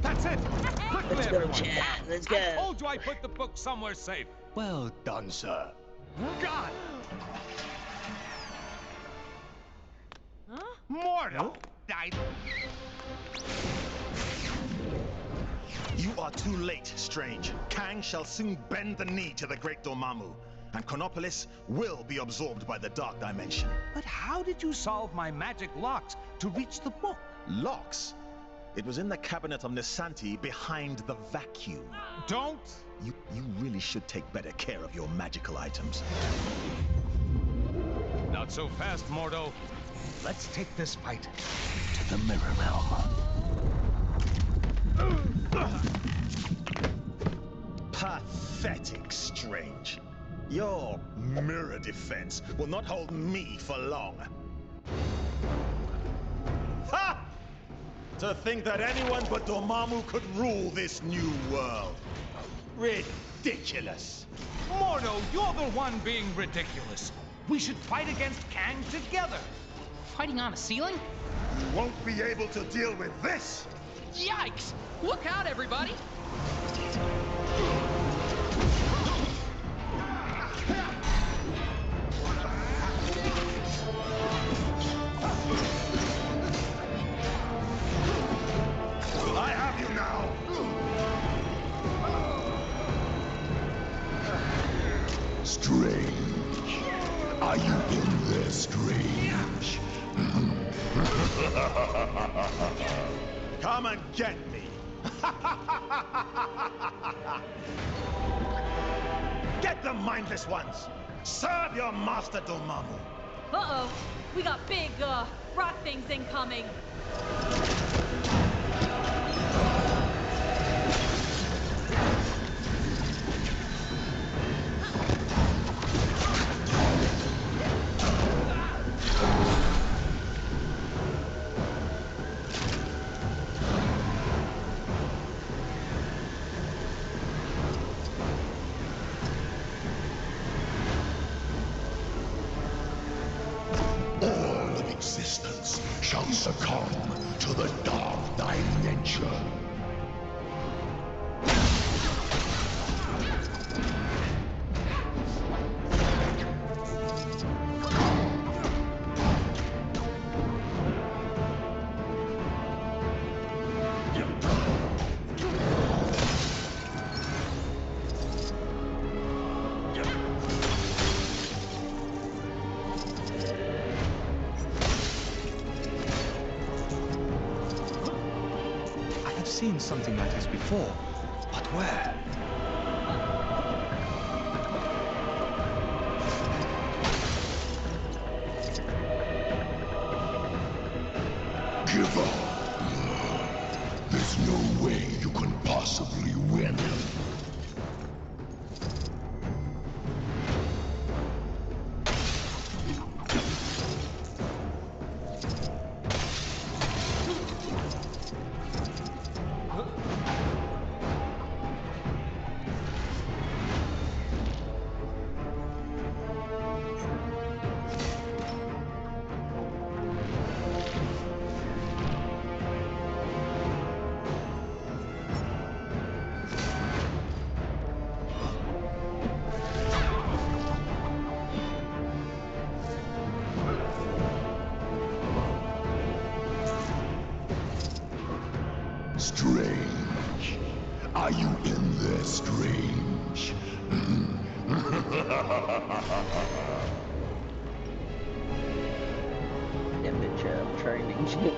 That's it! Quickly, Let's go, everyone! chat. Let's go. I told you I put the book somewhere safe. Well done, sir. God! Huh? Mortal! You are too late, Strange. Kang shall soon bend the knee to the great Dormammu, and Chronopolis will be absorbed by the Dark Dimension. But how did you solve my magic locks to reach the book? Locks? It was in the cabinet of Nisanti behind the vacuum. Don't! You really should take better care of your magical items. Not so fast, Mordo. Let's take this fight to the Mirror Realm. Pathetic, Strange. Your mirror defense will not hold me for long. Ha! To think that anyone but Dormammu could rule this new world. Ridiculous. Mordo, you're the one being ridiculous. We should fight against Kang together. Fighting on a ceiling? You won't be able to deal with this! Yikes! Look out, everybody! I have you now! Strange. Are you in there, Strange? Come and get me! Get the mindless ones! Serve your master, Dormammu! Uh-oh. We got big, rock things incoming. All of existence shall succumb to the Dark Dimension. I have seen something like this before, but where? Give up. There's no way you can possibly win. Strange. Are you in there, Strange? trying to get.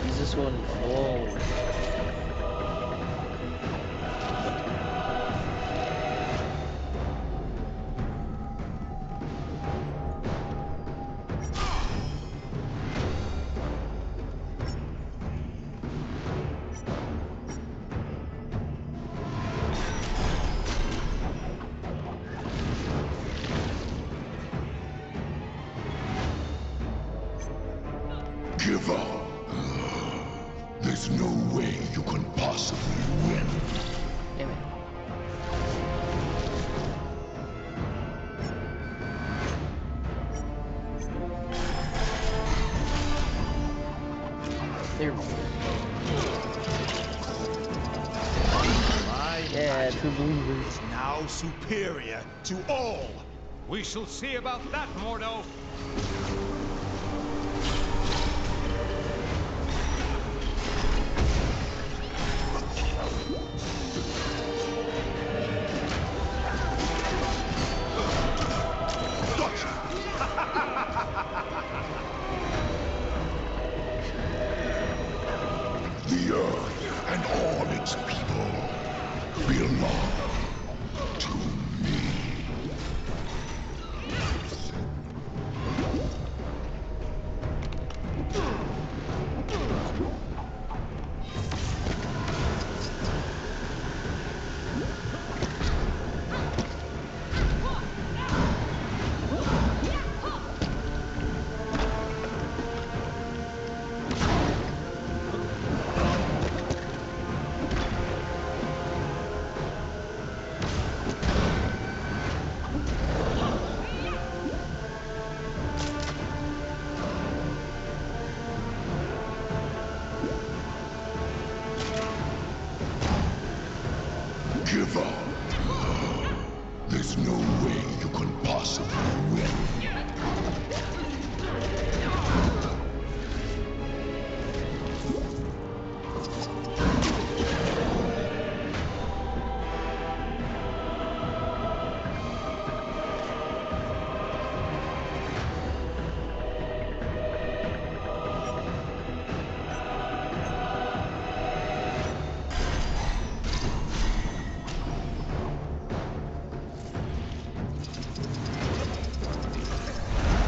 Is this one? Oh. Give up. There's no way you can possibly win. Damn it. There we go. Yeah, true believers. Now superior to all. We shall see about that, Mordo. The earth and all its people belong to me. Give up. There's no way you can possibly win.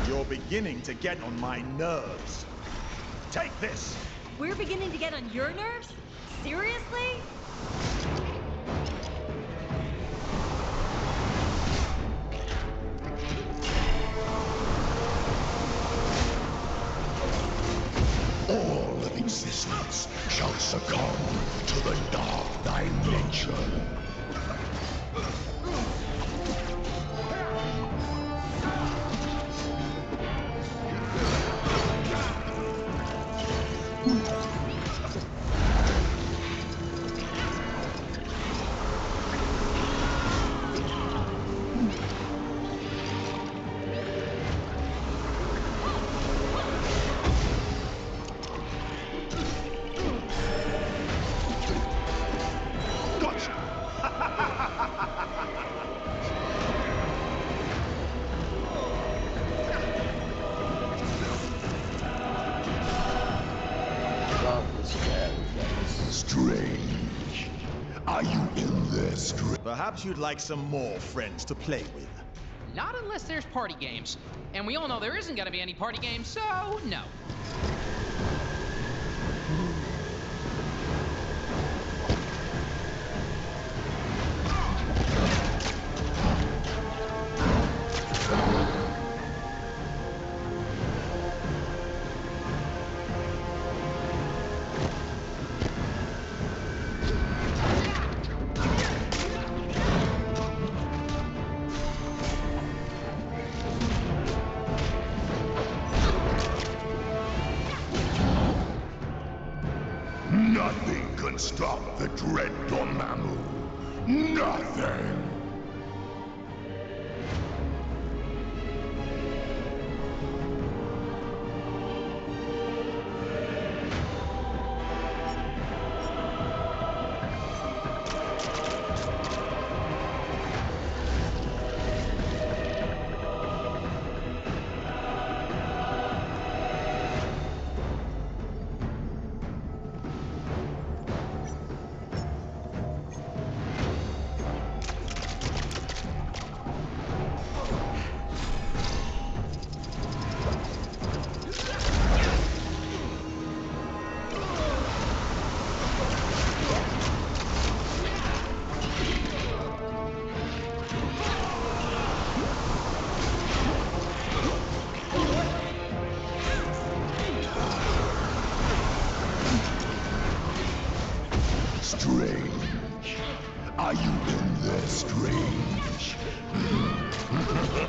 You're beginning to get on my nerves. Take this! We're beginning to get on your nerves? Seriously? All of existence shall succumb to the dark dimension. Strange. Are you in there, Strange? Perhaps you'd like some more friends to play with. Not unless there's party games. And we all know there isn't gonna be any party games, so no. Nothing can stop the dread Dormammu. Nothing!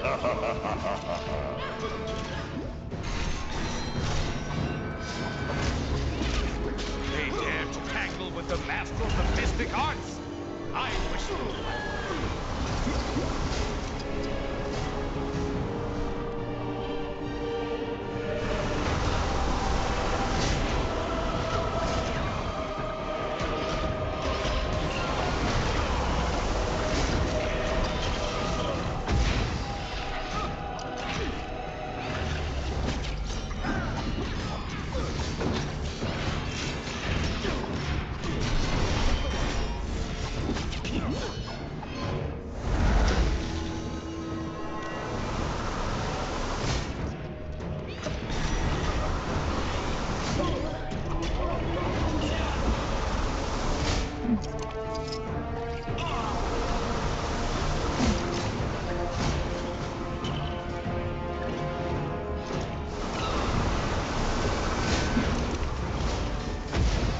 They dare to tangle with the master of the mystic arts. I wish them well.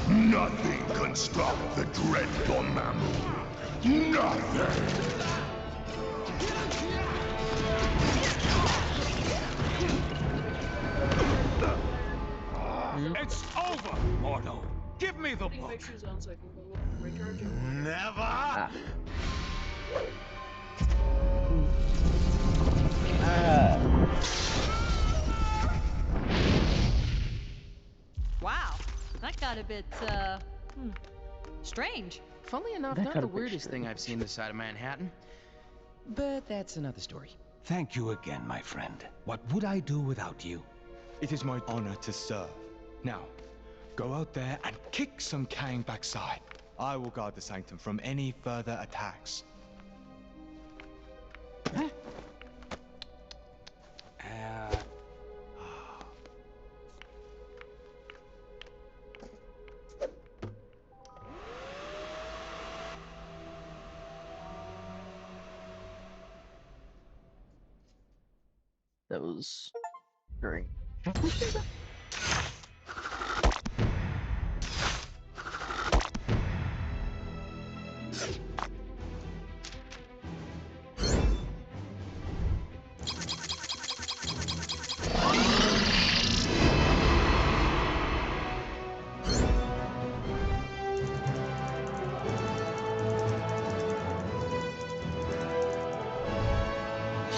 Nothing can stop the dread Dormammu. Nothing! It's over, Mordo. Give me the book. Never! Wow, that got a bit, strange. Funnily enough, not the weirdest thing I've seen this side of Manhattan. But that's another story. Thank you again, my friend. What would I do without you? It is my honor to serve. Now, go out there and kick some Kang backside. I will guard the sanctum from any further attacks. That was very.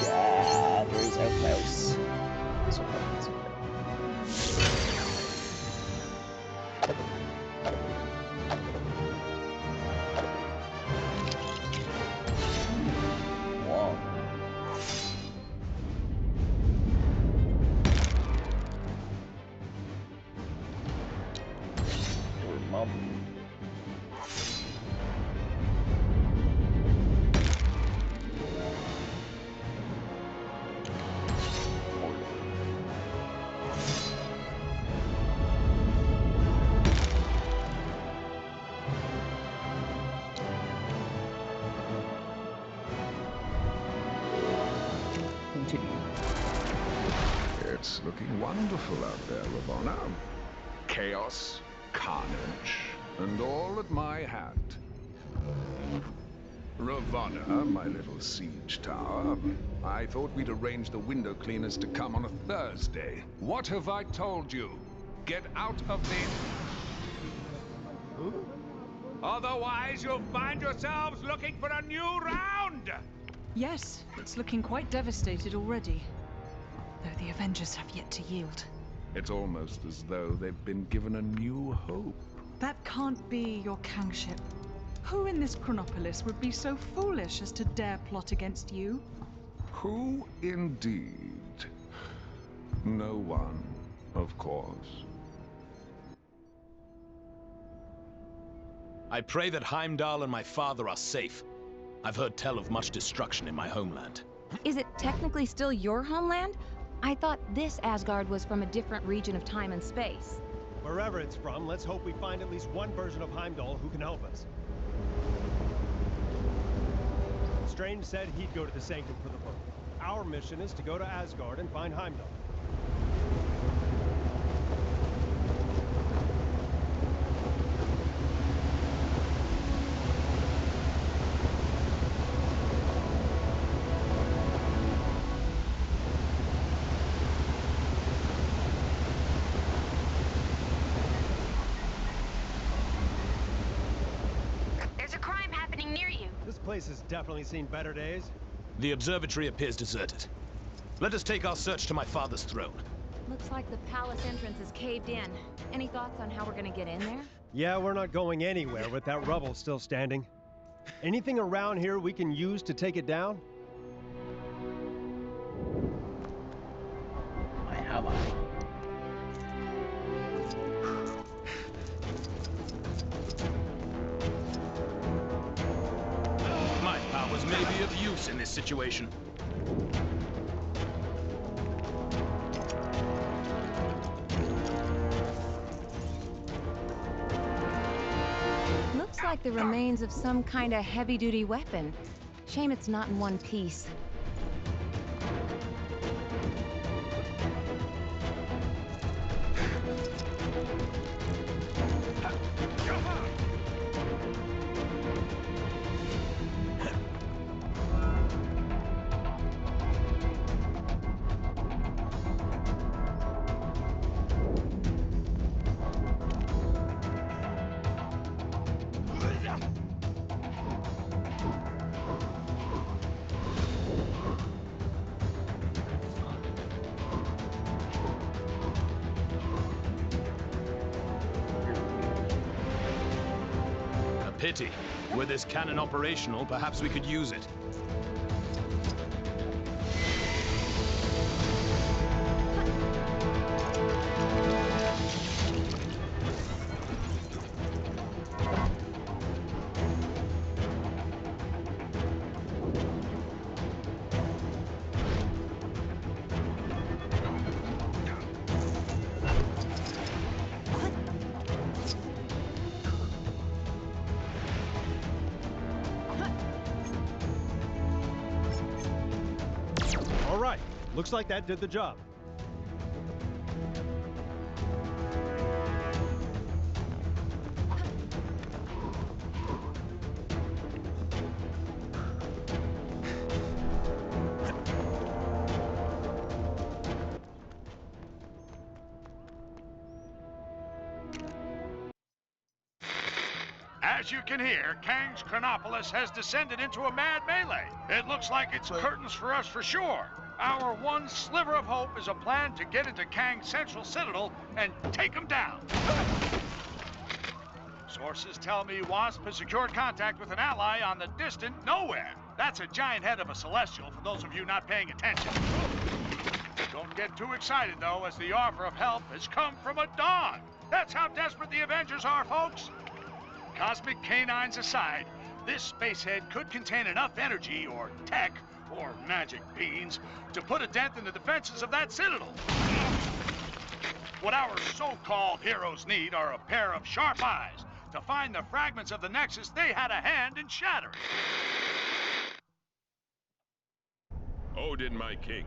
Yeah, there's a mouse. So that's okay. Wow. Your mom. It's looking wonderful out there, Ravonna. Chaos, carnage, and all at my hand. Ravonna, my little siege tower. I thought we'd arrange the window cleaners to come on a Thursday. What have I told you? Get out of the... Otherwise, you'll find yourselves looking for a new round! Yes, it's looking quite devastated already. Though the Avengers have yet to yield. It's almost as though they've been given a new hope. That can't be your Kangship. Who in this Chronopolis would be so foolish as to dare plot against you? Who indeed? No one, of course. I pray that Heimdall and my father are safe. I've heard tell of much destruction in my homeland. Is it technically still your homeland? I thought this Asgard was from a different region of time and space. Wherever it's from, let's hope we find at least one version of Heimdall who can help us. Strange said he'd go to the Sanctum for the book. Our mission is to go to Asgard and find Heimdall. place has definitely seen better days. The observatory appears deserted. Let us take our search to my father's throne. Looks like the palace entrance is caved in. Any thoughts on how we're gonna get in there? Yeah, we're not going anywhere with that rubble still standing. Anything around here we can use to take it down? My hammer. My powers may be of use in this situation. Looks like the remains of some kind of heavy-duty weapon. Shame it's not in one piece. Pity. Were this cannon operational, perhaps we could use it. All right, looks like that did the job. As you can hear, Kang's Chronopolis has descended into a mad melee. It looks like it's curtains for us for sure. Our one sliver of hope is a plan to get into Kang's central citadel and take him down. Sources tell me Wasp has secured contact with an ally on the distant nowhere. That's a giant head of a celestial for those of you not paying attention. Don't get too excited, though, as the offer of help has come from a dog. That's how desperate the Avengers are, folks. Cosmic canines aside, this spacehead could contain enough energy or tech or magic beans to put a dent in the defenses of that citadel. What our so-called heroes need are a pair of sharp eyes to find the fragments of the Nexus they had a hand in shattering. Odin, my king,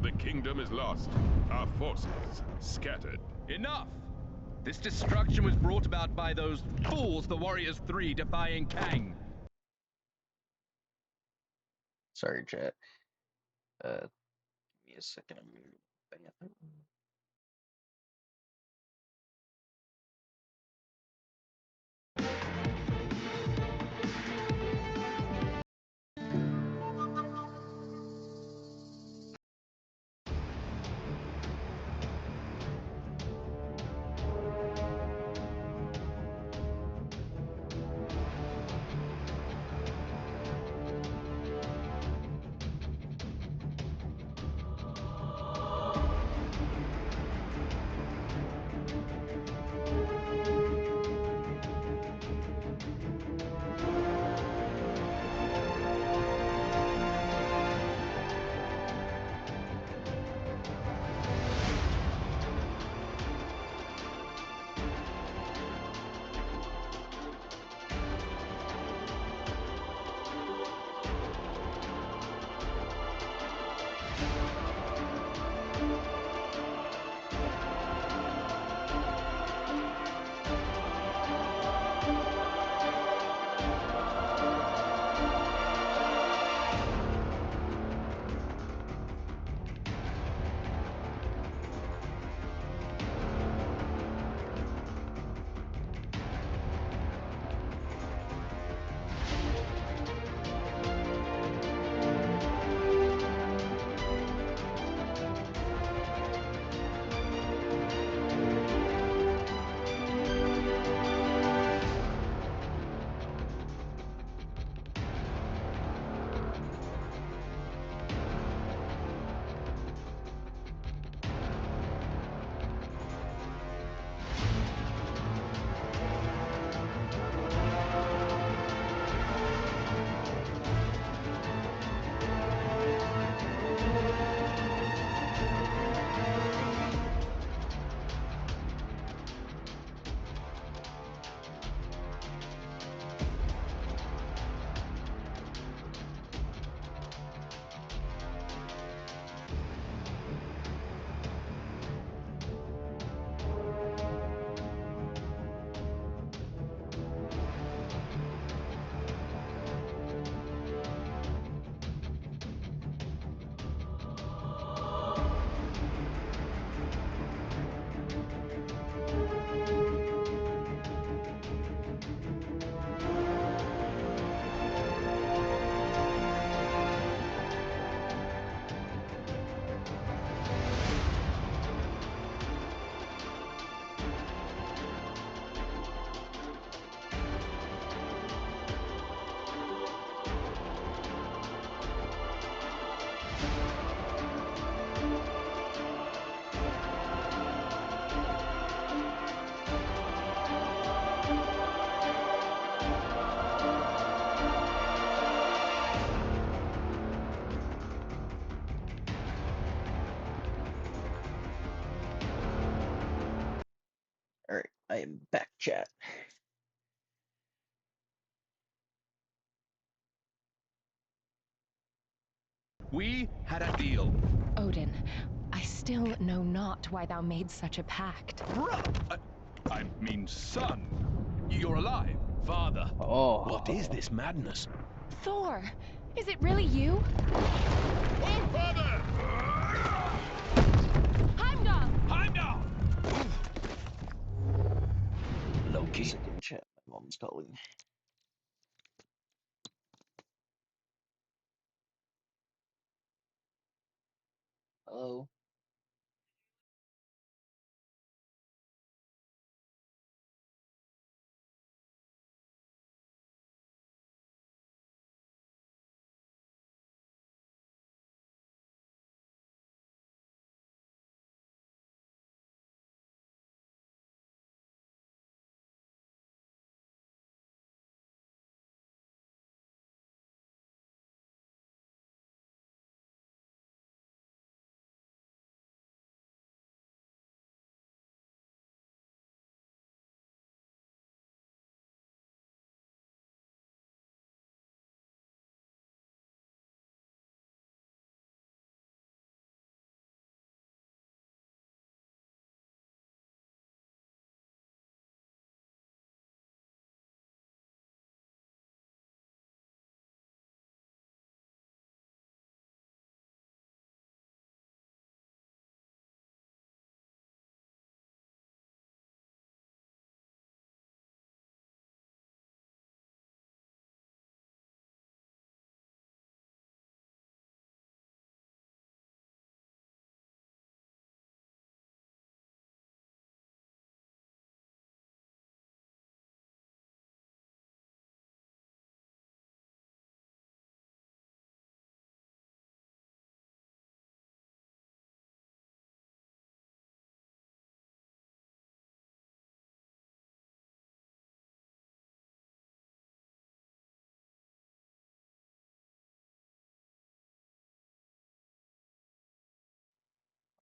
the kingdom is lost. Our forces scattered. Enough! This destruction was brought about by those fools, the Warriors 3, defying Kang. Sorry, chat. Give me a second. I'm gonna go to the bathroom. I am back, chat. We had a deal. Odin, I still know not why thou made such a pact. I mean, son. You're alive. Father. Oh. What is this madness? Thor, is it really you? Oh, father! Heimdall! Heimdall! Loki. Second chat. My mom's calling. Hello.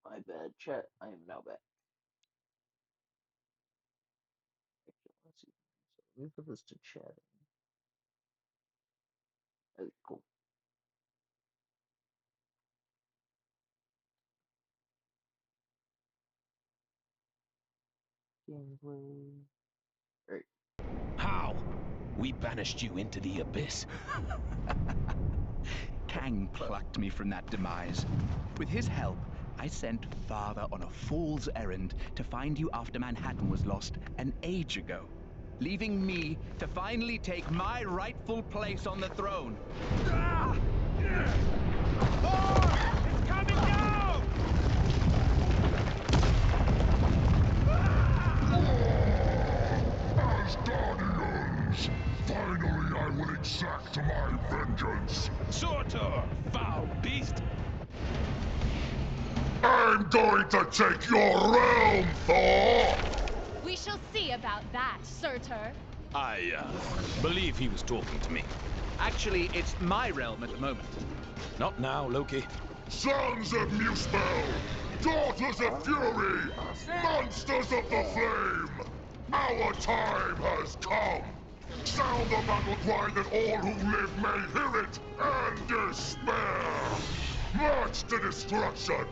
My bad, chat. I am now back. Let's see. So let me put this to chat. Okay, cool. Gameplay. Great. How? We banished you into the abyss. Kang plucked me from that demise. With his help, I sent Father on a fool's errand to find you after Manhattan was lost an age ago, leaving me to finally take my rightful place on the throne. Ah! Thor! It's coming down! Asgardians! Finally, I will exact my vengeance! Surtur, foul beast! I'm going to take your realm, Thor! We shall see about that, Surtur. I believe he was talking to me. Actually, it's my realm at the moment. Not now, Loki. Sons of Muspel! Daughters of Fury! Monsters of the Flame! Our time has come! Sound the battle cry that all who live may hear it and despair! March to destruction!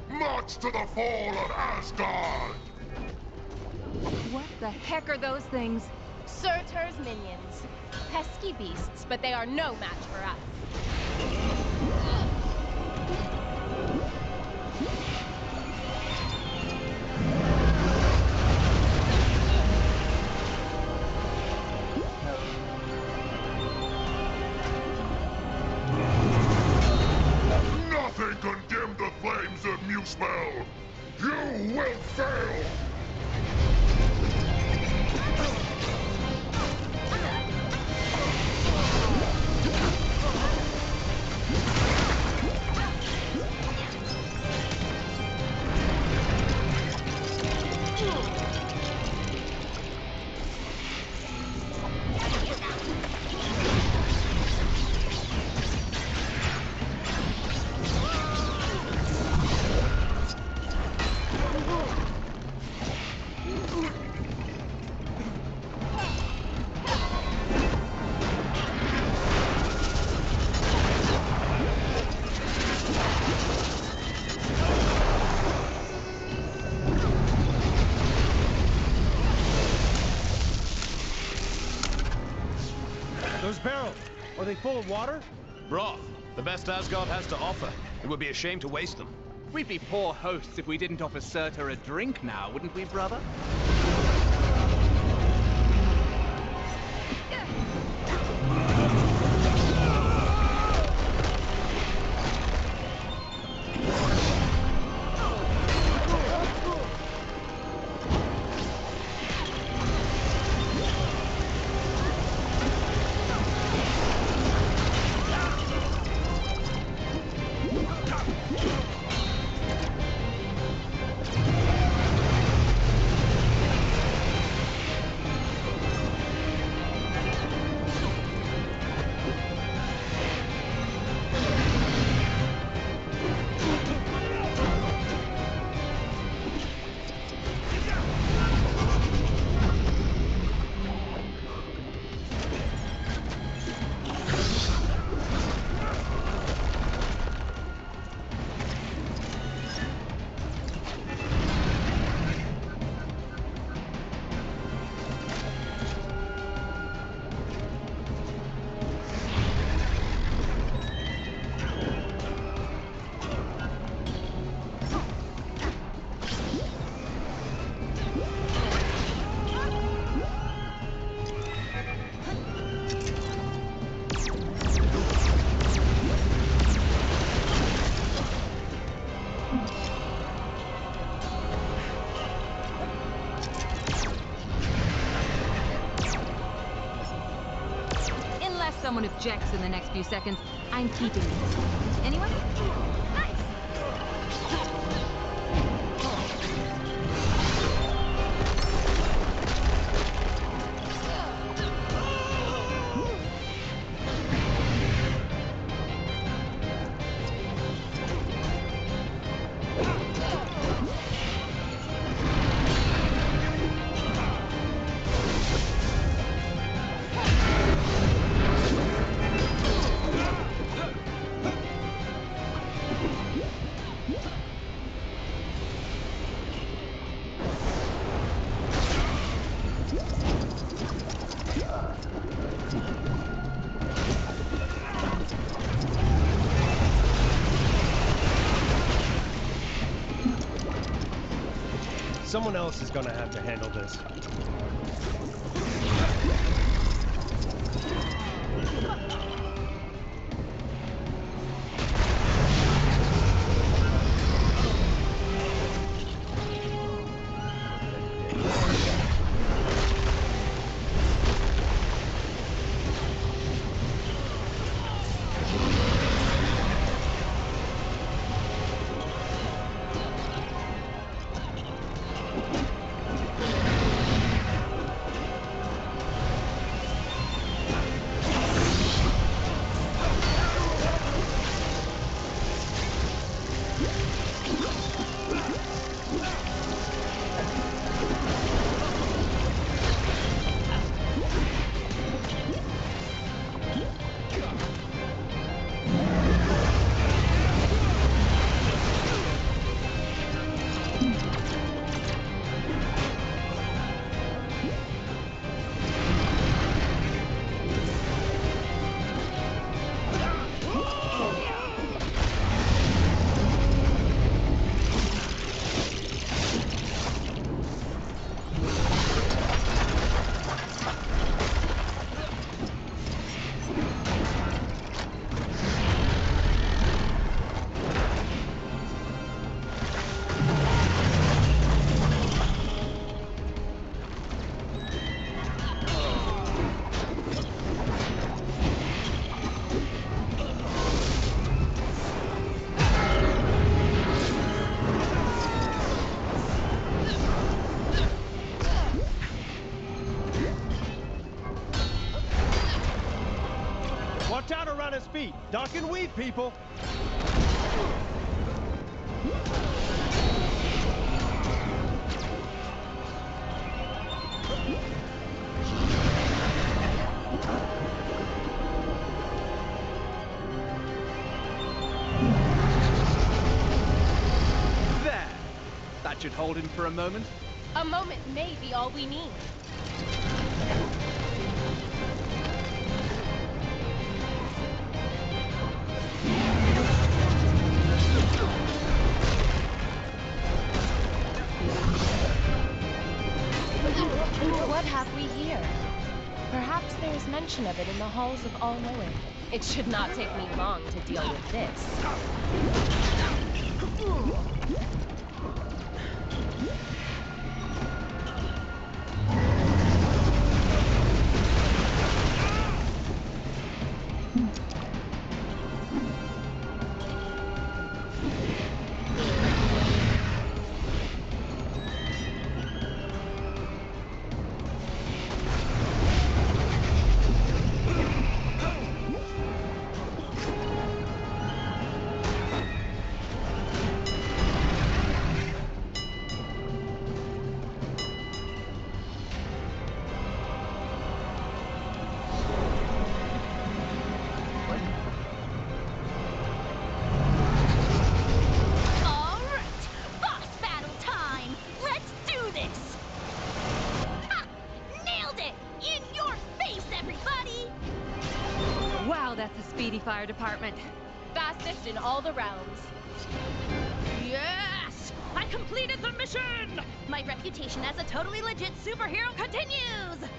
March to the fall of Asgard! What the heck are those things? Surtur's minions. Pesky beasts, but they are no match for us. Nothing can dim the flames of Muspel! You will fail! they full of water? Broth. The best Asgard has to offer. It would be a shame to waste them. We'd be poor hosts if we didn't offer Surtur a drink now, wouldn't we, brother? Someone objects in the next few seconds, I'm keeping this. Anyone? Nice! Someone else is gonna have to handle this. Watch out around his feet. Duck and weave, people. There! That should hold him for a moment. A moment may be all we need. Perhaps there is mention of it in the halls of All-Knowing. It should not take me long to deal with this. Fire department. Fastest in all the realms. Yes! I completed the mission! My reputation as a totally legit superhero continues!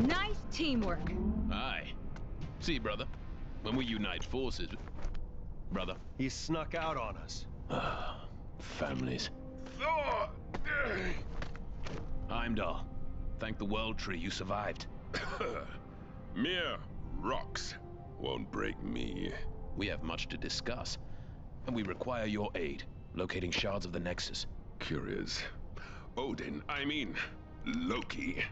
Nice teamwork. Aye. See, brother, when we unite forces, brother. He snuck out on us. Families. Heimdall, thank the World Tree you survived. Mere rocks won't break me. We have much to discuss, and we require your aid locating shards of the Nexus. Curious. Loki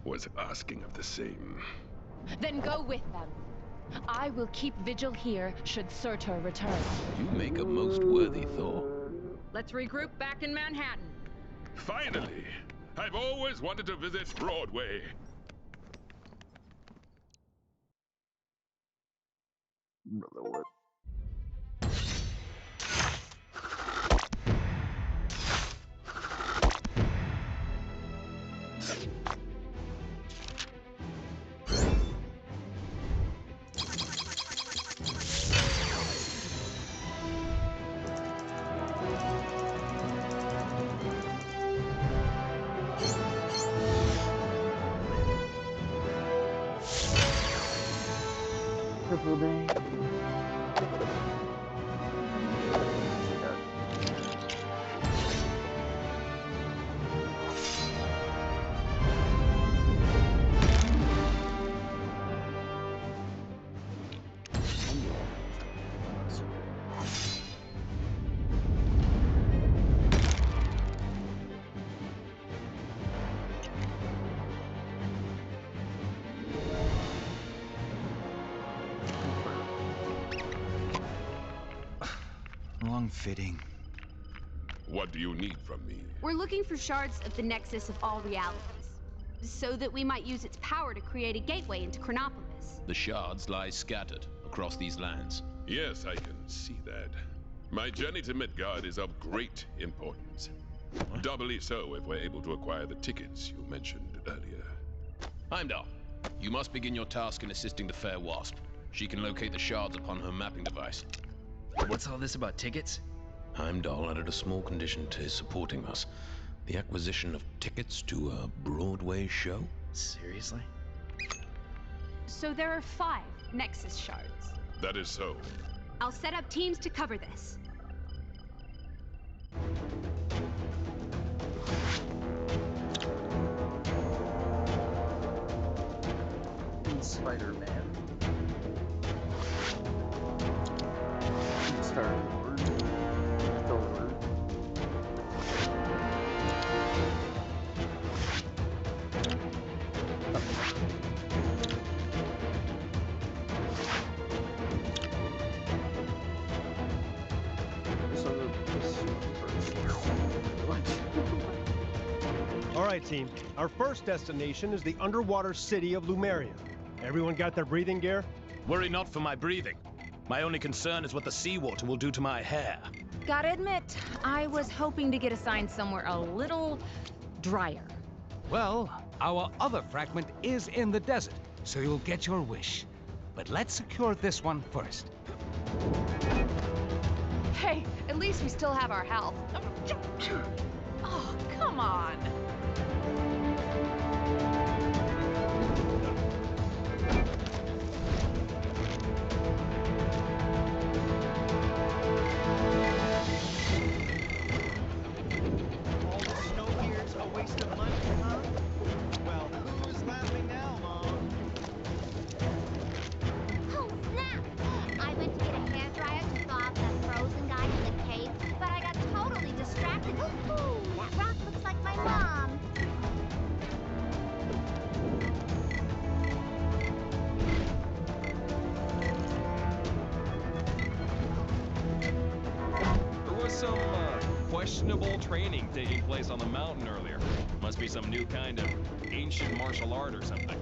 was asking of the same. Then go with them. I will keep vigil here should Surtur return. You make a most worthy Thor. Let's regroup back in Manhattan. Finally! I've always wanted to visit Broadway. Brother, what? Purple day. Wrong-fitting. What do you need from me? We're looking for shards of the Nexus of all realities, so that we might use its power to create a gateway into Chronopolis. The shards lie scattered across these lands. Yes, I can see that. My journey to Midgard is of great importance. Doubly so if we're able to acquire the tickets you mentioned earlier. Heimdall, you must begin your task in assisting the Fair Wasp. She can locate the shards upon her mapping device. What's all this about tickets? Heimdall added a small condition to his supporting us. The acquisition of tickets to a Broadway show? Seriously? So there are 5 Nexus shards. That is so. I'll set up teams to cover this. Spider-Man. Star-Lord. Thor. right, team. Our first destination is the underwater city of Lumeria. Everyone got their breathing gear? Worry not for my breathing. My only concern is what the seawater will do to my hair. Gotta admit, I was hoping to get assigned somewhere a little drier. Well, our other fragment is in the desert, so you'll get your wish. But let's secure this one first. Hey, at least we still have our health. Oh, come on. All the snow gear's a waste of money, huh? Well, who's laughing now, Mom? Oh, snap! I went to get a hairdryer to thaw out that frozen guy in the cave, but I got totally distracted. Ooh, that rock looks like my mom. There was some questionable training taking place on the mountain earlier. Must be some new kind of ancient martial art or something.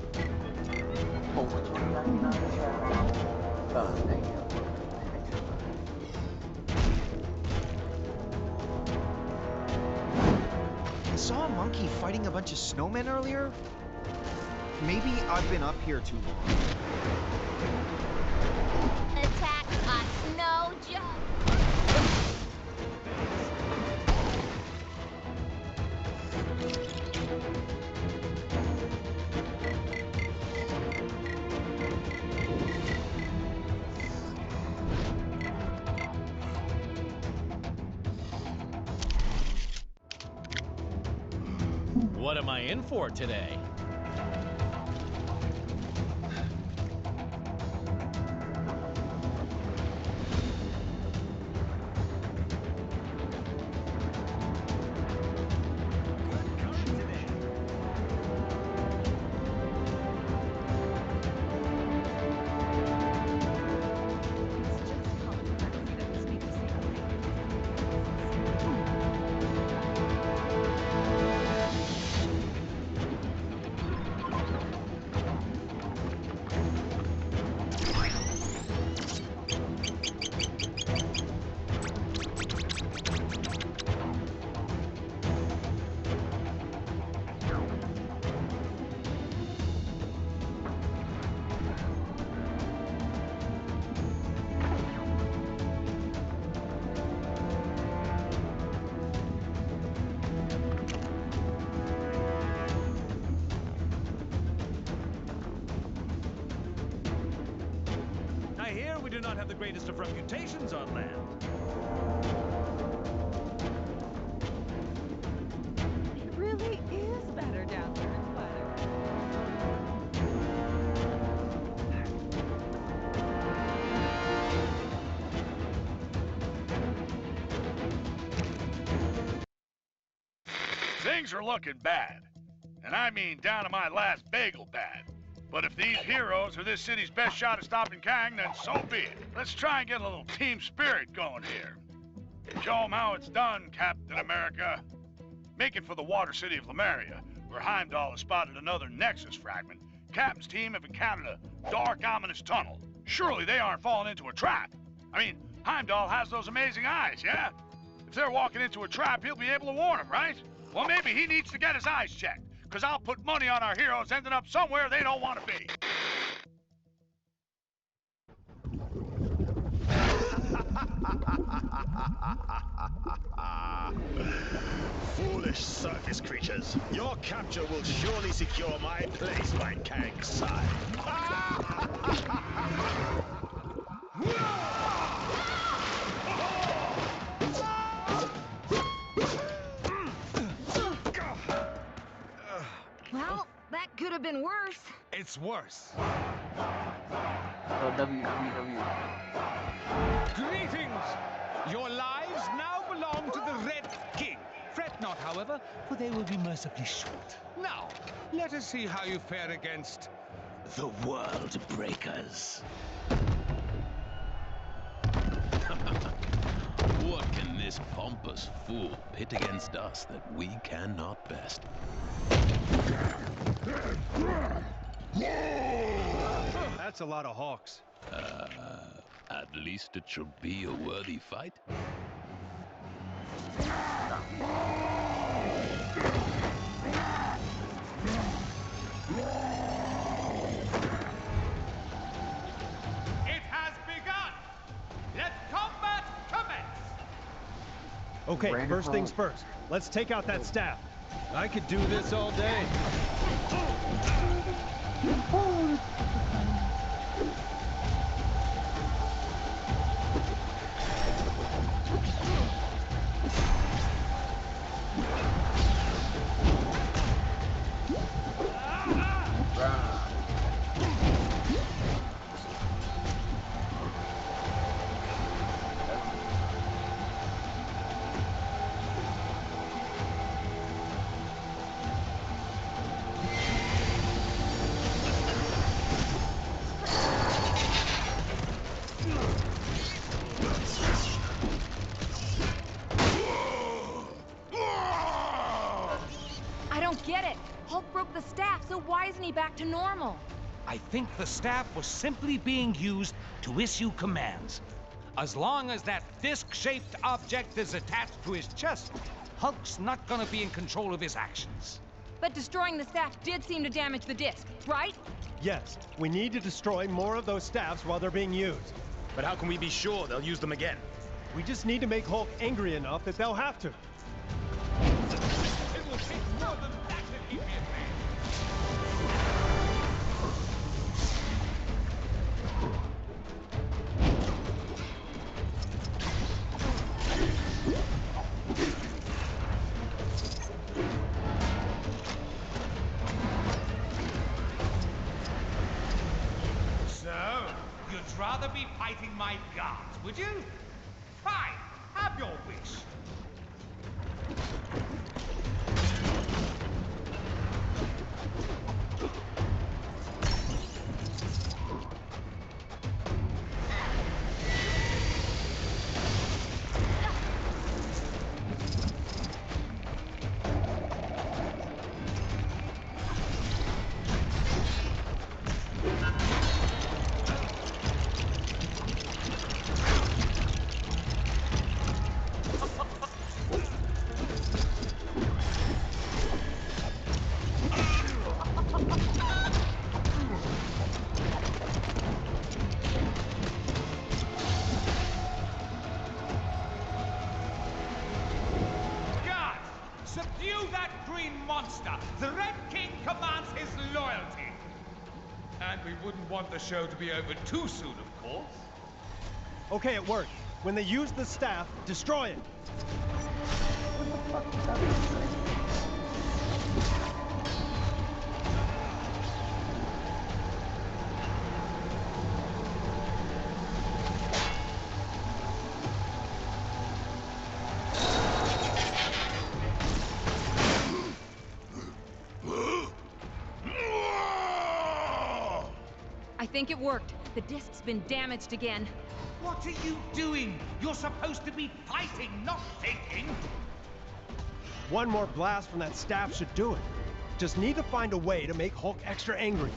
I saw a monkey fighting a bunch of snowmen earlier. Maybe I've been up here too long. Attack us, no joke. What am I in for today? I hear we do not have the greatest of reputations on land. It really is better down here in Flatter. Things are looking bad. And I mean down to my last bagel bad. But if these heroes are this city's best shot at stopping Kang, then so be it. Let's try and get a little team spirit going here. Show 'em how it's done, Captain America. Make it for the water city of Lemuria, where Heimdall has spotted another Nexus fragment. Captain's team have encountered a dark, ominous tunnel. Surely they aren't falling into a trap. I mean, Heimdall has those amazing eyes, yeah? If they're walking into a trap, he'll be able to warn them, right? Well, maybe he needs to get his eyes checked, because I'll put money on our heroes ending up somewhere they don't want to be. Foolish surface creatures. Your capture will surely secure my place by Kang's side. Well, that could have been worse. It's worse. WWW. Greetings! Your lives now belong to the Red King. Fret not, however, for they will be mercifully short. Now, let us see how you fare against the World Breakers. What can this pompous fool pit against us that we cannot best? That's a lot of hawks. At least it should be a worthy fight. It has begun! Let combat commence! Okay, first things first. Let's take out that staff. I could do this all day. I don't get it. Hulk broke the staff, so why isn't he back to normal? I think the staff was simply being used to issue commands. As long as that disc-shaped object is attached to his chest, Hulk's not gonna be in control of his actions. But destroying the staff did seem to damage the disc, right? Yes, we need to destroy more of those staffs while they're being used. But how can we be sure they'll use them again? We just need to make Hulk angry enough that they'll have to. It will take more than that to keep me at bay. So, you'd rather be fighting my guards, would you? Fine, have your wish. Guards, subdue that green monster. The Red King commands his loyalty. And we wouldn't want the show to be over too soon, of course. Okay, it worked. When they use the staff, destroy it. I think it worked. The disc's been damaged again. What are you doing? You're supposed to be fighting, not thinking. One more blast from that staff should do it. Just need to find a way to make Hulk extra angry.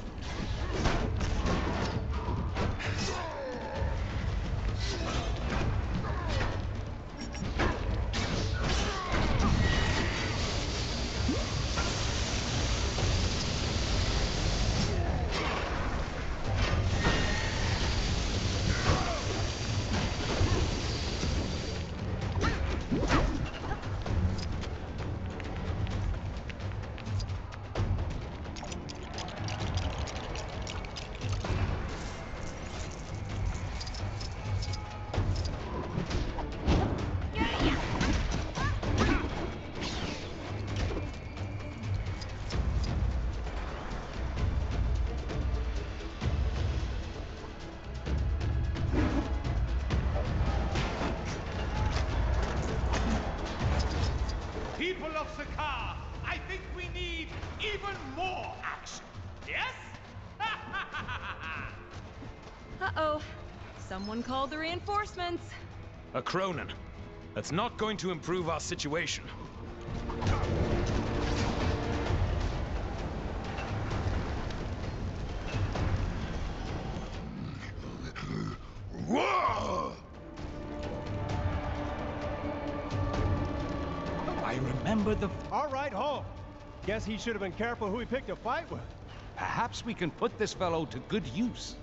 People of Sakaar, I think we need even more action. Yes? Uh-oh. Someone called the reinforcements. A Cronin. That's not going to improve our situation. I remember the... All right, home. Guess he should have been careful who he picked a fight with. Perhaps we can put this fellow to good use.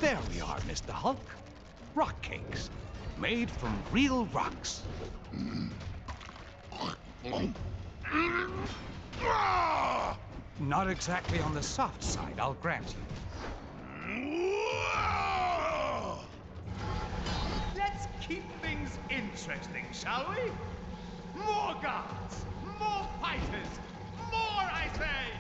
There we are, Mr. Hulk. Rock cakes, made from real rocks. Not exactly on the soft side, I'll grant you. Let's keep things interesting, shall we? More guards! More fighters! More, I say!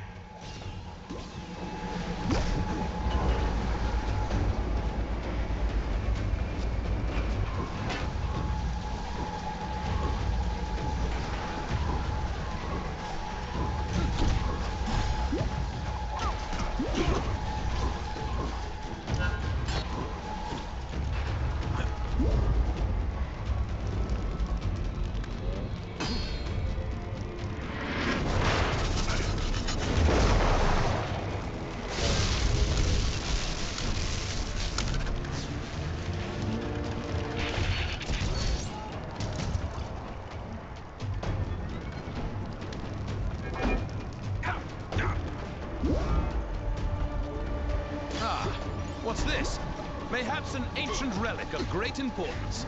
What's this? Mayhaps an ancient relic of great importance.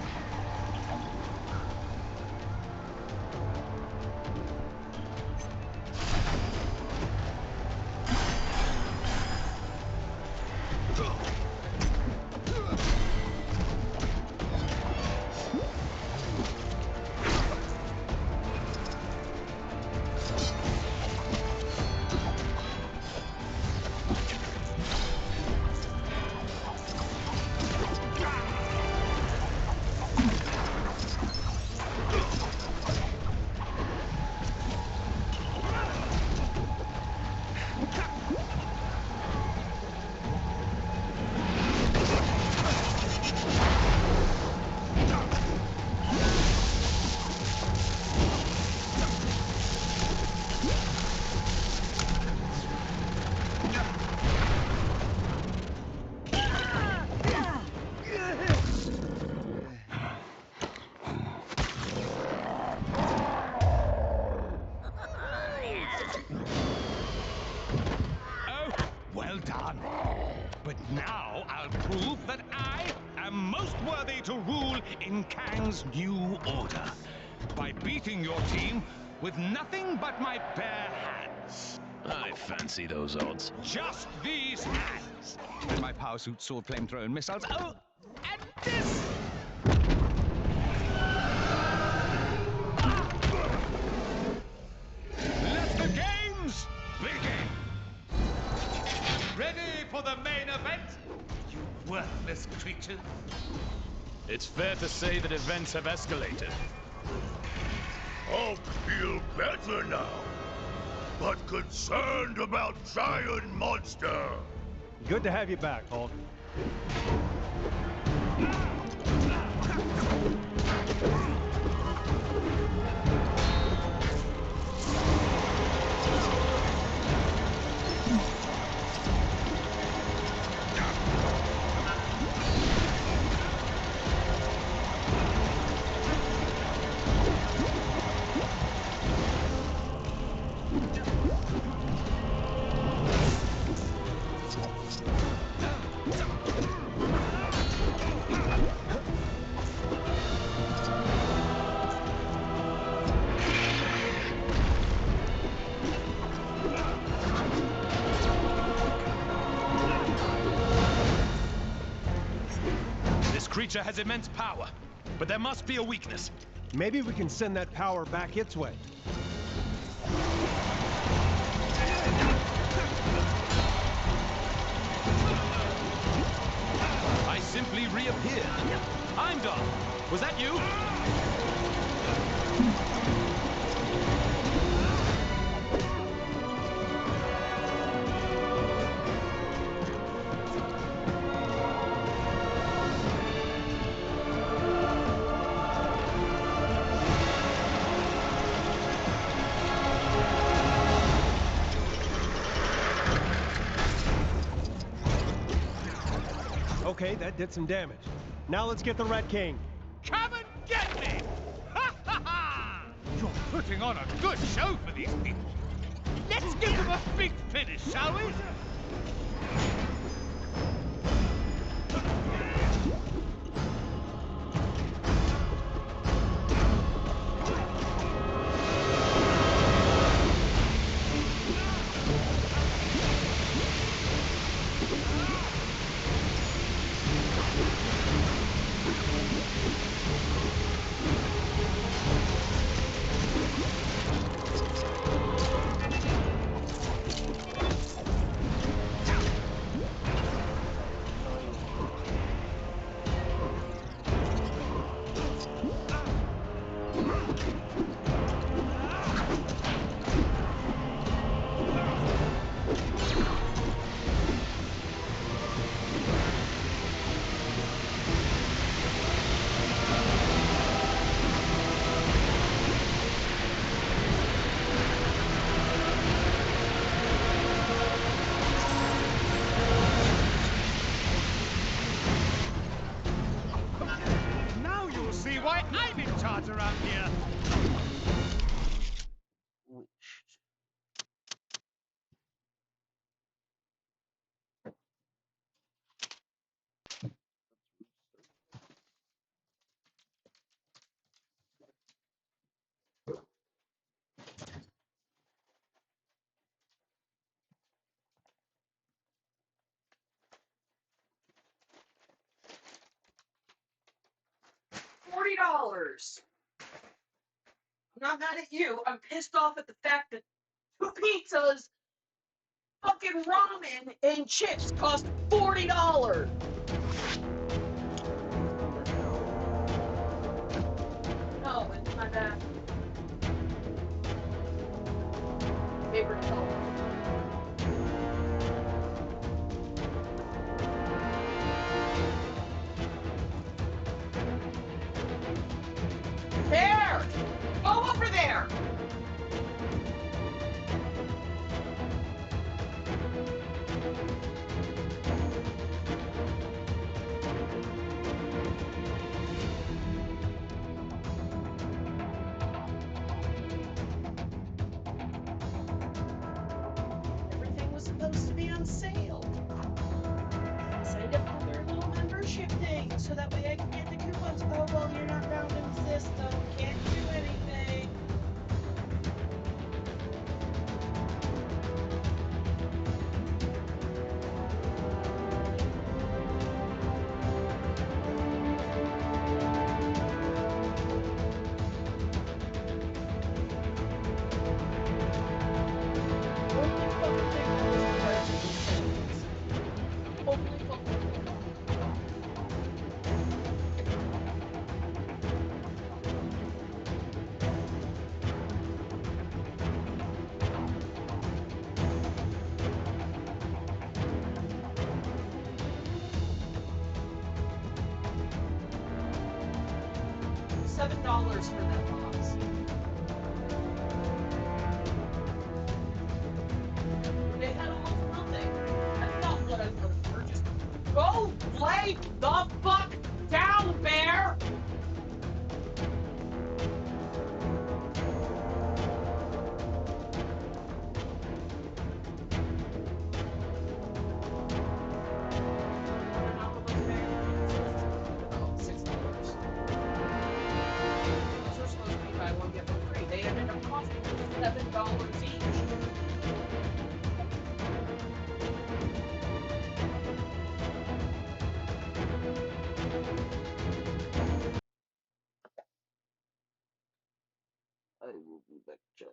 Well done. But now I'll prove that I am most worthy to rule in Kang's new order. By beating your team with nothing but my bare hands. I fancy those odds. Just these hands. And my power suit, sword, flamethrower, and missiles. Oh, and this! Let the games begin! Ready for the main event, you worthless creatures? It's fair to say that events have escalated. Hulk feel better now, but concerned about Giant Monster. Good to have you back, Hulk. This creature has immense power, but there must be a weakness. Maybe we can send that power back its way. I simply reappeared. Heimdall, was that you? Okay, that did some damage. Now let's get the Red King. Come and get me! Ha ha ha! You're putting on a good show for these people. Let's give them a big finish, shall we? Now you'll see why I'm in charge around here. $40. I'm not mad at you. I'm pissed off at the fact that 2 pizzas, fucking ramen, and chips cost $40. No, it's my bad. Favorite color. There! Go over there! so that way I can get the coupons. Oh, well, you're not found in the system. Can't do anything. Only fucking thing that was correct in this sentence. Only fucking thing. $7 for that box. They had almost nothing. That's not what I would have purchased. Go lay the fuck down, bear! How much about $6. These were supposed to be buy one, get one free. They ended up costing $7 each. I will be back, chat.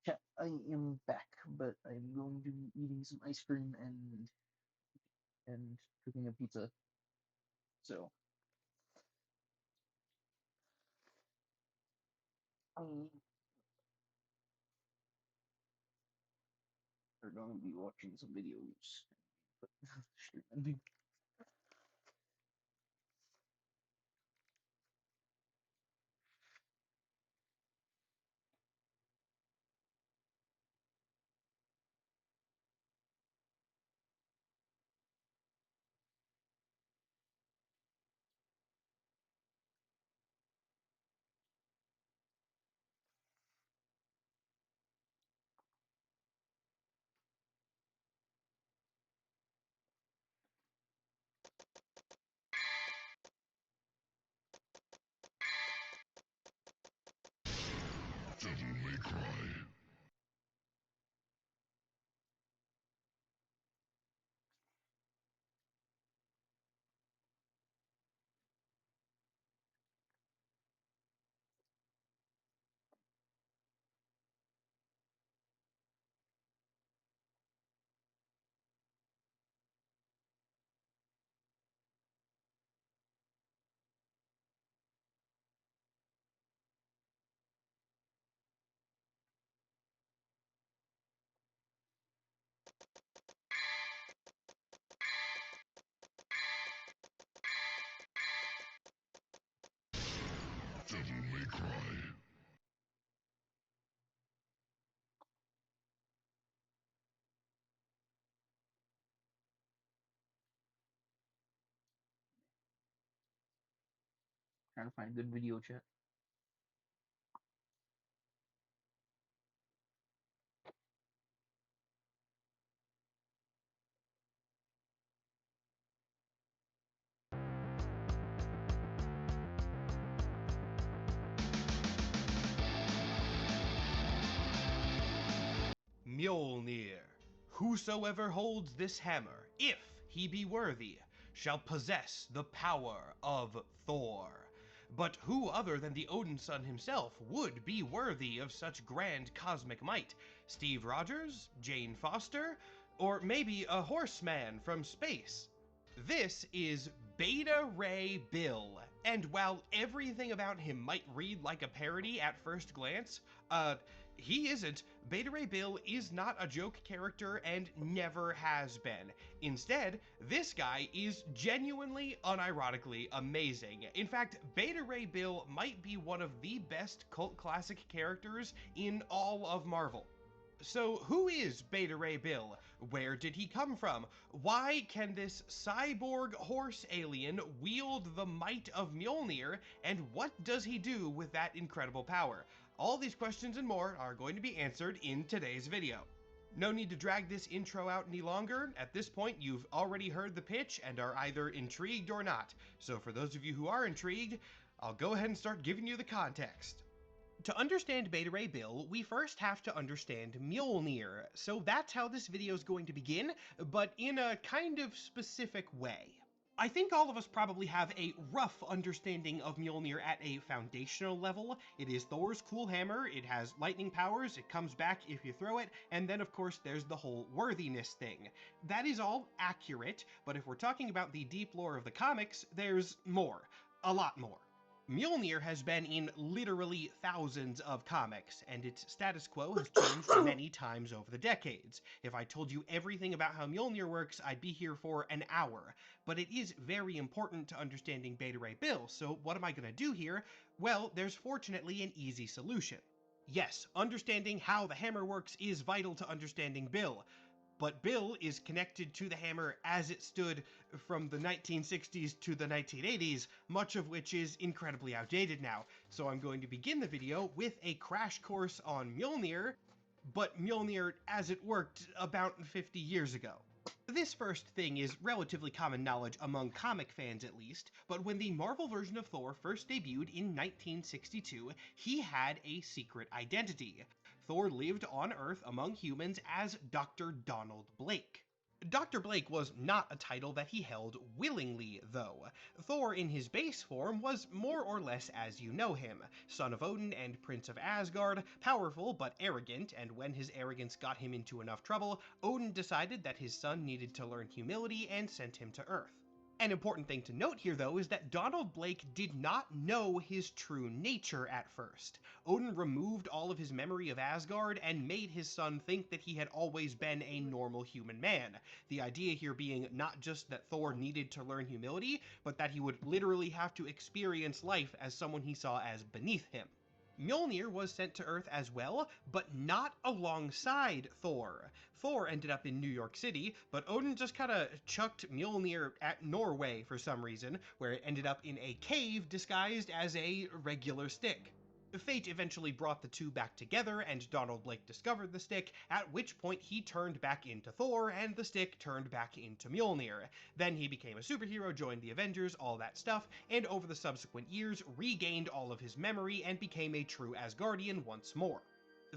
Yeah, I am back, but I'm going to be eating some ice cream and cooking a pizza. So, we're going to be watching some videos. Streaming. Devil May Cry. Devil May Cry. Trying to find a good video chat. Mjolnir. Whosoever holds this hammer, if he be worthy, shall possess the power of Thor. But who other than the Odin son himself would be worthy of such grand cosmic might? Steve Rogers? Jane Foster? Or maybe a horseman from space? This is Beta Ray Bill, and while everything about him might read like a parody at first glance, he isn't. Beta Ray Bill is not a joke character and never has been. Instead, this guy is genuinely, unironically amazing. In fact, Beta Ray Bill might be one of the best cult classic characters in all of Marvel. So who is Beta Ray Bill? Where did he come from? Why can this cyborg horse alien wield the might of Mjolnir? And what does he do with that incredible power? All these questions and more are going to be answered in today's video. No need to drag this intro out any longer. At this point, you've already heard the pitch and are either intrigued or not. So for those of you who are intrigued, I'll go ahead and start giving you the context. To understand Beta Ray Bill, we first have to understand Mjolnir, so that's how this video is going to begin, but in a kind of specific way. I think all of us probably have a rough understanding of Mjolnir at a foundational level. It is Thor's cool hammer, it has lightning powers, it comes back if you throw it, and then of course there's the whole worthiness thing. That is all accurate, but if we're talking about the deep lore of the comics, there's more. A lot more. Mjolnir has been in literally thousands of comics, and its status quo has changed many times over the decades. If I told you everything about how Mjolnir works, I'd be here for an hour. But it is very important to understanding Beta Ray Bill, so what am I going to do here? Well, there's fortunately an easy solution. Yes, understanding how the hammer works is vital to understanding Bill. But Bill is connected to the hammer as it stood from the 1960s to the 1980s, much of which is incredibly outdated now. So I'm going to begin the video with a crash course on Mjolnir, but Mjolnir as it worked about 50 years ago. This first thing is relatively common knowledge among comic fans at least, but when the Marvel version of Thor first debuted in 1962, he had a secret identity. Thor lived on Earth among humans as Dr. Donald Blake. Dr. Blake was not a title that he held willingly, though. Thor in his base form was more or less as you know him, son of Odin and Prince of Asgard, powerful but arrogant, and when his arrogance got him into enough trouble, Odin decided that his son needed to learn humility and sent him to Earth. An important thing to note here, though, is that Donald Blake did not know his true nature at first. Odin removed all of his memory of Asgard and made his son think that he had always been a normal human man. The idea here being not just that Thor needed to learn humility, but that he would literally have to experience life as someone he saw as beneath him. Mjolnir was sent to Earth as well, but not alongside Thor. Thor ended up in New York City, but Odin just kinda chucked Mjolnir at Norway for some reason, where it ended up in a cave disguised as a regular stick. Fate eventually brought the two back together, and Donald Blake discovered the stick, at which point he turned back into Thor, and the stick turned back into Mjolnir. Then he became a superhero, joined the Avengers, all that stuff, and over the subsequent years regained all of his memory and became a true Asgardian once more.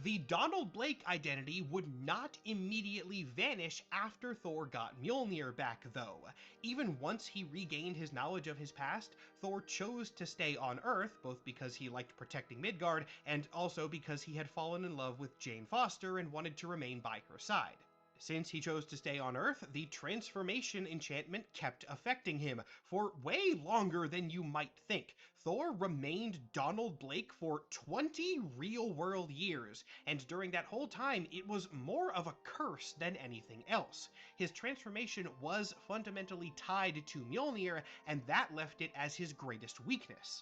The Donald Blake identity would not immediately vanish after Thor got Mjolnir back, though. Even once he regained his knowledge of his past, Thor chose to stay on Earth, both because he liked protecting Midgard, and also because he had fallen in love with Jane Foster and wanted to remain by her side. Since he chose to stay on Earth, the transformation enchantment kept affecting him for way longer than you might think. Thor remained Donald Blake for 20 real-world years, and during that whole time, it was more of a curse than anything else. His transformation was fundamentally tied to Mjolnir, and that left it as his greatest weakness.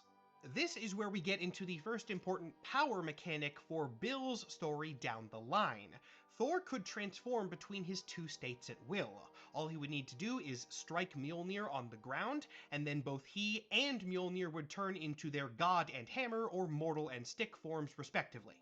This is where we get into the first important power mechanic for Bill's story down the line. Thor could transform between his two states at will. All he would need to do is strike Mjolnir on the ground, and then both he and Mjolnir would turn into their god and hammer or mortal and stick forms respectively.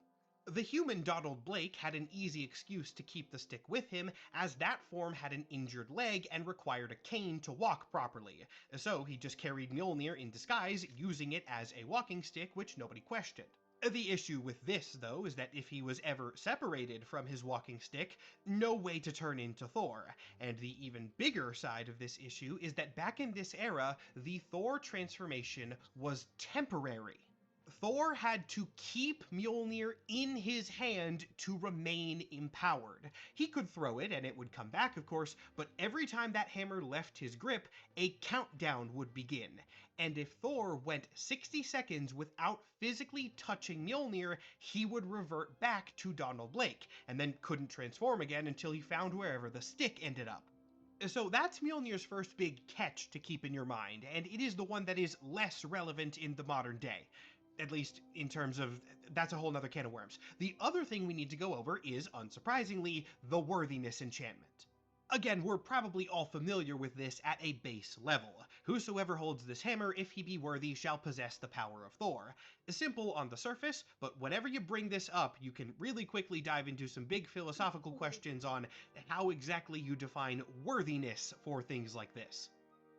The human Donald Blake had an easy excuse to keep the stick with him, as that form had an injured leg and required a cane to walk properly. So he just carried Mjolnir in disguise, using it as a walking stick, which nobody questioned. The issue with this, though, is that if he was ever separated from his walking stick, no way to turn into Thor. And the even bigger side of this issue is that back in this era, the Thor transformation was temporary. Thor had to keep Mjolnir in his hand to remain empowered. He could throw it and it would come back, of course, but every time that hammer left his grip, a countdown would begin. And if Thor went 60 seconds without physically touching Mjolnir, he would revert back to Donald Blake, and then couldn't transform again until he found wherever the stick ended up. So that's Mjolnir's first big catch to keep in your mind, and it is the one that is less relevant in the modern day. At least in terms of, that's a whole nother can of worms. The other thing we need to go over is, unsurprisingly, the worthiness enchantment. Again, we're probably all familiar with this at a base level. Whosoever holds this hammer, if he be worthy, shall possess the power of Thor. Simple on the surface, but whenever you bring this up, you can really quickly dive into some big philosophical questions on how exactly you define worthiness for things like this.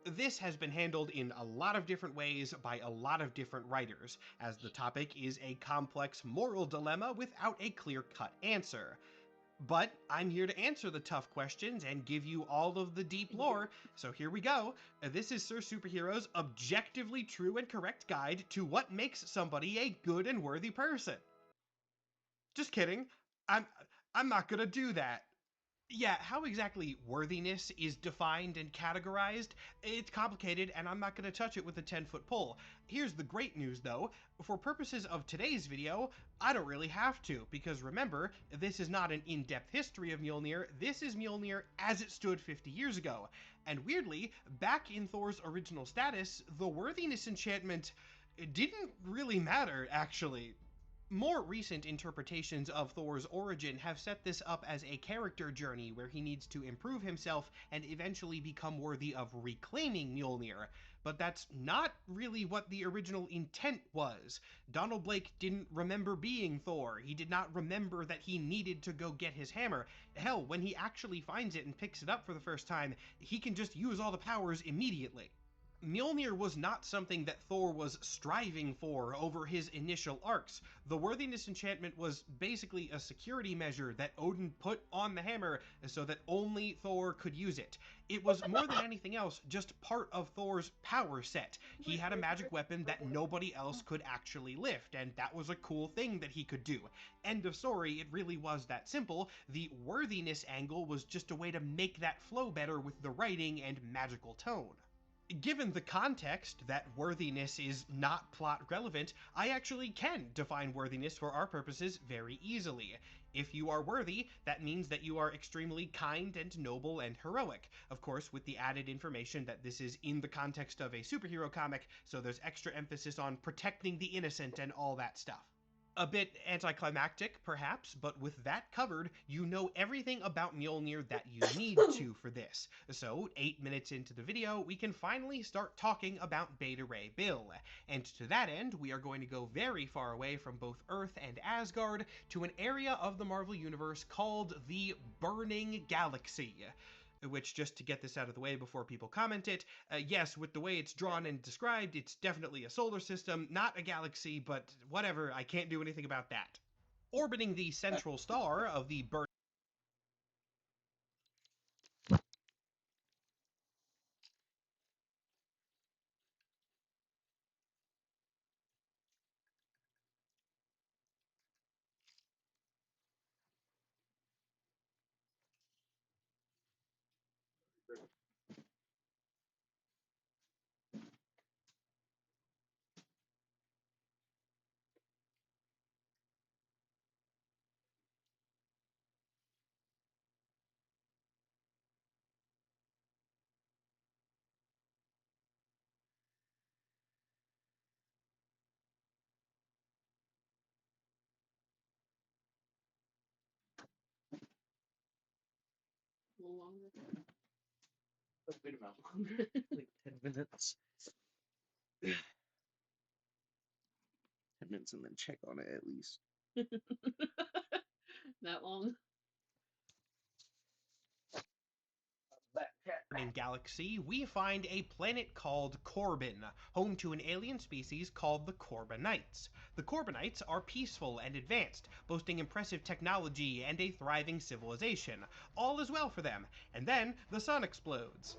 This has been handled in a lot of different ways by a lot of different writers, as the topic is a complex moral dilemma without a clear-cut answer. But I'm here to answer the tough questions and give you all of the deep lore, so here we go. This is Sir Superhero's objectively true and correct guide to what makes somebody a good and worthy person. Just kidding. I'm not gonna do that. Yeah, how exactly worthiness is defined and categorized, it's complicated, and I'm not going to touch it with a 10-foot pole. Here's the great news, though. For purposes of today's video, I don't really have to, because remember, this is not an in-depth history of Mjolnir, this is Mjolnir as it stood 50 years ago. And weirdly, back in Thor's original status, the worthiness enchantment didn't really matter, actually. More recent interpretations of Thor's origin have set this up as a character journey where he needs to improve himself and eventually become worthy of reclaiming Mjolnir, but that's not really what the original intent was. Donald Blake didn't remember being Thor, he did not remember that he needed to go get his hammer. Hell, when he actually finds it and picks it up for the first time, he can just use all the powers immediately. Mjolnir was not something that Thor was striving for over his initial arcs. The worthiness enchantment was basically a security measure that Odin put on the hammer so that only Thor could use it. It was more than anything else just part of Thor's power set. He had a magic weapon that nobody else could actually lift, and that was a cool thing that he could do. End of story, it really was that simple. The worthiness angle was just a way to make that flow better with the writing and magical tone. Given the context that worthiness is not plot relevant, I actually can define worthiness for our purposes very easily. If you are worthy, that means that you are extremely kind and noble and heroic. Of course, with the added information that this is in the context of a superhero comic, so there's extra emphasis on protecting the innocent and all that stuff. A bit anticlimactic, perhaps, but with that covered, you know everything about Mjolnir that you need to for this. So, 8 minutes into the video, we can finally start talking about Beta Ray Bill. And to that end, we are going to go very far away from both Earth and Asgard to an area of the Marvel Universe called the Burning Galaxy. Which, just to get this out of the way before people comment it, yes, with the way it's drawn and described, it's definitely a solar system, not a galaxy, but whatever, I can't do anything about that. Orbiting the central star of the burning A little longer. A good amount longer. Like 10 minutes. 10 minutes and then check on it at least. That long? burning galaxy, we find a planet called Corbin, home to an alien species called the Corbinites. The Corbinites are peaceful and advanced, boasting impressive technology and a thriving civilization. All is well for them, and then the sun explodes.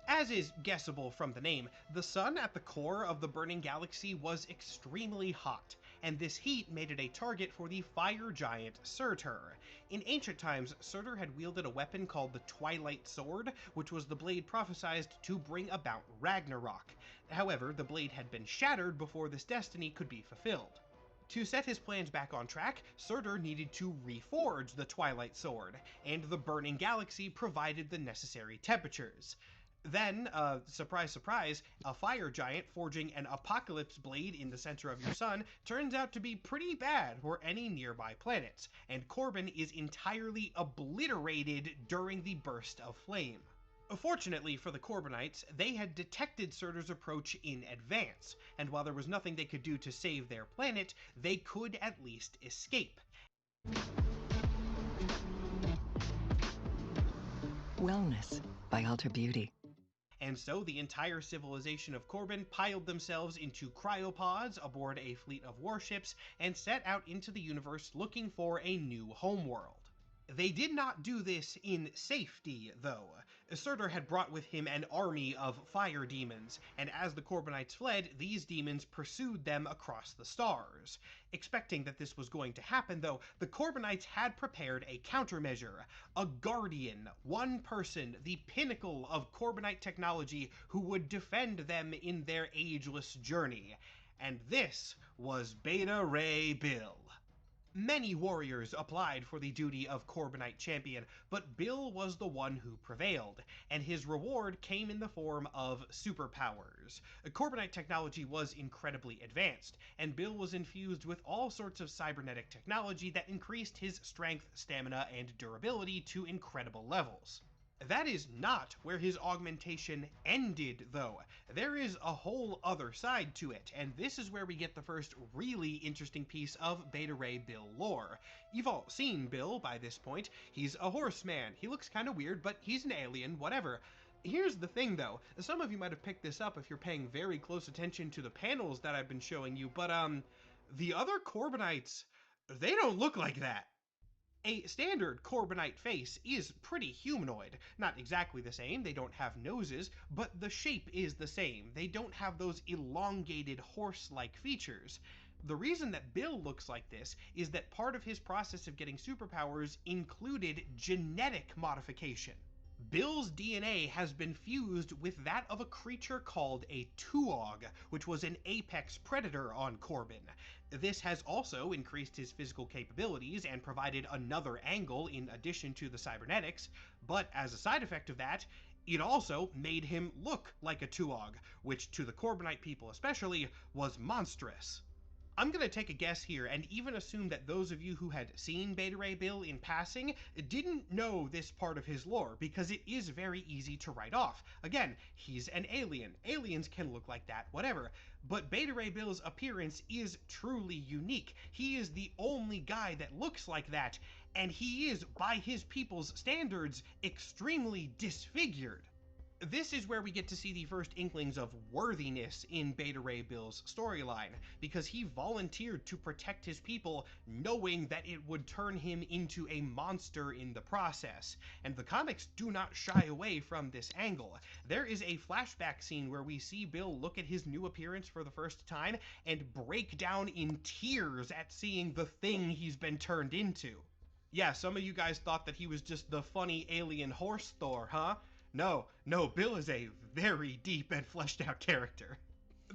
As is guessable from the name, the sun at the core of the burning galaxy was extremely hot, and this heat made it a target for the fire giant Surtur. In ancient times, Surtur had wielded a weapon called the Twilight Sword, which was the blade prophesied to bring about Ragnarok. However, the blade had been shattered before this destiny could be fulfilled. To set his plans back on track, Surtur needed to reforge the Twilight Sword, and the burning galaxy provided the necessary temperatures. Then, surprise, surprise, a fire giant forging an apocalypse blade in the center of your sun turns out to be pretty bad for any nearby planets, and Corbin is entirely obliterated during the burst of flame. Fortunately for the Corbinites, they had detected Surtur's approach in advance, and while there was nothing they could do to save their planet, they could at least escape. Wellness by Alter Beauty. And so the entire civilization of Corbin piled themselves into cryopods aboard a fleet of warships and set out into the universe looking for a new homeworld. They did not do this in safety, though. Surtur had brought with him an army of fire demons, and as the Corbinites fled, these demons pursued them across the stars. Expecting that this was going to happen, though, the Corbinites had prepared a countermeasure. A guardian, one person, the pinnacle of Corbinite technology, who would defend them in their ageless journey. And this was Beta Ray Bill. Many warriors applied for the duty of Corbinite champion, but Bill was the one who prevailed, and his reward came in the form of superpowers. Corbinite technology was incredibly advanced, and Bill was infused with all sorts of cybernetic technology that increased his strength, stamina, and durability to incredible levels. That is not where his augmentation ended, though. There is a whole other side to it, and this is where we get the first really interesting piece of Beta Ray Bill lore. You've all seen Bill by this point. He's a horseman. He looks kind of weird, but he's an alien, whatever. Here's the thing though, some of you might have picked this up if you're paying very close attention to the panels that I've been showing you, but the other Corbinites, they don't look like that. A standard Corbinite face is pretty humanoid. Not exactly the same, they don't have noses, but the shape is the same. They don't have those elongated horse-like features. The reason that Bill looks like this is that part of his process of getting superpowers included genetic modification. Bill's DNA has been fused with that of a creature called a Tuog, which was an apex predator on Corbin. This has also increased his physical capabilities and provided another angle in addition to the cybernetics, but as a side effect of that, it also made him look like a Tuog, which to the Corbinite people especially was monstrous. I'm going to take a guess here and even assume that those of you who had seen Beta Ray Bill in passing didn't know this part of his lore, because it is very easy to write off. Again, he's an alien. Aliens can look like that, whatever. But Beta Ray Bill's appearance is truly unique. He is the only guy that looks like that, and he is, by his people's standards, extremely disfigured. This is where we get to see the first inklings of worthiness in Beta Ray Bill's storyline, because he volunteered to protect his people knowing that it would turn him into a monster in the process, and the comics do not shy away from this angle. There is a flashback scene where we see Bill look at his new appearance for the first time and break down in tears at seeing the thing he's been turned into. Yeah, some of you guys thought that he was just the funny alien horse Thor, huh? No, Bill is a very deep and fleshed out character.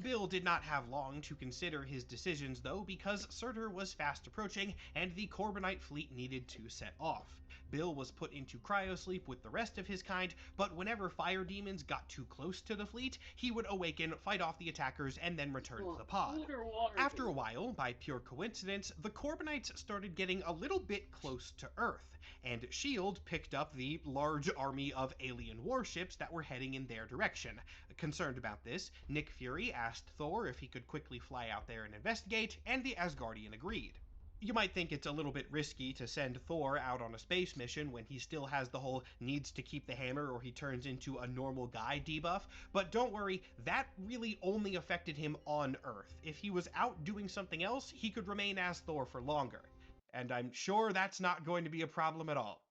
Bill did not have long to consider his decisions though, because Surtur was fast approaching and the Corbinite fleet needed to set off. Bill was put into cryosleep with the rest of his kind, but whenever fire demons got too close to the fleet, he would awaken, fight off the attackers, and then return to the pod. After a while, by pure coincidence, the Corbinites started getting a little bit close to Earth, and S.H.I.E.L.D. picked up the large army of alien warships that were heading in their direction. Concerned about this, Nick Fury asked Thor if he could quickly fly out there and investigate, and the Asgardian agreed. You might think it's a little bit risky to send Thor out on a space mission when he still has the whole needs to keep the hammer or he turns into a normal guy debuff, but don't worry, that really only affected him on Earth. If he was out doing something else, he could remain as Thor for longer. And I'm sure that's not going to be a problem at all.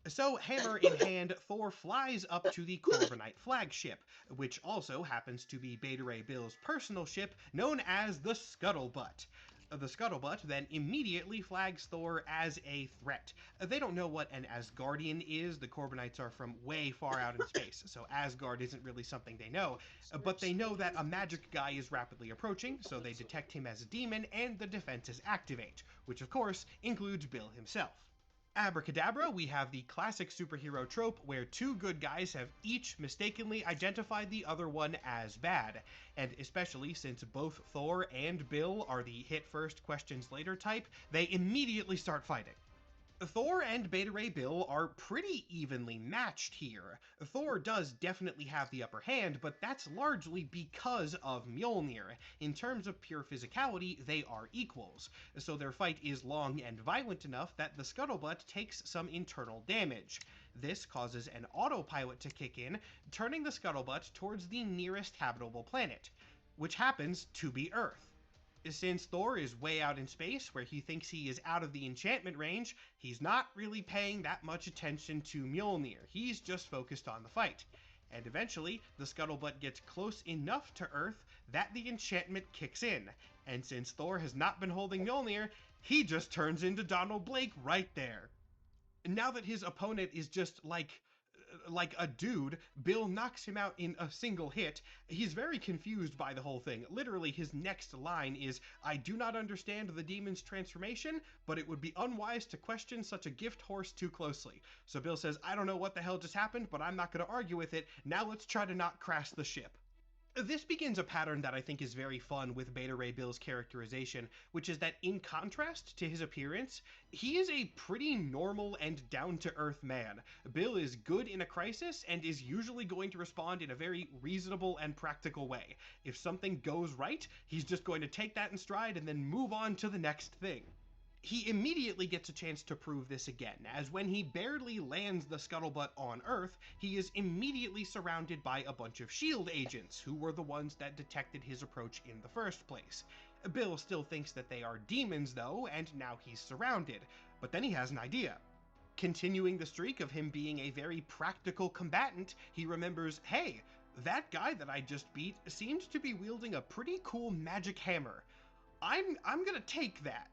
So, hammer in hand, Thor flies up to the Corbinite flagship, which also happens to be Beta Ray Bill's personal ship, known as the Scuttlebutt. The Scuttlebutt then immediately flags Thor as a threat. They don't know what an Asgardian is. The Corbinites are from way far out in space, so Asgard isn't really something they know. But they know that a magic guy is rapidly approaching, so they detect him as a demon, and the defenses activate, which of course includes Bill himself. Abracadabra, we have the classic superhero trope where two good guys have each mistakenly identified the other one as bad, and especially since both Thor and Bill are the hit first, questions later type, they immediately start fighting. Thor and Beta Ray Bill are pretty evenly matched here. Thor does definitely have the upper hand, but that's largely because of Mjolnir. In terms of pure physicality, they are equals, so their fight is long and violent enough that the Scuttlebutt takes some internal damage. This causes an autopilot to kick in, turning the Scuttlebutt towards the nearest habitable planet, which happens to be Earth. Since Thor is way out in space, where he thinks he is out of the enchantment range, he's not really paying that much attention to Mjolnir. He's just focused on the fight. And eventually, the Scuttlebutt gets close enough to Earth that the enchantment kicks in. And since Thor has not been holding Mjolnir, he just turns into Donald Blake right there. Now that his opponent is just like a dude, Bill knocks him out in a single hit. He's very confused by the whole thing. Literally, his next line is, "I do not understand the demon's transformation, but it would be unwise to question such a gift horse too closely." So Bill says, "I don't know what the hell just happened, but I'm not going to argue with it. Now let's try to not crash the ship." This begins a pattern that I think is very fun with Beta Ray Bill's characterization, which is that in contrast to his appearance, he is a pretty normal and down-to-earth man. Bill is good in a crisis and is usually going to respond in a very reasonable and practical way. If something goes right, he's just going to take that in stride and then move on to the next thing. He immediately gets a chance to prove this again, as when he barely lands the scuttlebutt on Earth, he is immediately surrounded by a bunch of S.H.I.E.L.D. agents, who were the ones that detected his approach in the first place. Bill still thinks that they are demons, though, and now he's surrounded. But then he has an idea. Continuing the streak of him being a very practical combatant, he remembers, hey, that guy that I just beat seemed to be wielding a pretty cool magic hammer. I'm gonna take that.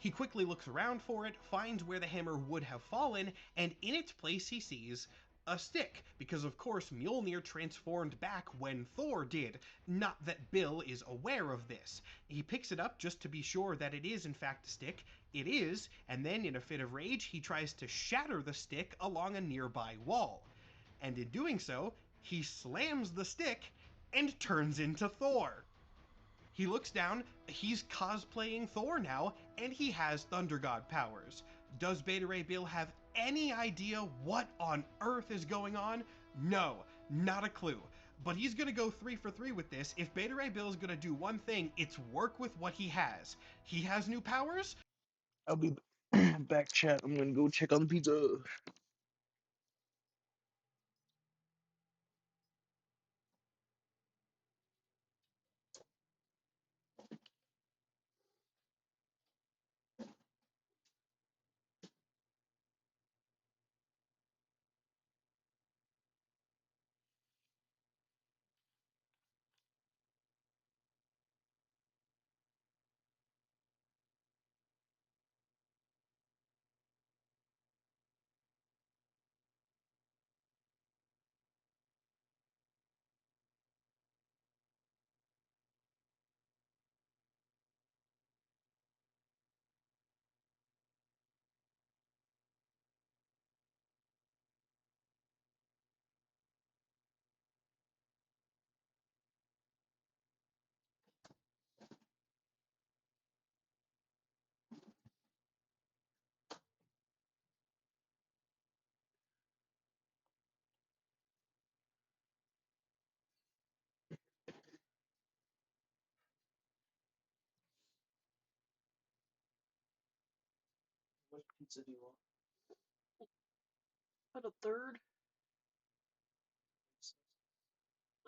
He quickly looks around for it, finds where the hammer would have fallen, and in its place he sees a stick, because of course Mjolnir transformed back when Thor did, not that Bill is aware of this. He picks it up just to be sure that it is in fact a stick. It is, and then in a fit of rage he tries to shatter the stick along a nearby wall. And in doing so, he slams the stick and turns into Thor. He looks down, he's cosplaying Thor now, and he has Thunder God powers. Does Beta Ray Bill have any idea what on earth is going on? No, not a clue. But he's gonna go 3 for 3 with this. If Beta Ray Bill is gonna do one thing, it's work with what he has. He has new powers? I'll be back, chat. I'm gonna go check on the pizza. What pizza do you want? About a third?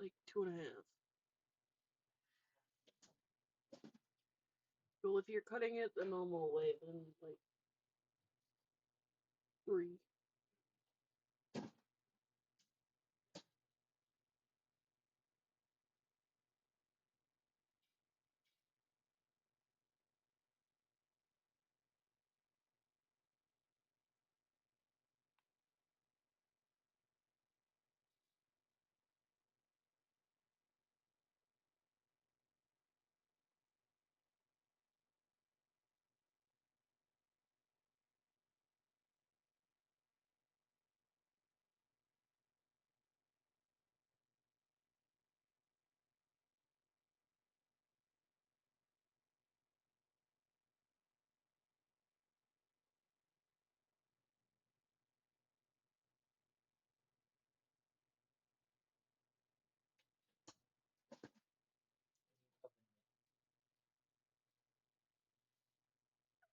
Like 2.5. Well, if you're cutting it the normal way, then like 3.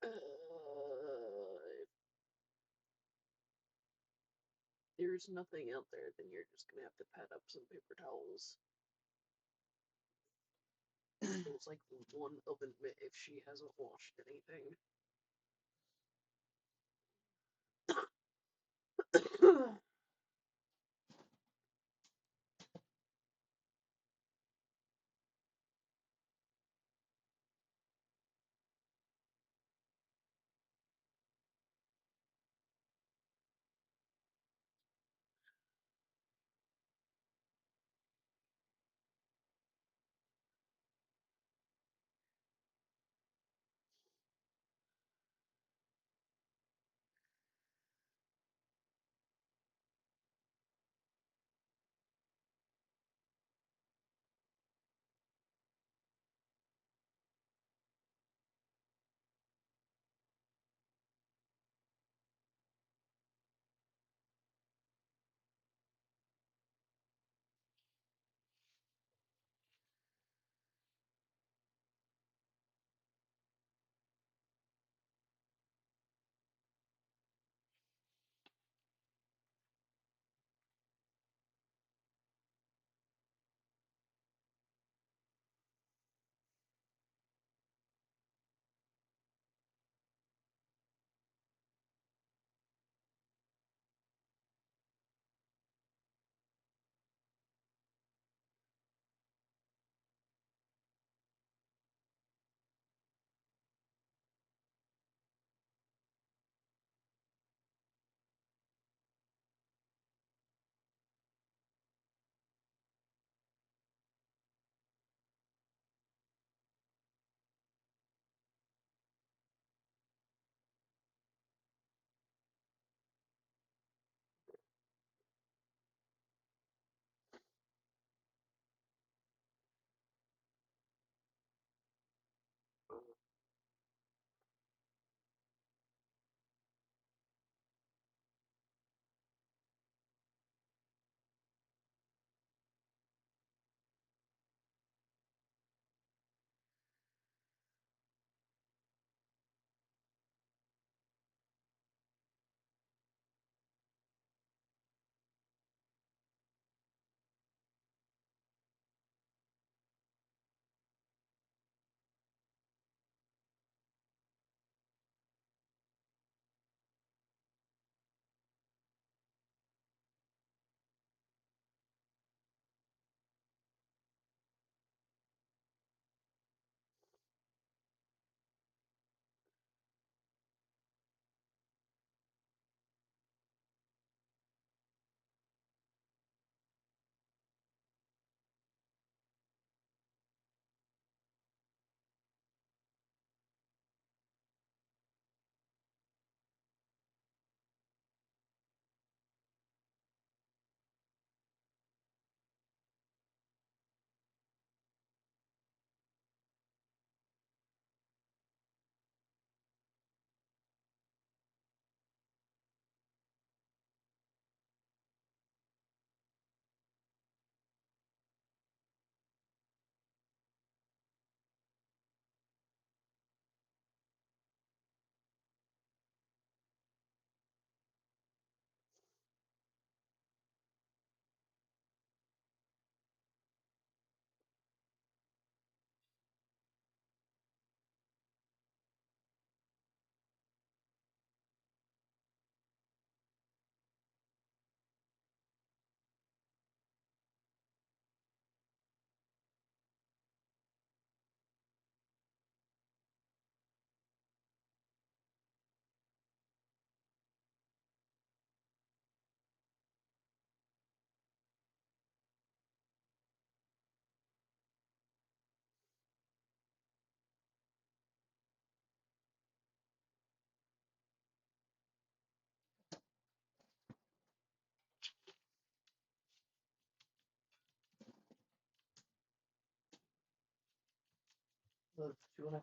If there's nothing out there, then you're just gonna have to pad up some paper towels. There's like one oven mitt if she hasn't washed anything. That's 2.5.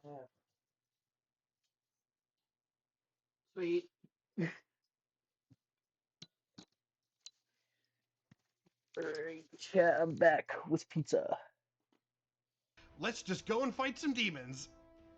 Sweet. Alright, yeah, I'm back with pizza. Let's just go and fight some demons.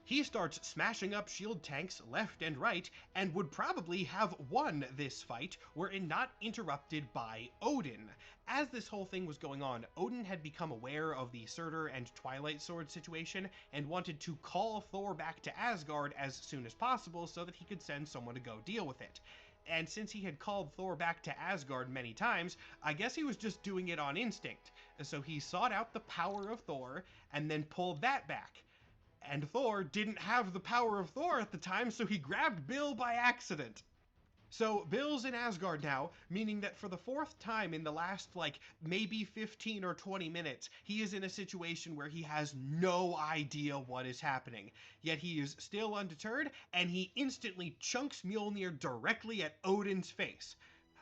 He starts smashing up shield tanks left and right, and would probably have won this fight were it not interrupted by Odin. As this whole thing was going on, Odin had become aware of the Surtur and Twilight Sword situation, and wanted to call Thor back to Asgard as soon as possible so that he could send someone to go deal with it. And since he had called Thor back to Asgard many times, I guess he was just doing it on instinct. So he sought out the power of Thor, and then pulled that back. And Thor didn't have the power of Thor at the time, so he grabbed Bill by accident. So Bill's in Asgard now, meaning that for the fourth time in the last, maybe 15 or 20 minutes, he is in a situation where he has no idea what is happening. Yet he is still undeterred, and he instantly chunks Mjolnir directly at Odin's face.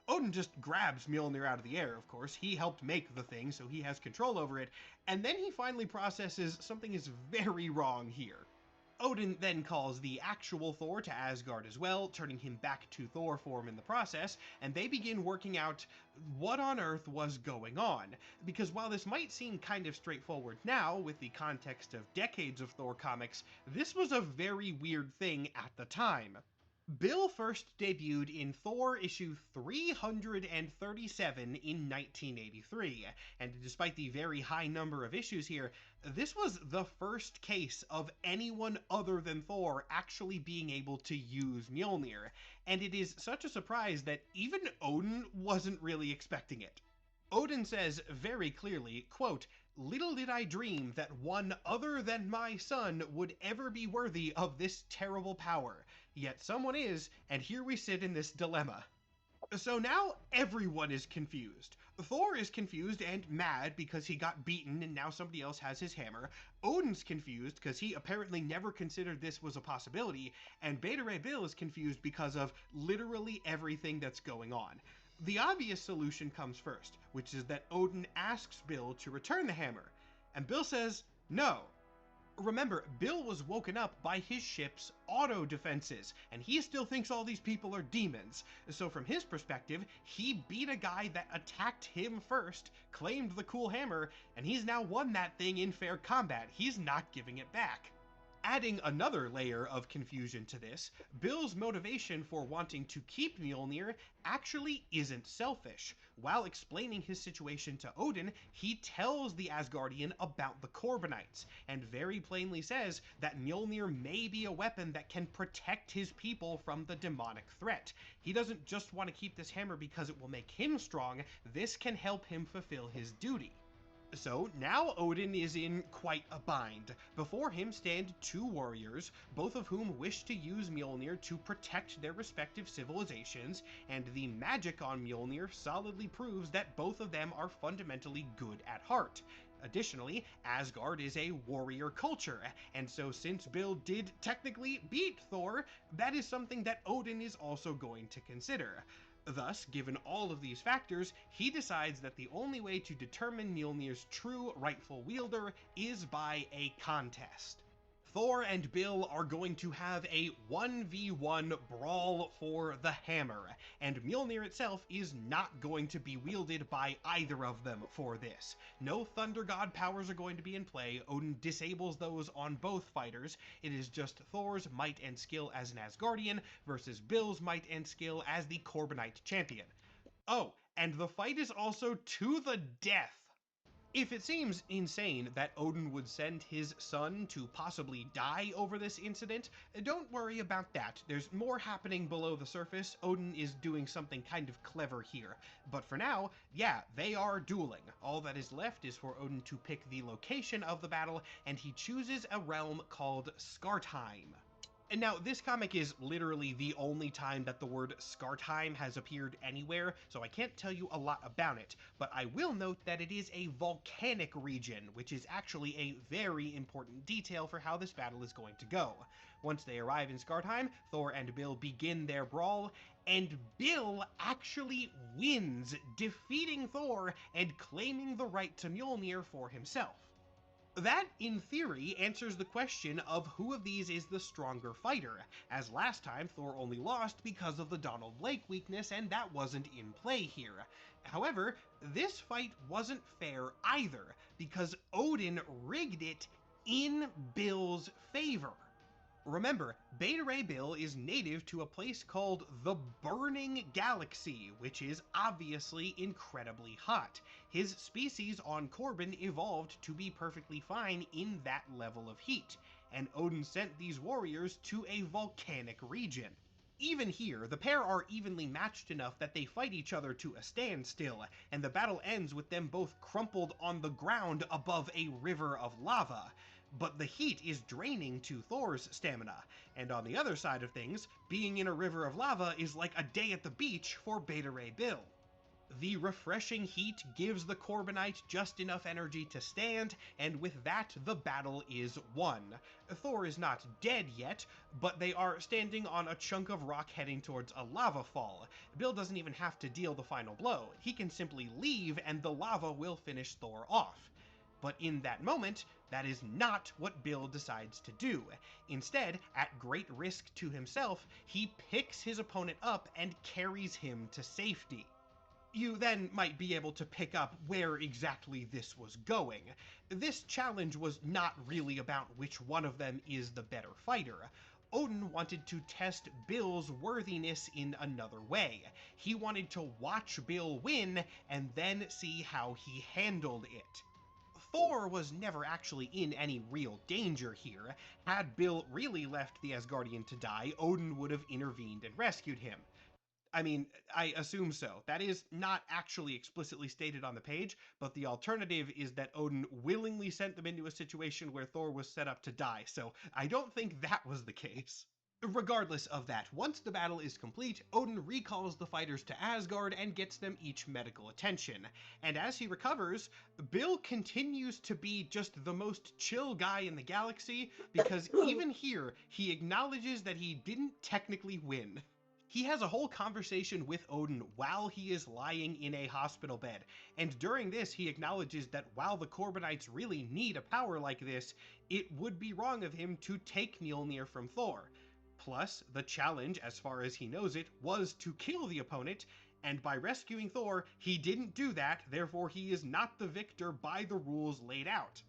Odin just grabs Mjolnir out of the air, of course. He helped make the thing, so he has control over it. And then he finally processes something is very wrong here. Odin then calls the actual Thor to Asgard as well, turning him back to Thor form in the process, and they begin working out what on earth was going on. Because while this might seem kind of straightforward now, with the context of decades of Thor comics, this was a very weird thing at the time. Bill first debuted in Thor issue 337 in 1983, and despite the very high number of issues here, this was the first case of anyone other than Thor actually being able to use Mjolnir, and it is such a surprise that even Odin wasn't really expecting it. Odin says very clearly, quote, "Little did I dream that one other than my son would ever be worthy of this terrible power. Yet someone is, and here we sit in this dilemma." So now everyone is confused. Thor is confused and mad because he got beaten and now somebody else has his hammer. Odin's confused because he apparently never considered this was a possibility. And Beta Ray Bill is confused because of literally everything that's going on. The obvious solution comes first, which is that Odin asks Bill to return the hammer. And Bill says no. Remember, Bill was woken up by his ship's auto defenses, and he still thinks all these people are demons. So from his perspective, he beat a guy that attacked him first, claimed the cool hammer, and he's now won that thing in fair combat. He's not giving it back. Adding another layer of confusion to this, Bill's motivation for wanting to keep Mjolnir actually isn't selfish. While explaining his situation to Odin, he tells the Asgardian about the Corbinites, and very plainly says that Mjolnir may be a weapon that can protect his people from the demonic threat. He doesn't just want to keep this hammer because it will make him strong, this can help him fulfill his duty. So now Odin is in quite a bind. Before him stand two warriors, both of whom wish to use Mjolnir to protect their respective civilizations, and the magic on Mjolnir solidly proves that both of them are fundamentally good at heart. Additionally, Asgard is a warrior culture, and so since Bill did technically beat Thor, that is something that Odin is also going to consider. Thus, given all of these factors, he decides that the only way to determine Mjolnir's true rightful wielder is by a contest. Thor and Bill are going to have a 1v1 brawl for the hammer, and Mjolnir itself is not going to be wielded by either of them for this. No Thunder God powers are going to be in play. Odin disables those on both fighters. It is just Thor's might and skill as an Asgardian versus Bill's might and skill as the Corbinite champion. Oh, and the fight is also to the death. If it seems insane that Odin would send his son to possibly die over this incident, don't worry about that. There's more happening below the surface. Odin is doing something kind of clever here. But for now, yeah, they are dueling. All that is left is for Odin to pick the location of the battle, and he chooses a realm called Skartheim. And now, this comic is literally the only time that the word Skartheim has appeared anywhere, so I can't tell you a lot about it, but I will note that it is a volcanic region, which is actually a very important detail for how this battle is going to go. Once they arrive in Skartheim, Thor and Bill begin their brawl, and Bill actually wins, defeating Thor and claiming the right to Mjolnir for himself. That, in theory, answers the question of who of these is the stronger fighter, as last time Thor only lost because of the Donald Blake weakness, and that wasn't in play here. However, this fight wasn't fair either, because Odin rigged it in Bill's favor. Remember, Beta Ray Bill is native to a place called the Burning Galaxy, which is obviously incredibly hot. His species on Corbin evolved to be perfectly fine in that level of heat, and Odin sent these warriors to a volcanic region. Even here, the pair are evenly matched enough that they fight each other to a standstill, and the battle ends with them both crumpled on the ground above a river of lava. But the heat is draining to Thor's stamina, and on the other side of things, being in a river of lava is like a day at the beach for Beta Ray Bill. The refreshing heat gives the Corbinite just enough energy to stand, and with that, the battle is won. Thor is not dead yet, but they are standing on a chunk of rock heading towards a lava fall. Bill doesn't even have to deal the final blow. He can simply leave, and the lava will finish Thor off. But in that moment, that is not what Bill decides to do. Instead, at great risk to himself, he picks his opponent up and carries him to safety. You then might be able to pick up where exactly this was going. This challenge was not really about which one of them is the better fighter. Odin wanted to test Bill's worthiness in another way. He wanted to watch Bill win and then see how he handled it. Thor was never actually in any real danger here. Had Bill really left the Asgardian to die, Odin would have intervened and rescued him. I mean, I assume so. That is not actually explicitly stated on the page, but the alternative is that Odin willingly sent them into a situation where Thor was set up to die, so I don't think that was the case. Regardless of that, once the battle is complete, Odin recalls the fighters to Asgard and gets them each medical attention. And as he recovers, Bill continues to be just the most chill guy in the galaxy, because even here, he acknowledges that he didn't technically win. He has a whole conversation with Odin while he is lying in a hospital bed, and during this he acknowledges that while the Corbinites really need a power like this, it would be wrong of him to take Mjolnir from Thor. Plus, the challenge, as far as he knows it, was to kill the opponent, and by rescuing Thor, he didn't do that, therefore he is not the victor by the rules laid out.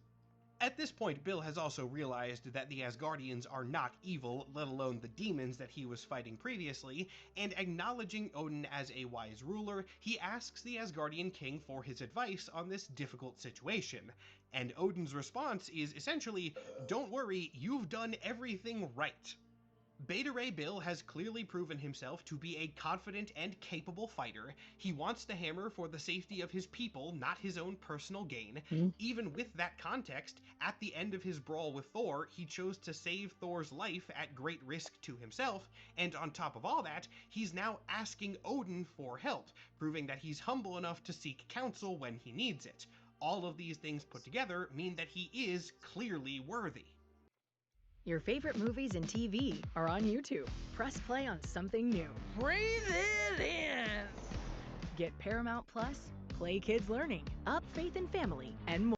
At this point, Bill has also realized that the Asgardians are not evil, let alone the demons that he was fighting previously, and acknowledging Odin as a wise ruler, he asks the Asgardian king for his advice on this difficult situation. And Odin's response is essentially, "Don't worry, you've done everything right." Beta Ray Bill has clearly proven himself to be a confident and capable fighter. He wants the hammer for the safety of his people, not his own personal gain. Even with that context, at the end of his brawl with Thor, he chose to save Thor's life at great risk to himself, and on top of all that, he's now asking Odin for help, proving that he's humble enough to seek counsel when he needs it. All of these things put together mean that he is clearly worthy. Your favorite movies and TV are on YouTube. Press play on something new. Breathe it in! Get Paramount Plus, Play Kids Learning, Up Faith and Family, and more.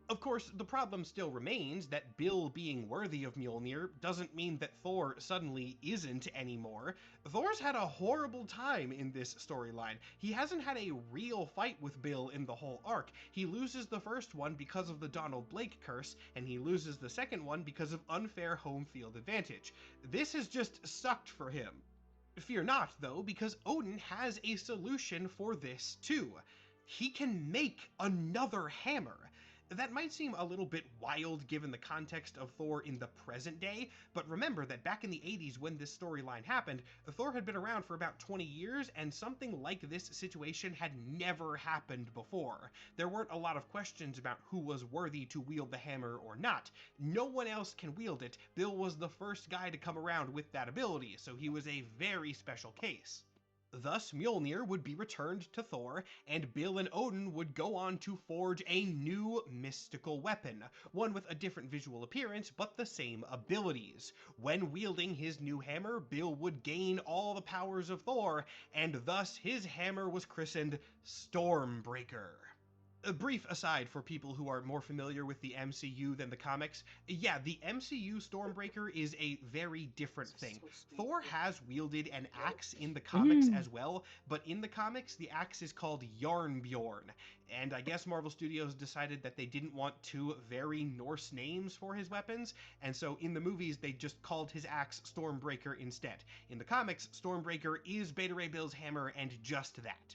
Of course, the problem still remains that Bill being worthy of Mjolnir doesn't mean that Thor suddenly isn't anymore. Thor's had a horrible time in this storyline. He hasn't had a real fight with Bill in the whole arc. He loses the first one because of the Donald Blake curse, and he loses the second one because of unfair home field advantage. This has just sucked for him. Fear not, though, because Odin has a solution for this too. He can make another hammer. That might seem a little bit wild given the context of Thor in the present day, but remember that back in the 80s when this storyline happened, Thor had been around for about 20 years and something like this situation had never happened before. There weren't a lot of questions about who was worthy to wield the hammer or not. No one else can wield it. Bill was the first guy to come around with that ability, so he was a very special case. Thus, Mjolnir would be returned to Thor, and Bill and Odin would go on to forge a new mystical weapon, one with a different visual appearance but the same abilities. When wielding his new hammer, Bill would gain all the powers of Thor, and thus his hammer was christened Stormbreaker. A brief aside for people who are more familiar with the MCU than the comics. Yeah, the MCU Stormbreaker is a very different thing. Thor has wielded an axe in the comics as well, but in the comics, the axe is called Yarnbjorn. And I guess Marvel Studios decided that they didn't want two very Norse names for his weapons, and so in the movies, they just called his axe Stormbreaker instead. In the comics, Stormbreaker is Beta Ray Bill's hammer and just that.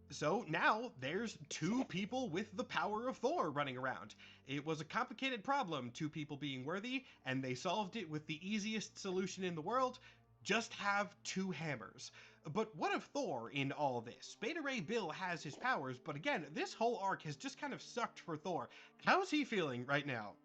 So now there's two people with the power of Thor running around. It was a complicated problem, two people being worthy, and they solved it with the easiest solution in the world: just have two hammers. But what of Thor in all this? Beta Ray Bill has his powers, but again, this whole arc has just kind of sucked for Thor. How's he feeling right now?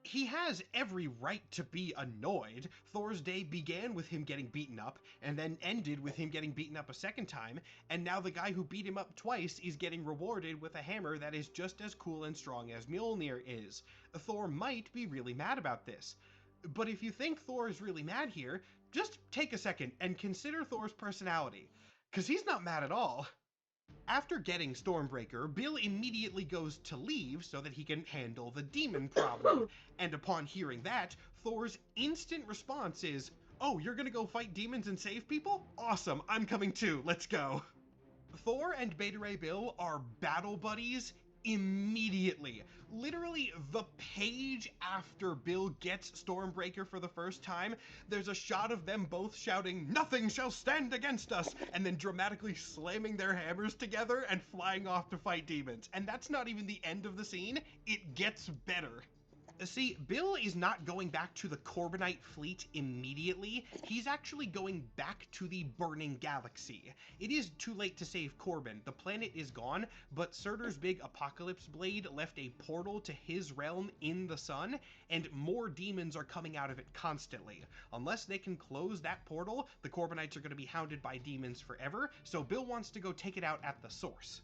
He has every right to be annoyed. Thor's day began with him getting beaten up, and then ended with him getting beaten up a second time, and now the guy who beat him up twice is getting rewarded with a hammer that is just as cool and strong as Mjolnir is. Thor might be really mad about this. But if you think Thor is really mad here, just take a second and consider Thor's personality, 'cause he's not mad at all. After getting Stormbreaker, Bill immediately goes to leave so that he can handle the demon problem. And upon hearing that, Thor's instant response is, "Oh, you're gonna go fight demons and save people? Awesome, I'm coming too, let's go." Thor and Beta Ray Bill are battle buddies immediately. Literally the page after Bill gets Stormbreaker for the first time, there's a shot of them both shouting, "Nothing shall stand against us," and then dramatically slamming their hammers together and flying off to fight demons. And that's not even the end of the scene, it gets better. See, Bill is not going back to the Corbinite fleet immediately. He's actually going back to the Burning Galaxy. It is too late to save Corbin. The planet is gone, but Surtur's big Apocalypse Blade left a portal to his realm in the sun, and more demons are coming out of it constantly. Unless they can close that portal, the Corbinites are going to be hounded by demons forever, so Bill wants to go take it out at the source.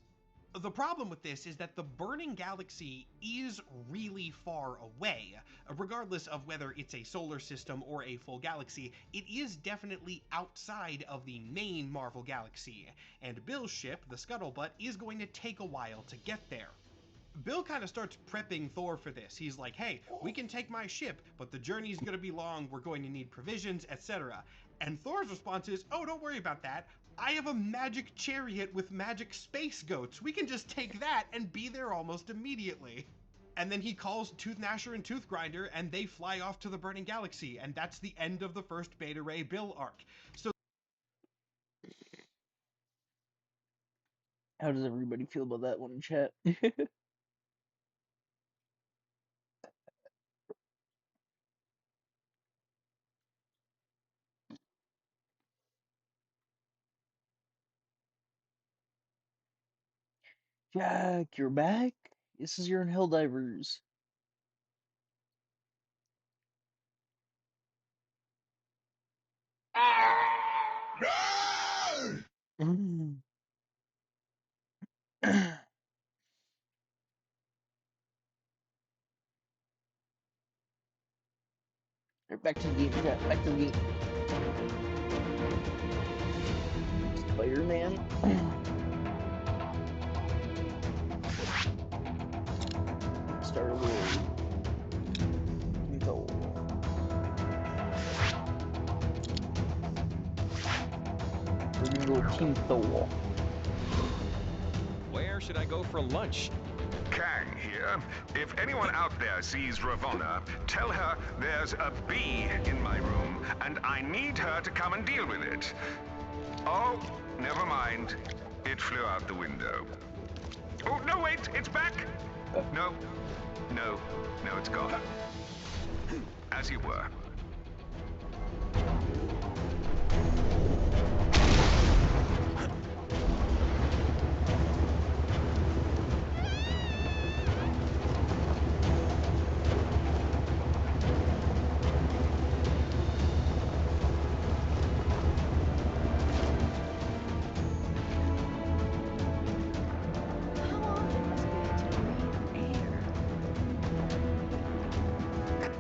The problem with this is that the Burning Galaxy is really far away. Regardless of whether it's a solar system or a full galaxy, it is definitely outside of the main Marvel galaxy, and Bill's ship, the Scuttlebutt, is going to take a while to get there. Bill kind of starts prepping Thor for this. He's like, "Hey, we can take my ship, but the journey's going to be long, we're going to need provisions, etc." And Thor's response is, "Oh, don't worry about that. I have a magic chariot with magic space goats. We can just take that and be there almost immediately." And then he calls Tooth Gnasher and Tooth Grinder, and they fly off to the Burning Galaxy, and that's the end of the first Beta Ray Bill arc. So How does everybody feel about that one in chat? Jack, you're back? This is your Helldivers. Back to the game, chat. Back to the game. Spider-Man. Star-Lord. Thor. We're gonna go Team Thor. Where should I go for lunch? Kang here. If anyone out there sees Ravonna, tell her there's a bee in my room, and I need her to come and deal with it. Oh, never mind. It flew out the window. Oh, no, wait, it's back! No, it's gone. As you were.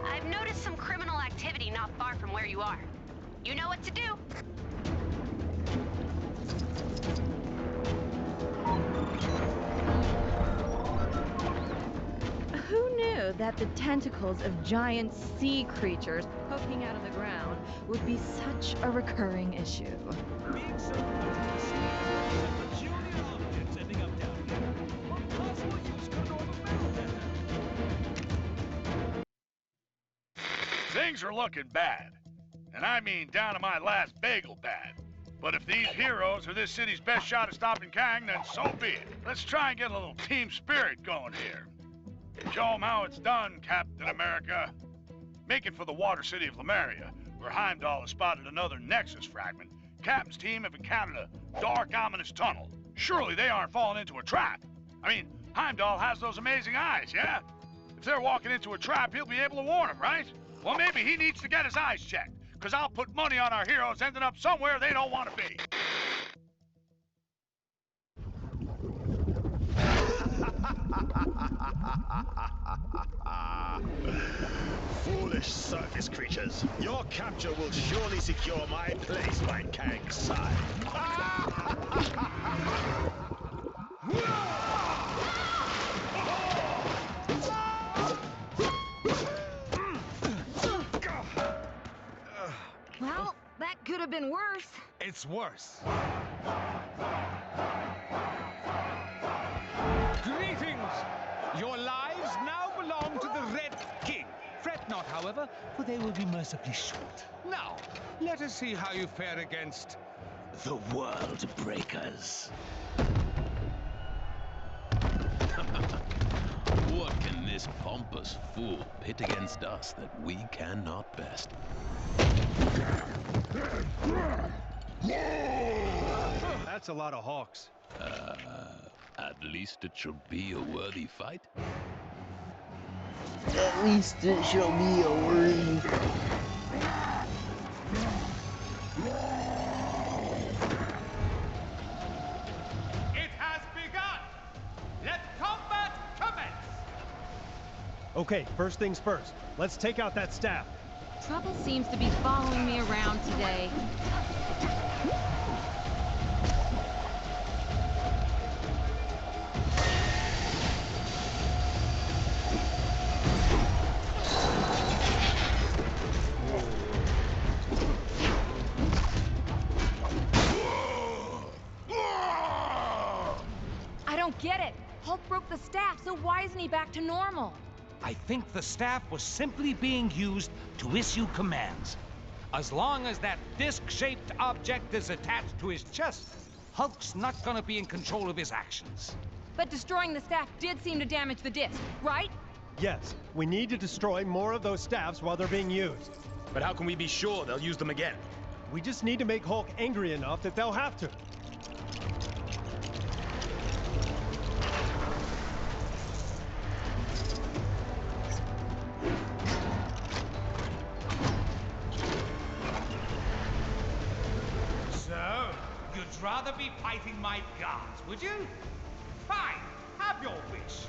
I've noticed some criminal activity not far from where you are. You know what to do. that the tentacles of giant sea creatures poking out of the ground would be such a recurring issue. Being so close to the sea and peculiar objects ending up down here, what possible use could North America have? Things are looking bad. And I mean down to my last bagel bad. But if these heroes are this city's best shot at stopping Kang, then so be it. Let's try and get a little team spirit going here. Show 'em how it's done, Captain America. Make it for the water city of Lemuria, where Heimdall has spotted another Nexus fragment. Captain's team have encountered a dark, ominous tunnel. Surely they aren't falling into a trap. I mean, Heimdall has those amazing eyes, yeah? If they're walking into a trap, he'll be able to warn them, right? Well, maybe he needs to get his eyes checked, because I'll put money on our heroes ending up somewhere they don't want to be. Foolish surface creatures. Your capture will surely secure my place by Kang's side. Well, that could have been worse. It's worse. Greetings! Your lives now belong to the Red King. Fret not, however, for they will be mercifully short. Now, let us see how you fare against the World Breakers. What can this pompous fool pit against us that we cannot best? That's a lot of hawks. At least it shall be a worthy fight. At least it shall be a worthy. It has begun! Let combat commence! Okay, first things first. Let's take out that staff. Trouble seems to be following me around today. I don't get it. Hulk broke the staff, so why isn't he back to normal? I think the staff was simply being used to issue commands. As long as that disc-shaped object is attached to his chest, Hulk's not gonna be in control of his actions. But destroying the staff did seem to damage the disc, right? Yes, we need to destroy more of those staffs while they're being used. But how can we be sure they'll use them again? We just need to make Hulk angry enough that they'll have to. So, you'd rather be fighting my guards, would you? Fine, have your wish.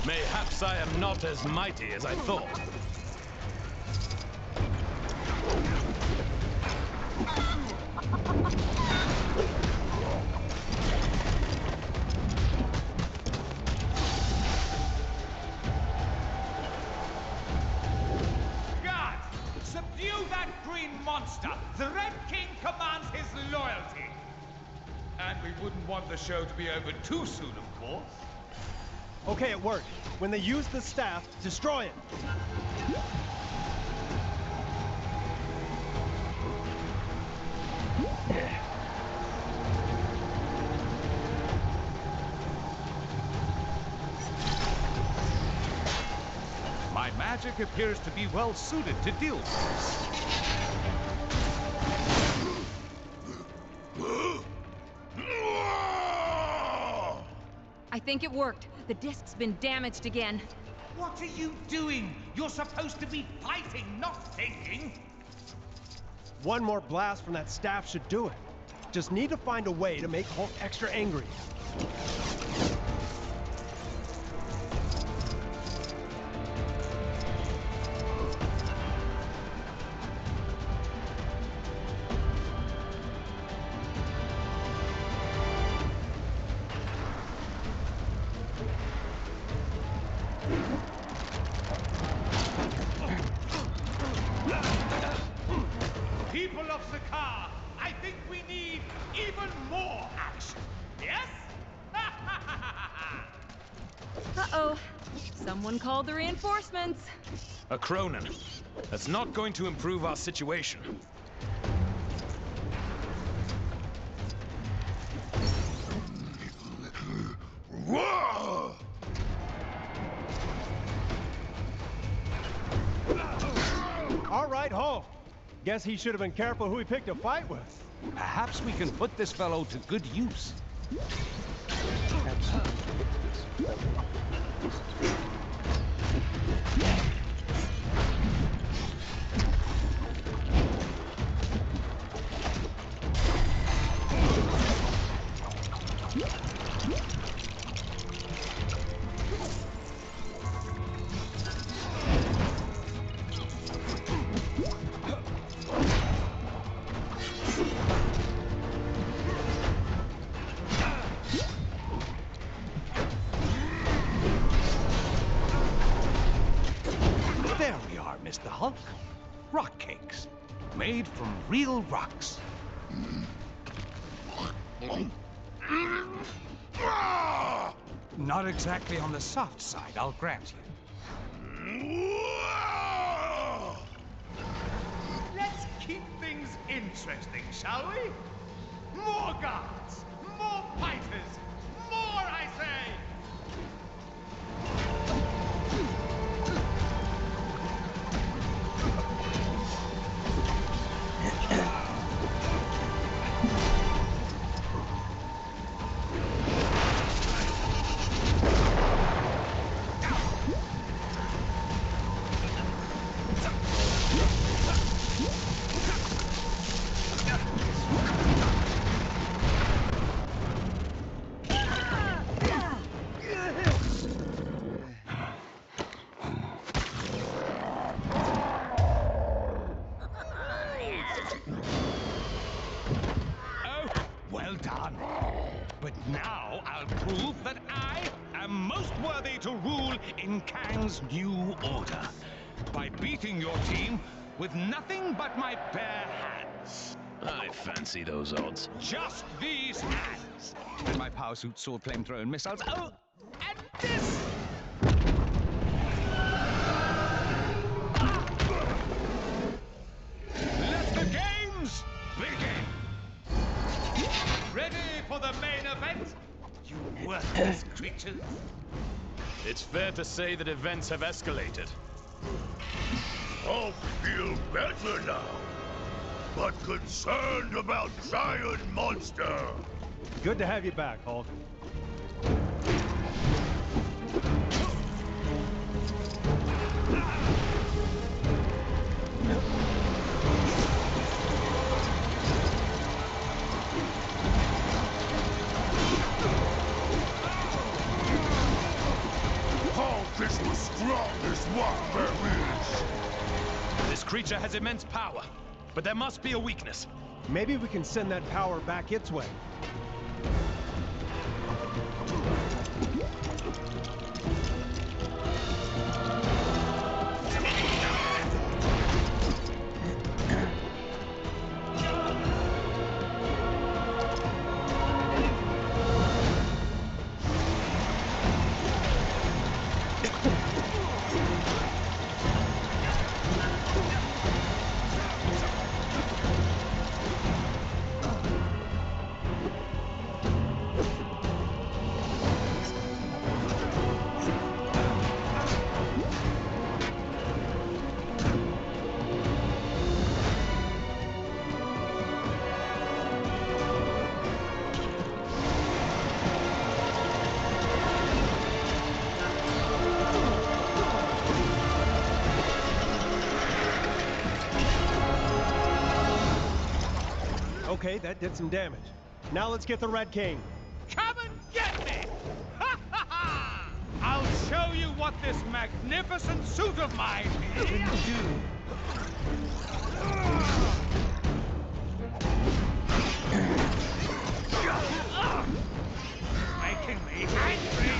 Mayhaps I am not as mighty as I thought. Guards, subdue that green monster! The Red King commands his loyalty! And we wouldn't want the show to be over too soon, of course. Okay, it worked. When they use the staff, destroy it. My magic appears to be well suited to deal with this. I think it worked. The disc's been damaged again. What are you doing? You're supposed to be fighting, not thinking. One more blast from that staff should do it. Just need to find a way to make Hulk extra angry. People of Zakar, I think we need even more action. Yes? Uh-oh. Someone called the reinforcements. A Cronin. That's not going to improve our situation. All right, Hulk. Guess he should have been careful who he picked a fight with. Perhaps we can put this fellow to good use. There we are, Mr. Hulk. Rock cakes. Made from real rocks. Not exactly on the soft side, I'll grant you. Let's keep things interesting, shall we? More guards, more fighters, more, I say! Well done. But now I'll prove that I am most worthy to rule in Kang's new order. By beating your team with nothing but my bare hands. I fancy those odds. Just these hands. And my power suit, sword, flamethrower, and missiles. Oh, and this! Let the games begin! Ready for the main event? You worthless creatures. It's fair to say that events have escalated. Hulk feel better now, but concerned about Giant Monster. Good to have you back, Hulk. Hulk is the strongest one there is. This creature has immense power, but there must be a weakness. Maybe we can send that power back its way. Okay, that did some damage. Now let's get the Red King. Come and get me! Ha ha ha! I'll show you what this magnificent suit of mine can do. Making me angry.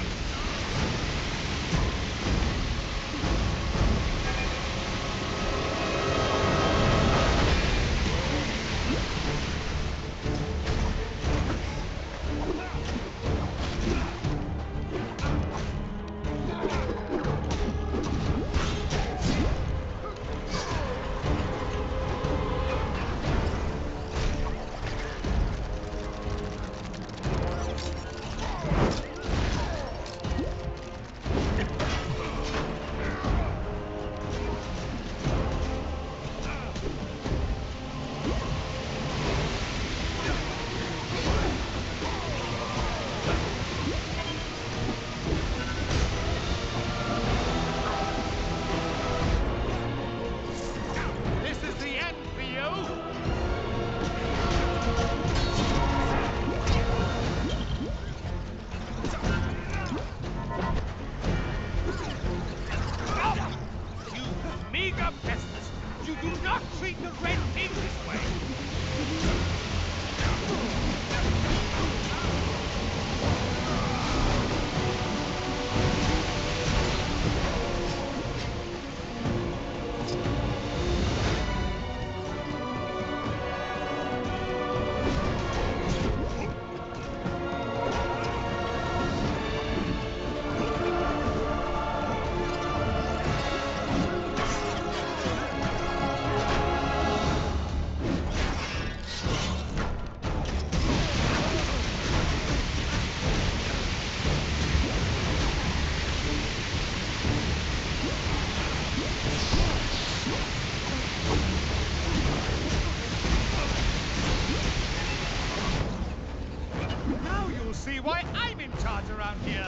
See why I'm in charge around here.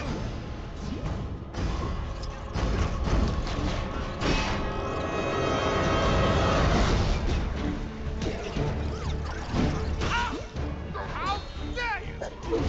Ah! How dare you!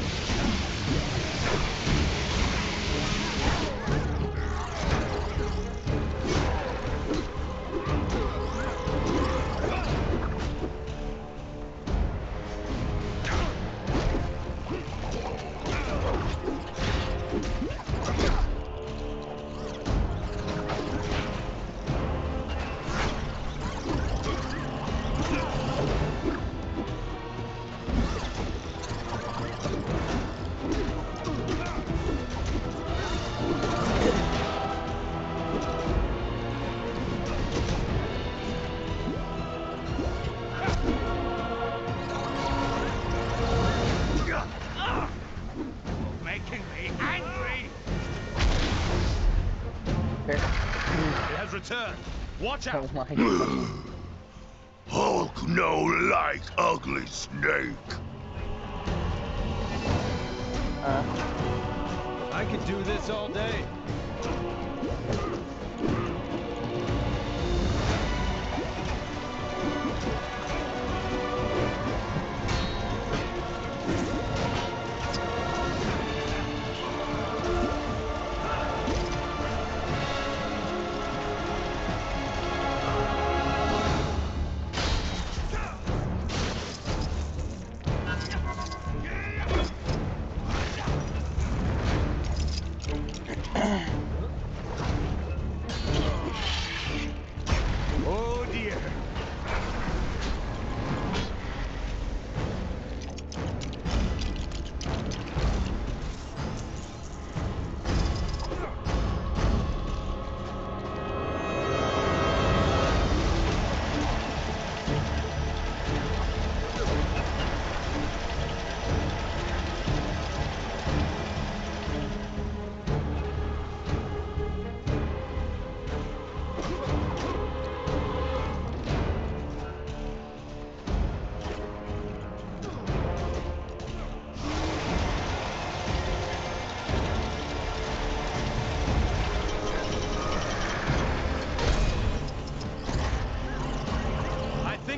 Making me angry. It has returned. Watch out. Oh my god. Hulk no like ugly snake. I could do this all day.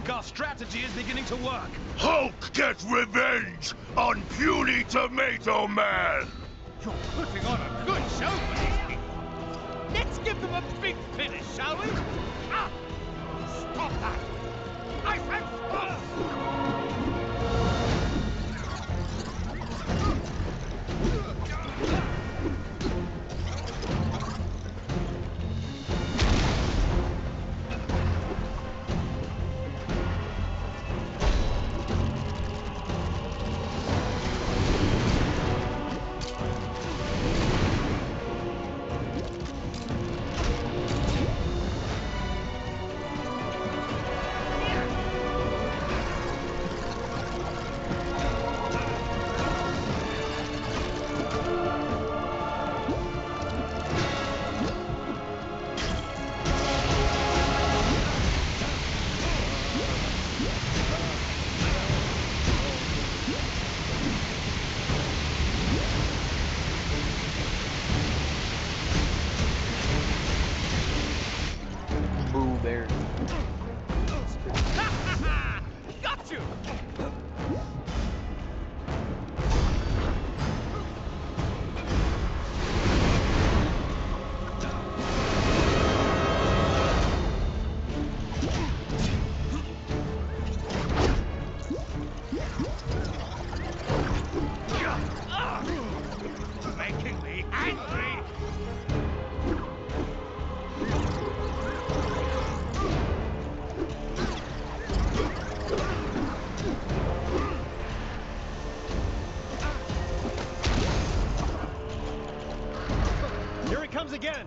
think our strategy is beginning to work. Hulk gets revenge on puny Tomato Man! You're putting on a good show for these people. Let's give them a big finish, shall we? Ah! Stop that! I said stop! Boo bear. Got you! Making me angry! Here it comes again!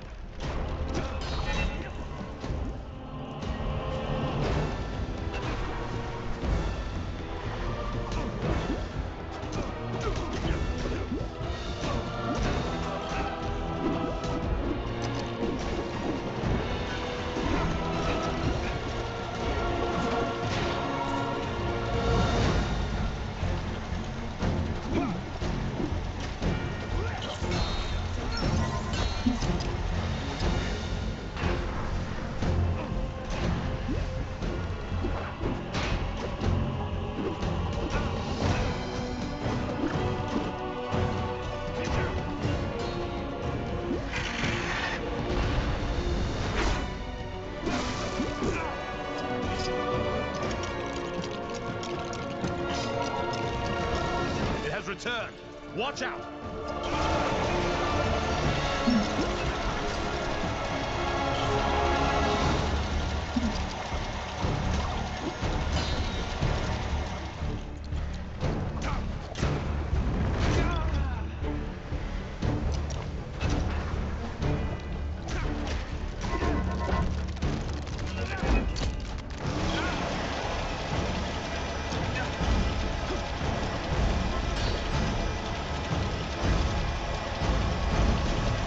It has returned. Watch out!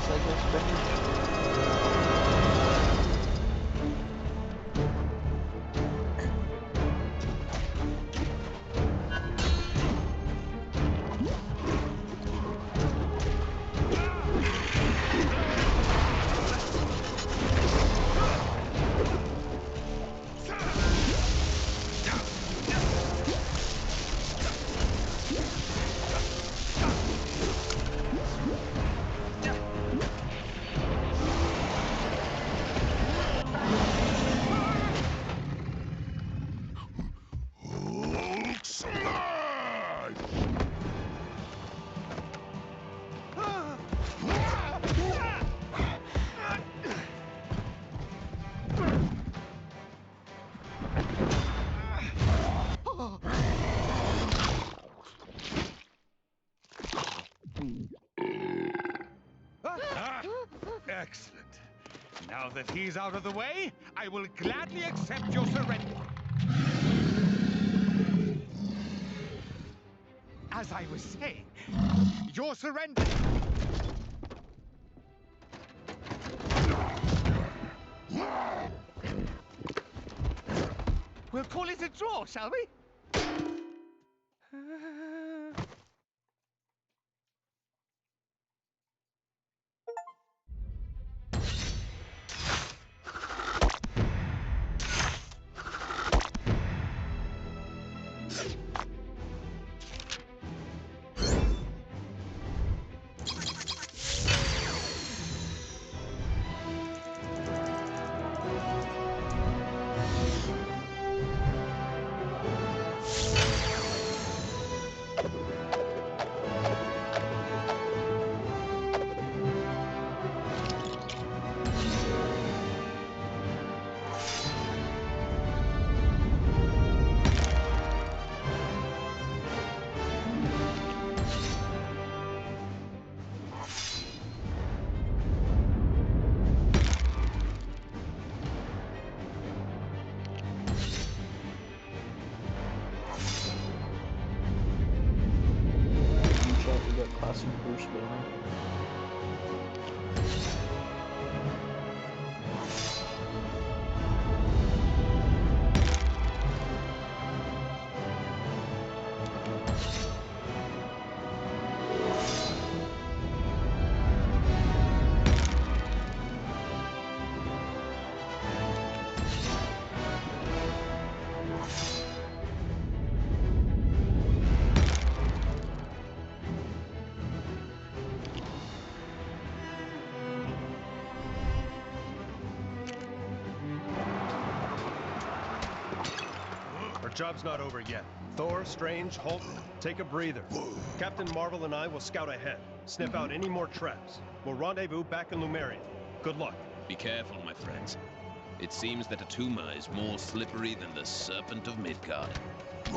Psycho Spender. Hulk smash! Excellent. Now that he's out of the way, I will gladly accept your surrender. As I was saying, your surrender... We'll call it a draw, shall we? We got classic Bruce Banner. Our job's not over yet. Thor, Strange, Hulk, take a breather. Captain Marvel and I will scout ahead, sniff out any more traps. We'll rendezvous back in Lumeria. Good luck. Be careful, my friends. It seems that Atuma is more slippery than the Serpent of Midgard. It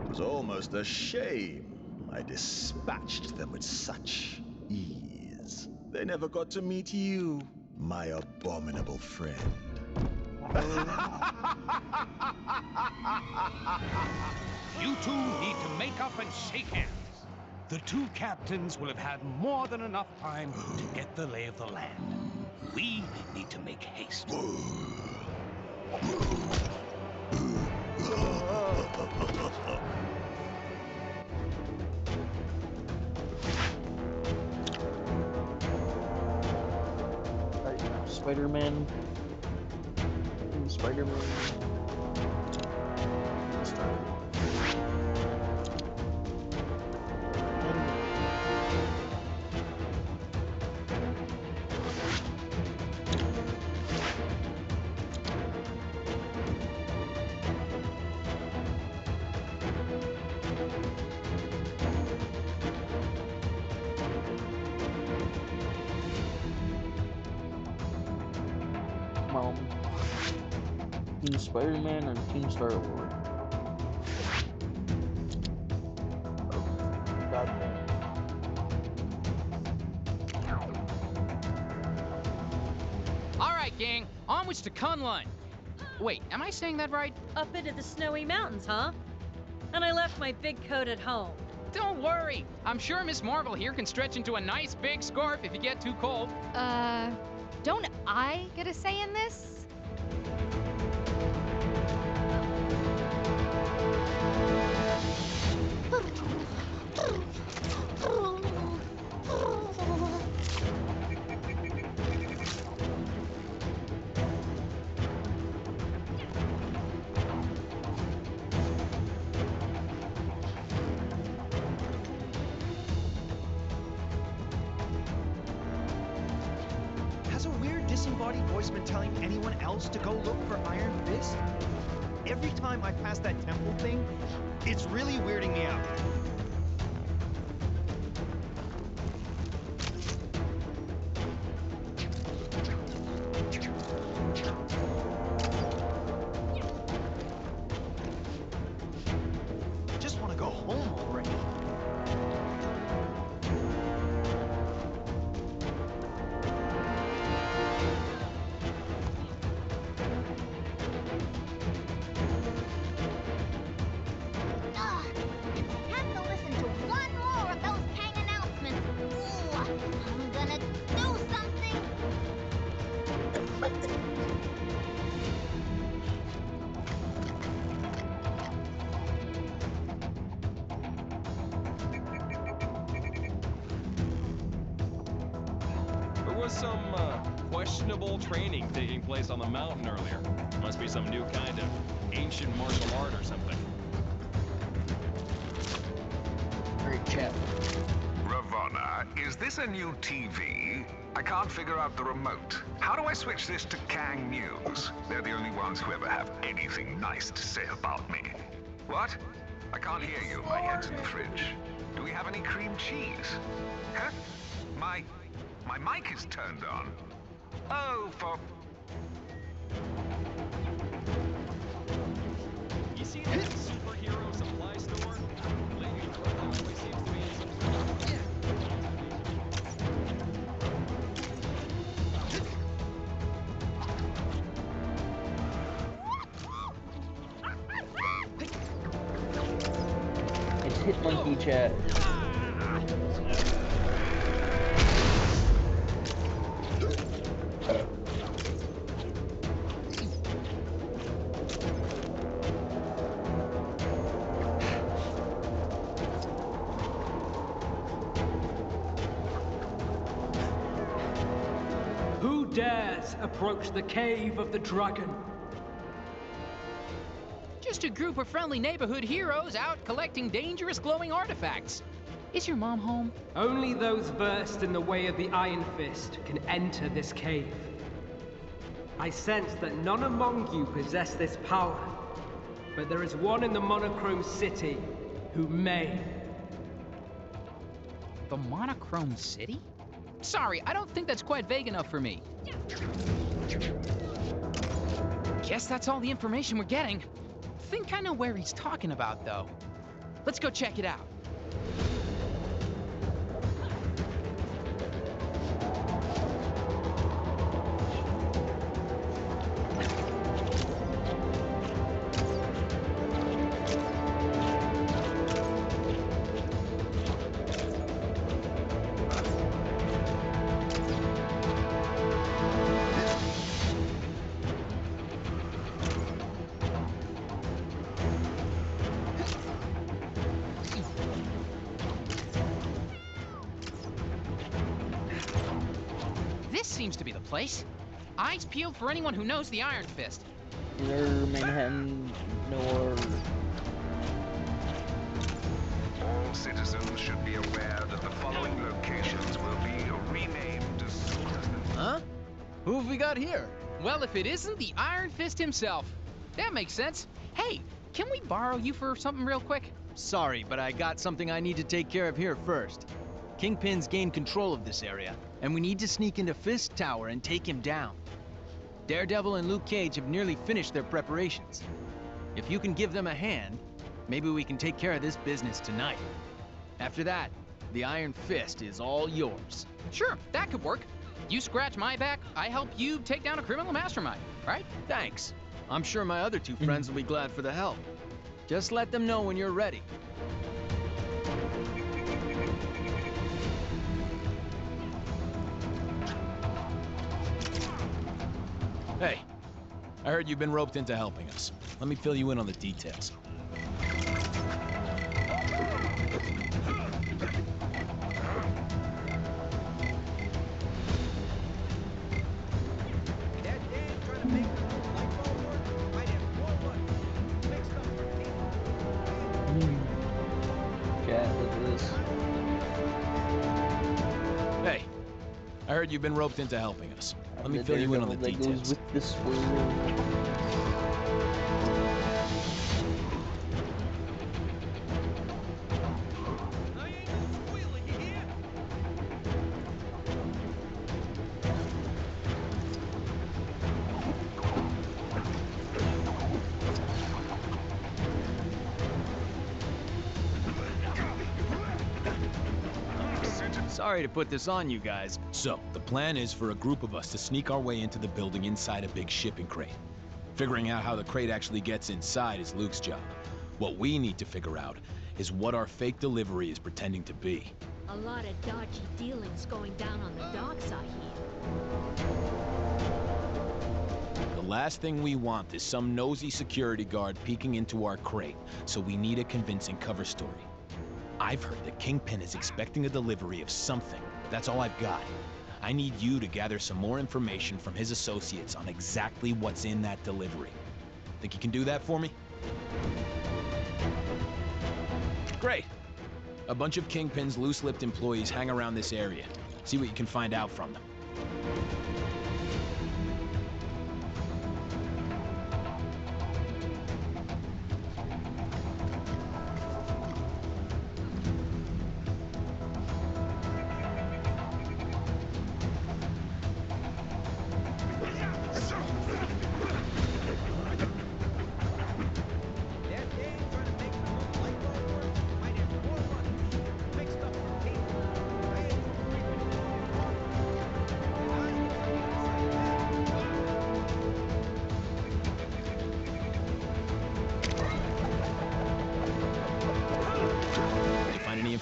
was almost a shame I dispatched them with such ease. They never got to meet you, my abominable friend. You two need to make up and shake hands. The two captains will have had more than enough time to get the lay of the land. We need to make haste. Spider-Man. Spider-Man. Team Spider-Man and Team Star-Lord. Oh, goddamn. Alright, gang, onwards to Kunlun. Wait, am I saying that right? Up into the snowy mountains, huh? And I left my big coat at home. Don't worry. I'm sure Miss Marvel here can stretch into a nice big scarf if you get too cold. Don't I get a say in this? Has a weird disembodied voice been telling anyone else to go look for Iron Fist? Every time I pass that temple thing, it's really weirding me out. I just want to go home already. There was some questionable training taking place on the mountain earlier. Must be some new kind of ancient martial art or something. Great chat. Ravonna, is this a new TV? I can't figure out the remote. How do I switch this to Kang News? They're the only ones who ever have anything nice to say about me. What? I can't hear you. My head's in the fridge. Do we have any cream cheese? Huh? My mic is turned on. Oh, for... You see that superhero supply store? Lady Brooklyn always seems to be in some sort of... hit monkey chat. Who dares approach the cave of the dragon? Just a group of friendly neighborhood heroes out collecting dangerous glowing artifacts. Is your mom home? Only those versed in the way of the Iron Fist can enter this cave. I sense that none among you possess this power, but there is one in the Monochrome City who may. The Monochrome City? Sorry, I don't think that's quite vague enough for me. Guess that's all the information we're getting. Think I know where he's talking about, though. Let's go check it out. This seems to be the place. Eyes peeled for anyone who knows the Iron Fist. Manhattan, nor... All citizens should be aware that the following locations will be renamed soon. Huh? Who have we got here? Well, if it isn't the Iron Fist himself. That makes sense. Hey, can we borrow you for something real quick? Sorry, but I got something I need to take care of here first. Kingpin's gained control of this area, and we need to sneak into Fist Tower and take him down. Daredevil and Luke Cage have nearly finished their preparations. If you can give them a hand, maybe we can take care of this business tonight. After that, the Iron Fist is all yours. Sure, that could work. You scratch my back, I help you take down a criminal mastermind, right? Thanks. I'm sure my other two friends will be glad for the help. Just let them know when you're ready. Hey, I heard you've been roped into helping us. Let me fill you in on the details. Chat, look at this. Hey, I heard you've been roped into helping us. Let me fill you in on the Daredevil that details. goes with this world. Sorry to put this on you guys. So, the plan is for a group of us to sneak our way into the building inside a big shipping crate. Figuring out how the crate actually gets inside is Luke's job. What we need to figure out is what our fake delivery is pretending to be. A lot of dodgy dealings going down on the docks, I hear. The last thing we want is some nosy security guard peeking into our crate, so we need a convincing cover story. I've heard the Kingpin is expecting a delivery of something, but that's all I've got. I need you to gather some more information from his associates on exactly what's in that delivery. Think you can do that for me? Great. A bunch of Kingpin's loose-lipped employees hang around this area. See what you can find out from them.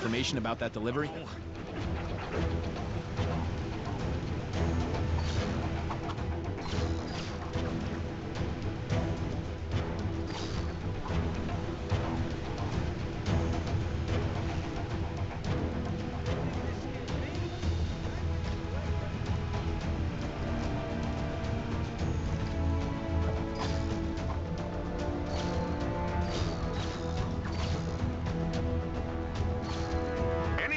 information about that delivery?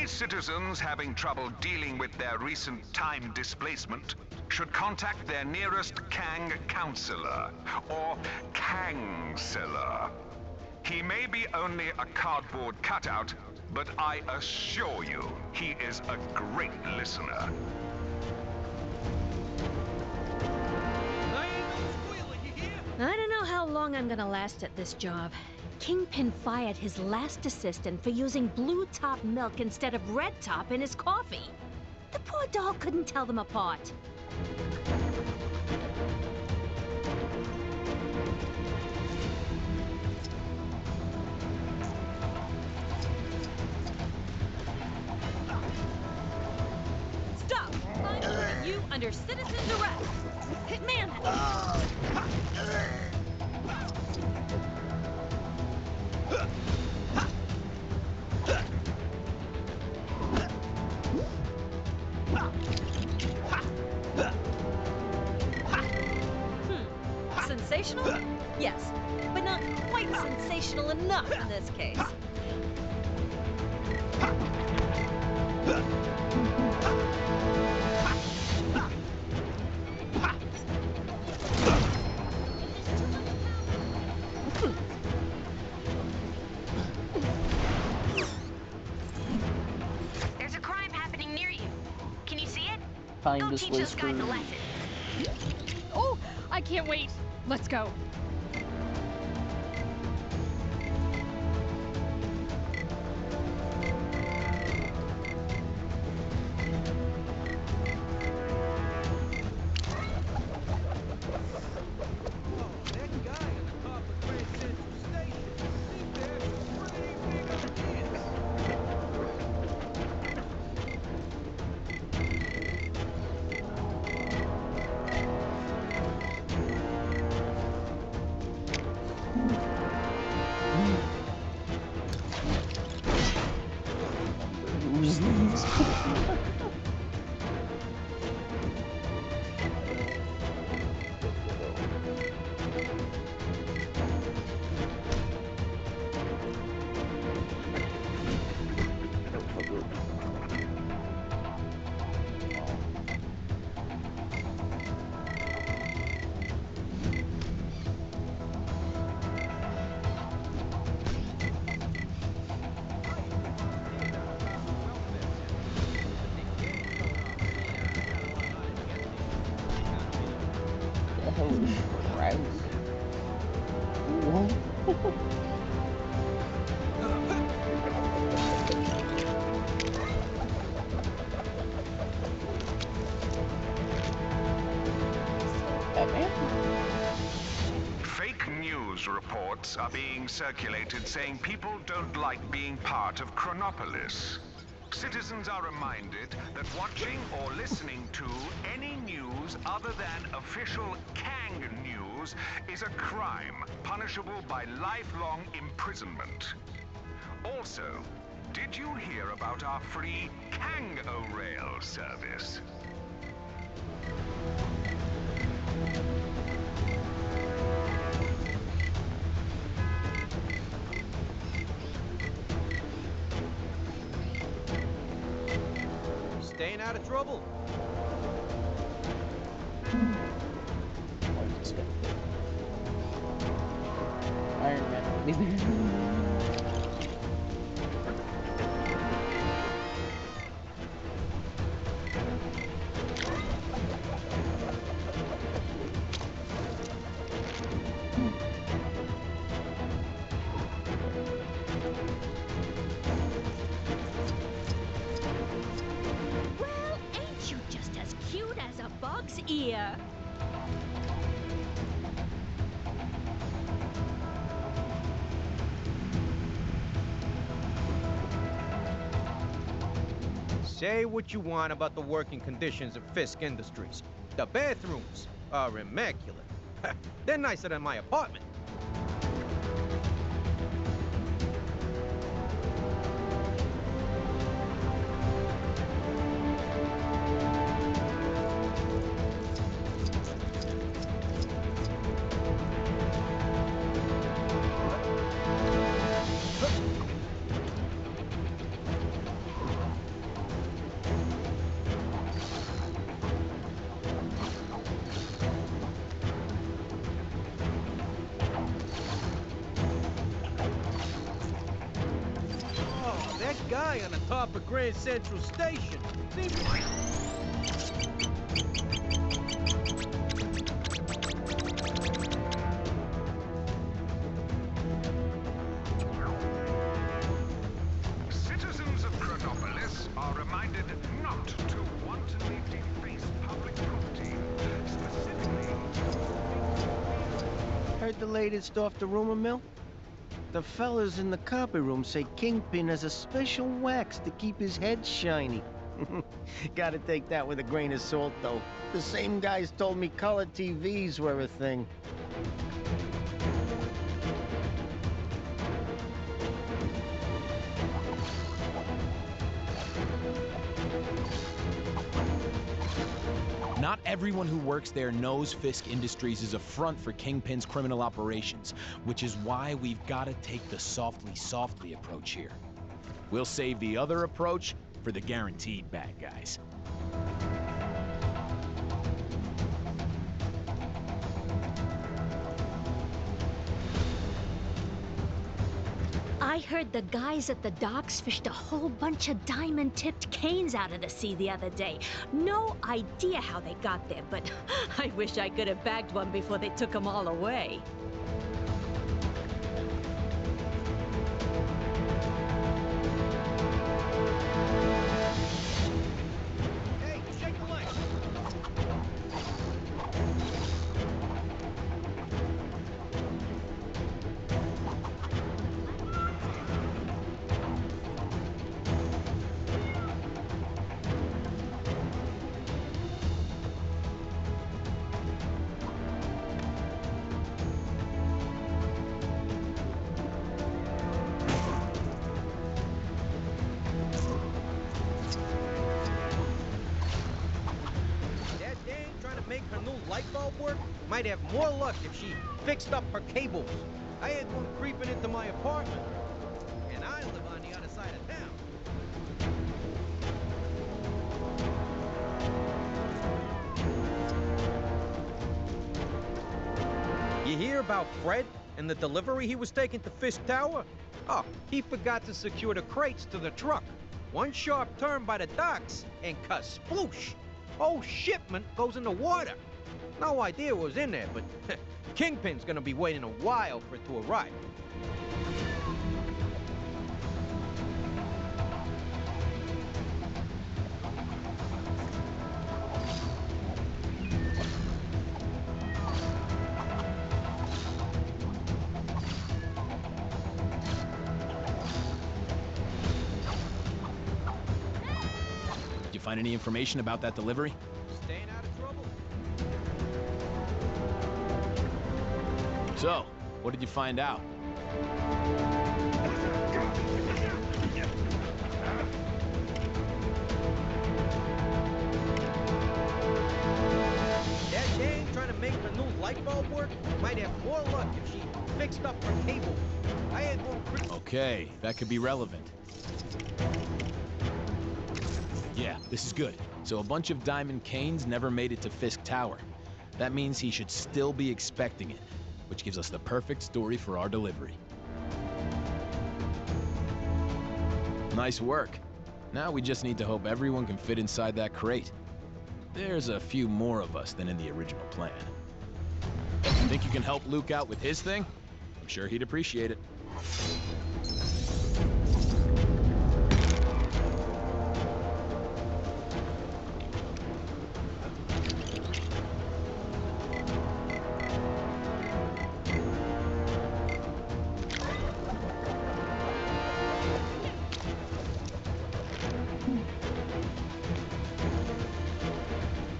Citizens having trouble dealing with their recent time displacement should contact their nearest Kang counselor, or Kangseller. He may be only a cardboard cutout, but I assure you, he is a great listener. I don't know how long I'm gonna last at this job. Kingpin fired his last assistant for using blue top milk instead of red top in his coffee. The poor dog couldn't tell them apart. Stop! I'm putting you under citizen's arrest. Man! Sensational? Yes, but not quite sensational enough in this case. There's a crime happening near you. Can you see it? Find Go this teach way those guys a through. lesson. Oh, I can't wait. Let's go. Fake news reports are being circulated saying people don't like being part of Chronopolis. Citizens are reminded that watching or listening to any news other than official Kang news is a crime punishable by lifelong imprisonment. Also, did you hear about our free Kang-O-Rail service? Staying out of trouble. Iron Man will be there. Well, ain't you just as cute as a bug's ear? Say what you want about the working conditions of Fisk Industries. The bathrooms are immaculate. They're nicer than my apartment. That guy on the top of Grand Central Station. Citizens of Chronopolis are reminded not to wantonly deface public property, specifically... Heard the latest off the rumor mill? The fellas in the copy room say Kingpin has a special wax to keep his head shiny. Gotta take that with a grain of salt, though. The same guys told me color TVs were a thing. Not everyone who works there knows Fisk Industries is a front for Kingpin's criminal operations, which is why we've got to take the softly approach here. We'll save the other approach for the guaranteed bad guys. I heard the guys at the docks fished a whole bunch of diamond-tipped canes out of the sea the other day. No idea how they got there, but I wish I could have bagged one before they took them all away. Hey, shake the leg. That dame trying to make her new light bulb work might have more luck if she fixed up her cables. I had one creeping into my apartment, and I live on the other side of town. You hear about Fred and the delivery he was taking to Fisk Tower? Oh, he forgot to secure the crates to the truck. One sharp turn by the docks, and kasploosh! Whole shipment goes in the water. No idea what was in there, but Kingpin's gonna be waiting a while for it to arrive. Did you find any information about that delivery? Staying out of trouble? So, what did you find out? That dame trying to make her new light bulb work might have more luck if she fixed up her cables. I had one Okay, that could be relevant. Yeah, this is good. So a bunch of diamond canes never made it to Fisk Tower. That means he should still be expecting it, which gives us the perfect story for our delivery. Nice work. Now we just need to hope everyone can fit inside that crate. There's a few more of us than in the original plan. Think you can help Luke out with his thing? I'm sure he'd appreciate it.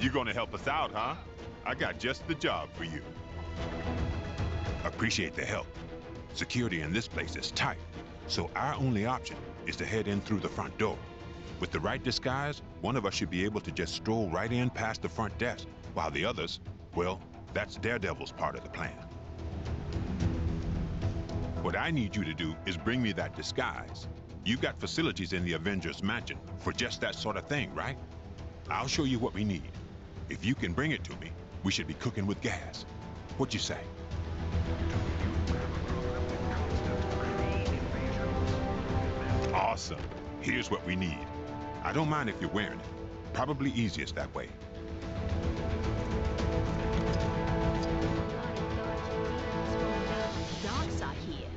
You're gonna help us out, huh? I got just the job for you. Appreciate the help. Security in this place is tight, so our only option is to head in through the front door. With the right disguise, one of us should be able to just stroll right in past the front desk, while the others, well, that's Daredevil's part of the plan. What I need you to do is bring me that disguise. You've got facilities in the Avengers Mansion for just that sort of thing, right? I'll show you what we need. If you can bring it to me, we should be cooking with gas. What you say? Awesome. Here's what we need. I don't mind if you're wearing it. Probably easiest that way. Docks are here.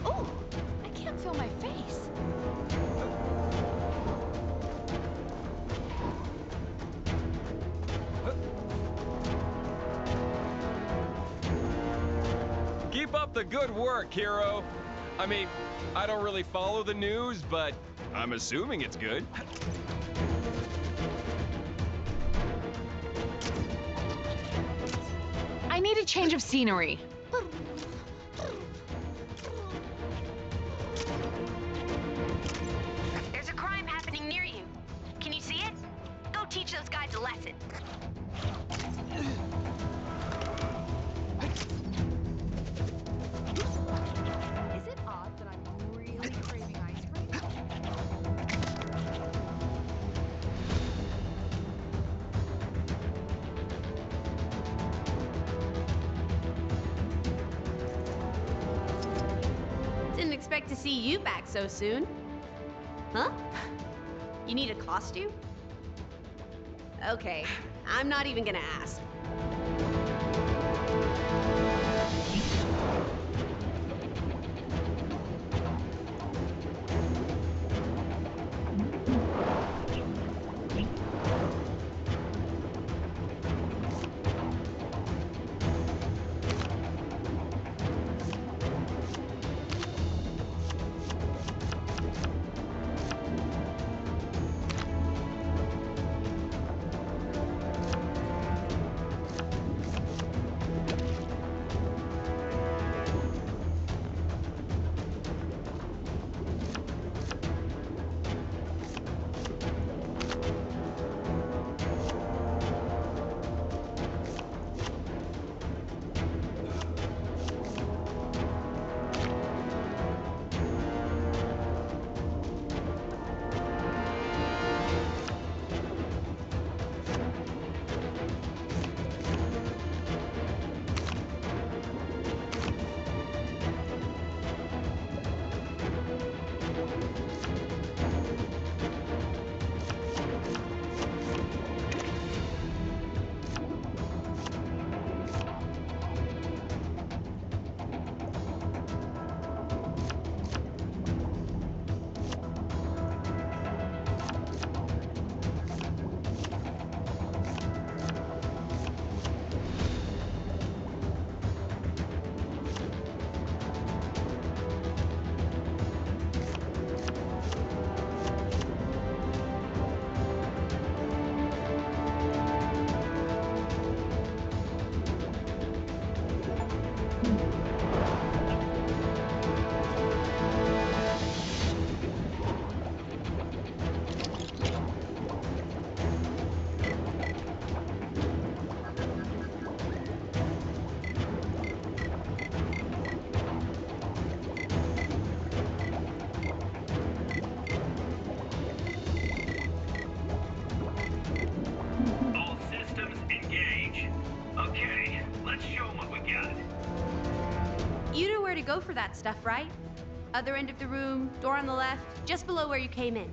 Oh, I can't feel my face. Keep up the good work, hero. I mean, I don't really follow the news, but I'm assuming it's good. I need a change of scenery. There's a crime happening near you. Can you see it? Go teach those guys a lesson. Is it odd that I'm really craving ice cream? Didn't expect to see you back so soon. Huh? You need a costume? Okay, I'm not even gonna ask. All systems engage. Okay, let's show them what we got. You know where to go for that stuff, right? Other end of the room, door on the left, just below where you came in.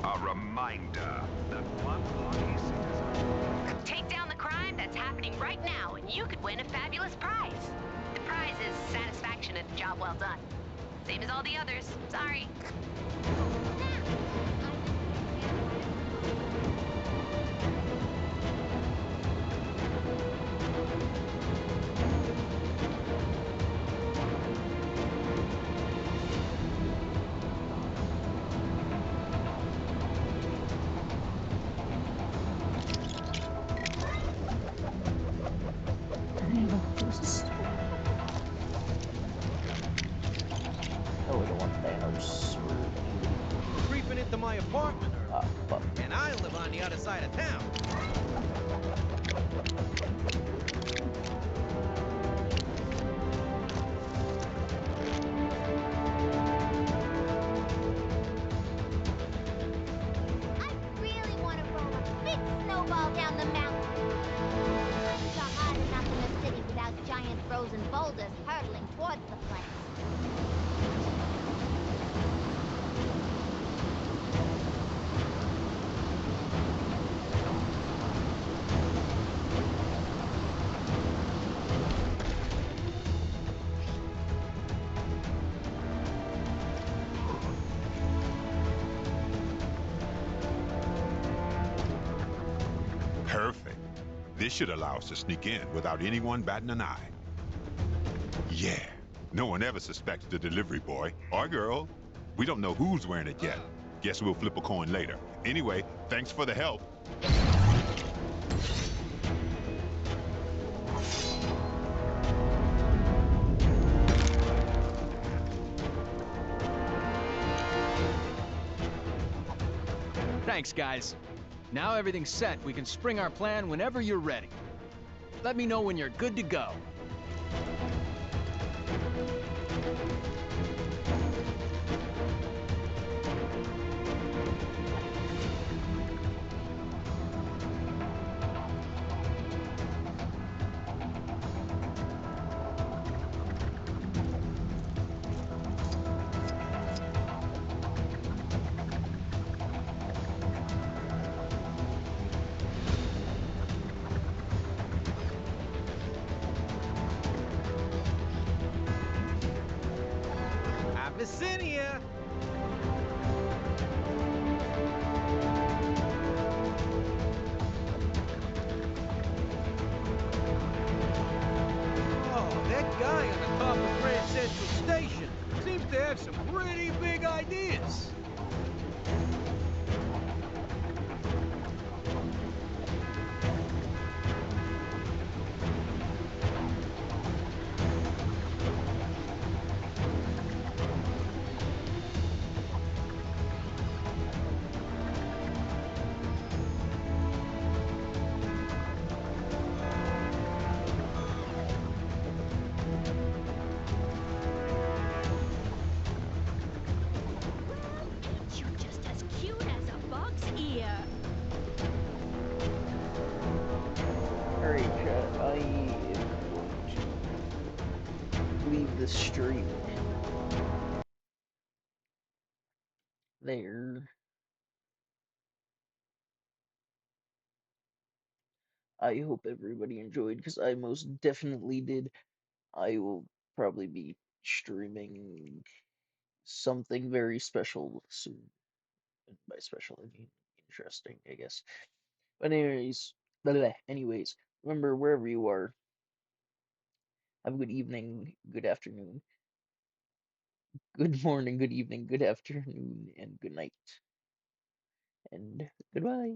A reminder that one lucky citizen... Take down the crime that's happening right now, and you could win a fabulous prize. The prize is satisfaction and a job well done. Same as all the others. Sorry. Oh, we don't want Thanos or anybody. Creeping into my apartment, fuck. And I live on the other side of town. Really want to roll a big snowball down the mountain. It's not hard enough in the city without giant frozen boulders hurtling towards the place. Perfect. This should allow us to sneak in without anyone batting an eye. Yeah, no one ever suspects the delivery boy or girl. We don't know who's wearing it yet. Guess we'll flip a coin later. Anyway, thanks for the help. Thanks, guys. Now everything's set. We can spring our plan whenever you're ready. Let me know when you're good to go. Abyssinia! Oh, that guy on the top of Grand Central Station seems to have some pretty big ideas. Ain't you just as cute as a bug's ear? Alright, chat, I am going to leave the stream there. I hope everybody enjoyed, because I most definitely did. I will probably be streaming something very special soon. And by special, I mean interesting, I guess. But anyways, remember, wherever you are, have a good evening, good afternoon, good morning, good evening, good afternoon, and good night. And goodbye.